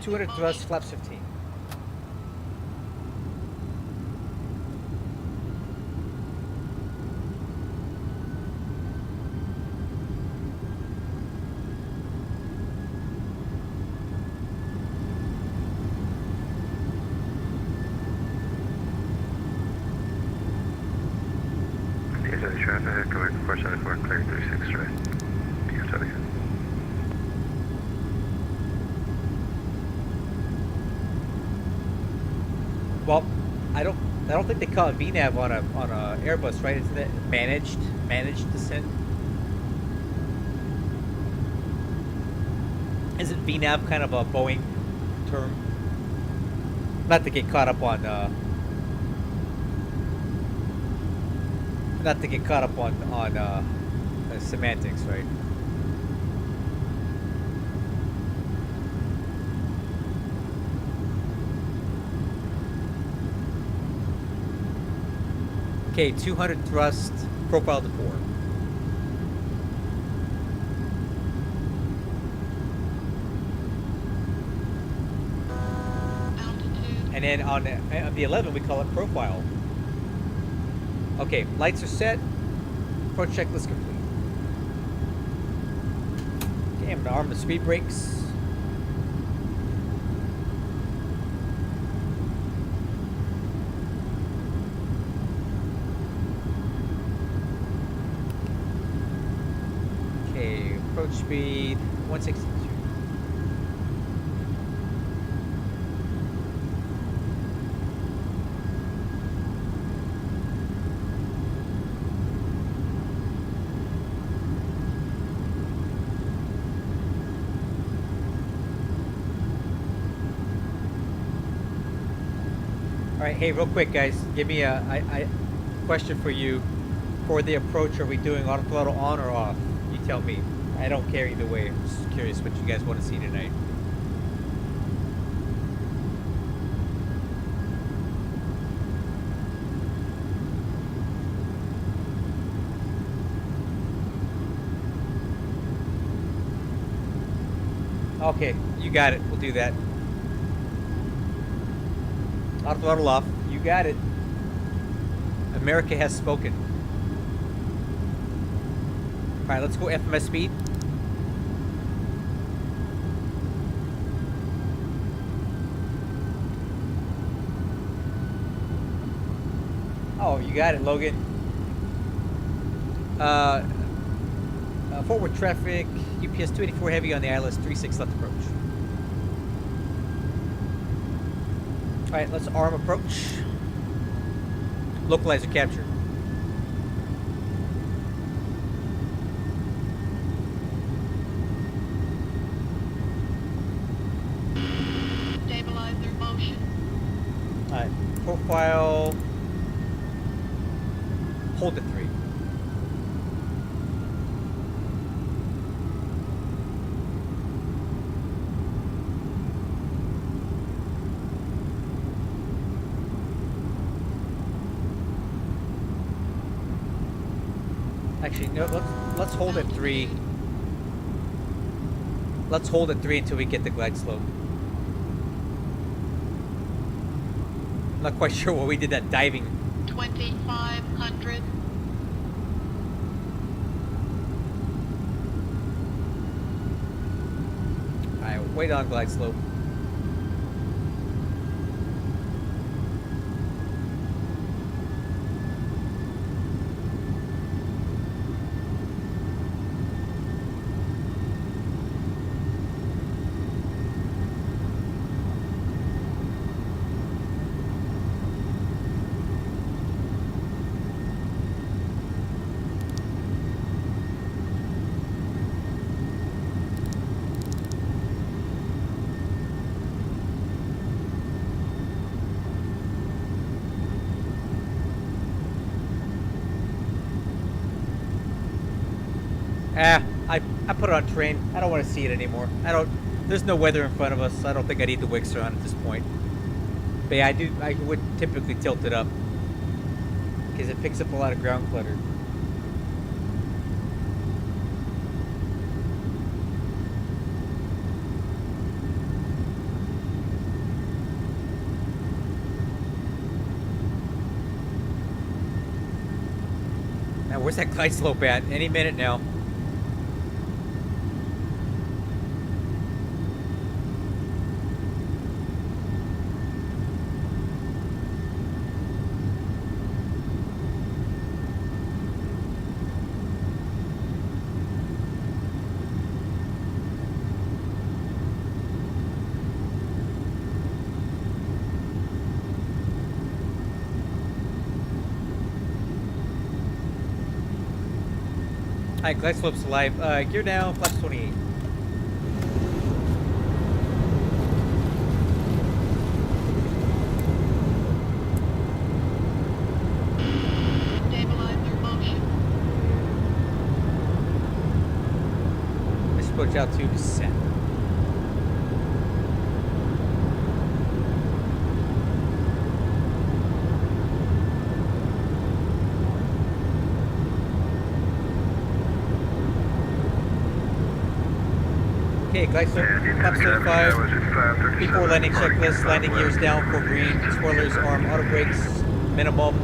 200 thrust, flaps 15. DFW traffic, going to 474, clear 36 right. DFW. Well, I don't think they call it VNAV on a Airbus, right? Isn't it managed descent? Isn't VNAV kind of a Boeing term? Not to get caught up on semantics, right? Okay, 200 thrust, profile to 4. Altitude. And then on the 11, we call it profile. Okay, lights are set. Approach checklist complete. Okay, I'm gonna arm the speed brakes. Okay, approach speed 162. All right, hey, real quick, guys, give me a question for you. For the approach, are we doing auto throttle on or off? You tell me. I don't care either way. I'm just curious what you guys want to see tonight. Okay, you got it. We'll do that. Auto throttle off. You got it. America has spoken. All right, let's go FMS speed. Oh, you got it, Logan. Forward traffic, UPS 284 heavy on the ILS 36 left approach. All right, let's arm approach. Localizer capture. Stabilizer motion. All right, profile. Hold at 3. Actually, no. Let's hold at 3. Let's hold at 3 until we get the glide slope. I'm not quite sure what we did that diving. 2500. Alright, wait on glide slope. I put it on train. I don't want to see it anymore. There's no weather in front of us. I don't think I need the Wixer on at this point. But yeah, I would typically tilt it up because it picks up a lot of ground clutter. where's that glide slope at? Any minute now. Alright, glide slope's alive. Gear down, flaps 28. Stabilizer motion. Let's approach altitude set. Okay, glide slope, flaps 35. Before landing checklist, landing gears down for green, spoilers, arm, auto brakes, minimum.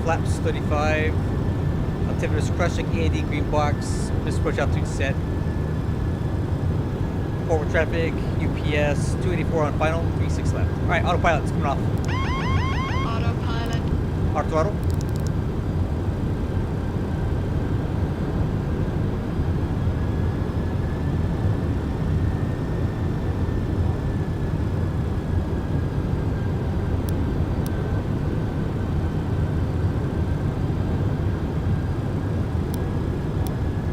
Flaps 35. Altimeter's crushing, A&D green box. Let's approach altitude set. Forward traffic, UPS, 284 on final, 36 left. Alright, autopilot's coming off. Autopilot. Hard throttle.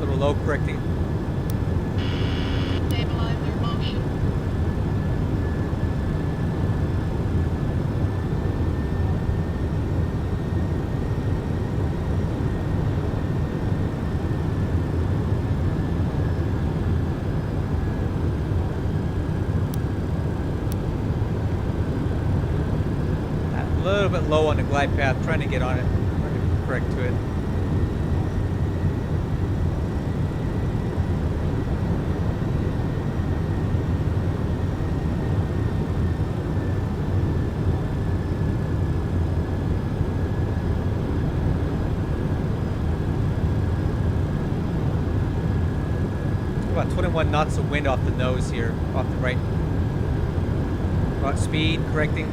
Little low correcting. Stabilizer motion. A little bit low on the glide path, trying to get on it. Trying to correct to it. About 21 knots of wind off the nose here, off the right. About speed, correcting.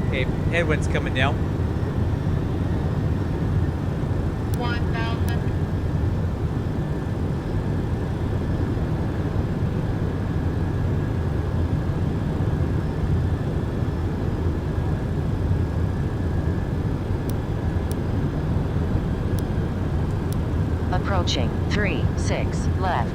Okay, headwind's coming down. 1,000. Approaching 36 left.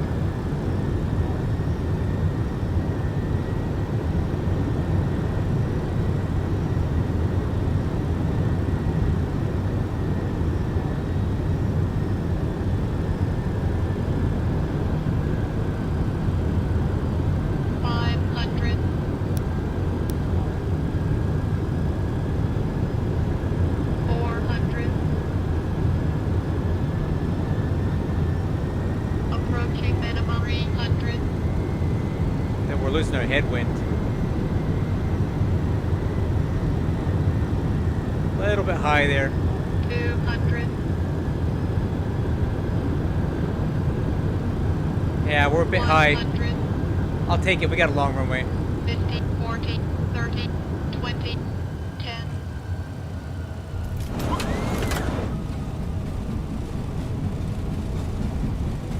Losing our headwind. A little bit high there. 200. Yeah, we're a bit high. 100. I'll take it. We got a long runway. 50, 40, 30, 20, 10.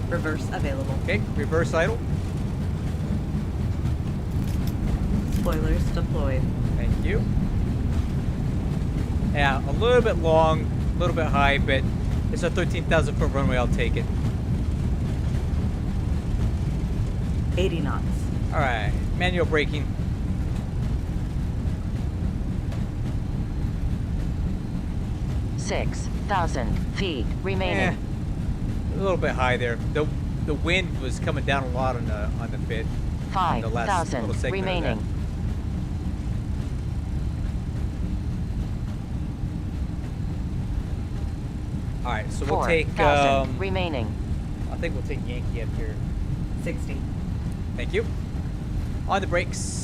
Reverse available. Okay, reverse idle. Spoilers deployed. Thank you. Yeah, a little bit long, a little bit high, but it's a 13,000 foot runway. I'll take it. 80 knots. All right, manual braking. $6,000 feet remaining. A little bit high there. The wind was coming down a lot on the bit. 5,000 remaining. All right, so we'll take. 4,000 remaining. I think we'll take Yankee up here. 60. Thank you. On the brakes.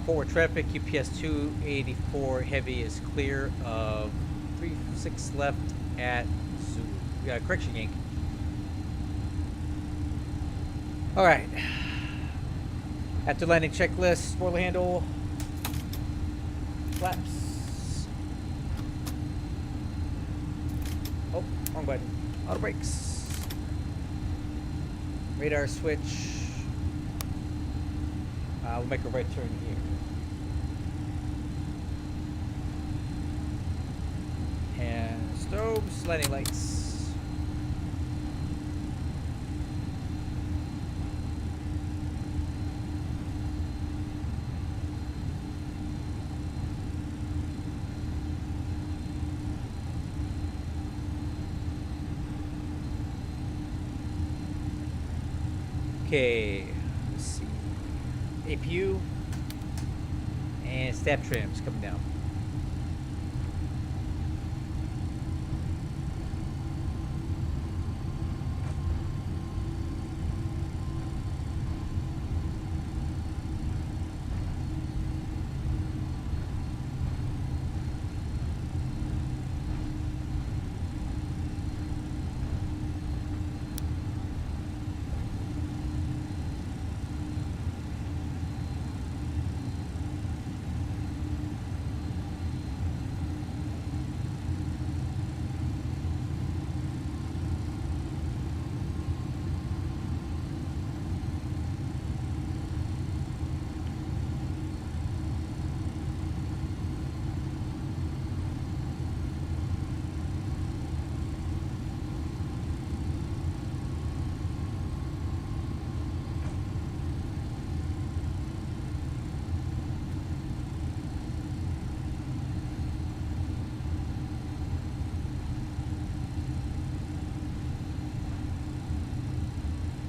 Forward traffic, UPS 284 heavy is clear of 36 left at Zulu. Correction, Yankee. All right. After landing checklist, spoiler handle, flaps. Oh, wrong button. Auto brakes. Radar switch. We'll make a right turn here. And strobes, landing lights. Okay, let's see. APU and stab trims coming down.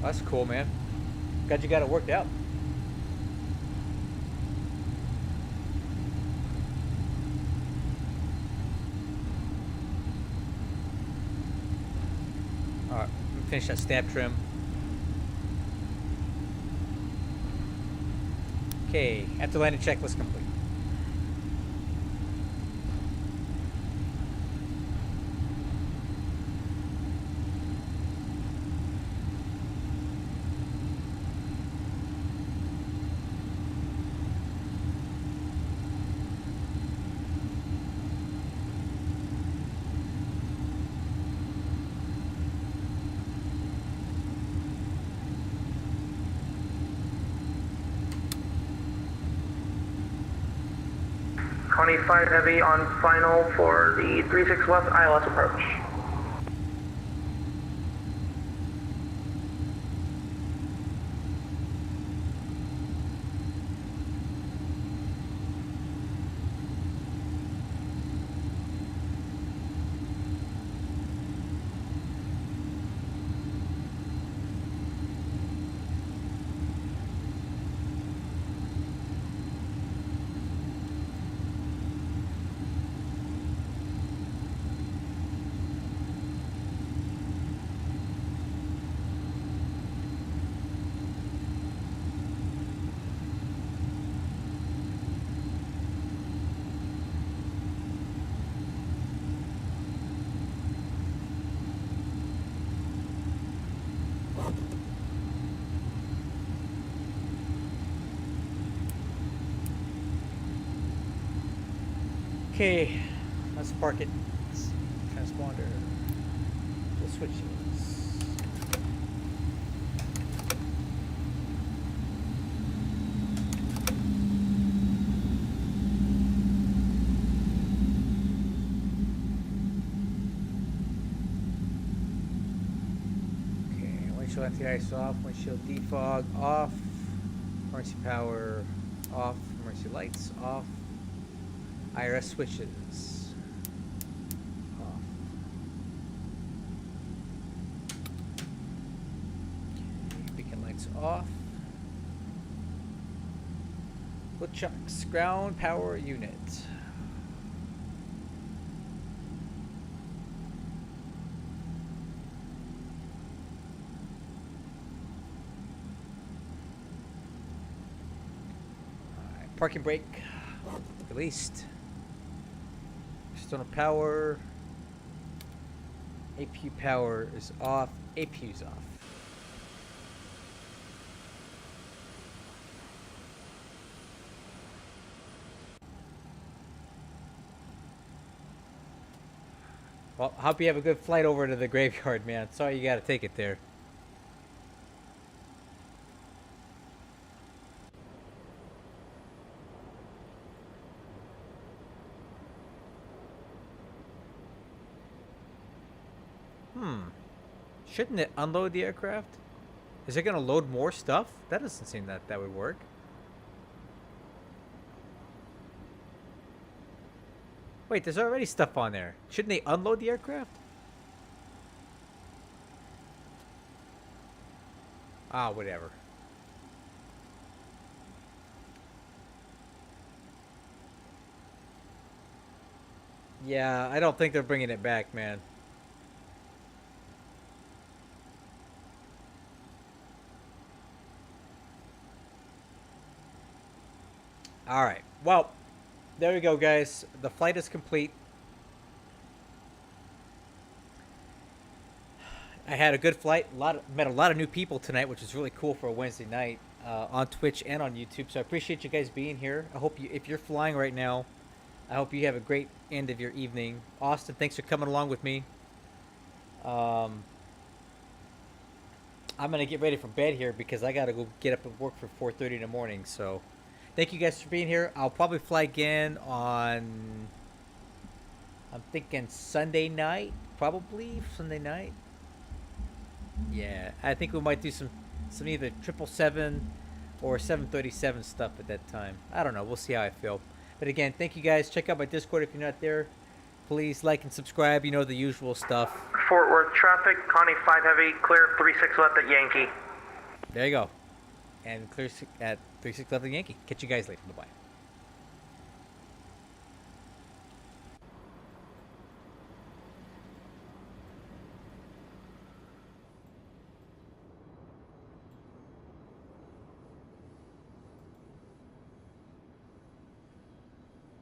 That's cool, man. Glad you got it worked out. All right, finish that stab trim. Okay, after landing checklist complete. Twenty-five heavy on final for the 36 left ILS approach. Okay, let's park it. Transponder. The switches. windshield anti-ice off, windshield defog off, emergency power off, emergency lights off, IRS switches off. Okay, beacon lights off. Woodchucks, ground power unit. Parking brake released. External power. APU power is off. APU's off. Well, hope you have a good flight over to the graveyard, man. Sorry you gotta take it there. Shouldn't it unload the aircraft? Is it gonna load more stuff? That doesn't seem that would work. Wait, there's already stuff on there. Shouldn't they unload the aircraft? Ah, whatever. Yeah, I don't think they're bringing it back, man. Alright, well, there we go, guys. The flight is complete. I had a good flight. Met a lot of new people tonight, which is really cool for a Wednesday night on Twitch and on YouTube. So I appreciate you guys being here. I hope you, if you're flying right now, I hope you have a great end of your evening. Austin, thanks for coming along with me. I'm gonna get ready for bed here because I gotta go get up and work for 4:30 in the morning. So thank you guys for being here. I'll probably fly again on, I'm thinking Sunday night, probably Sunday night. Yeah, I think we might do some either 777 or 737 stuff at that time. I don't know. We'll see how I feel. But again, thank you guys. Check out my Discord if you're not there. Please like and subscribe. You know the usual stuff. Fort Worth traffic, Connie 5 Heavy, clear 36 left at Yankee. There you go. And clear at 36 left at Yankee. Catch you guys later. Bye-bye.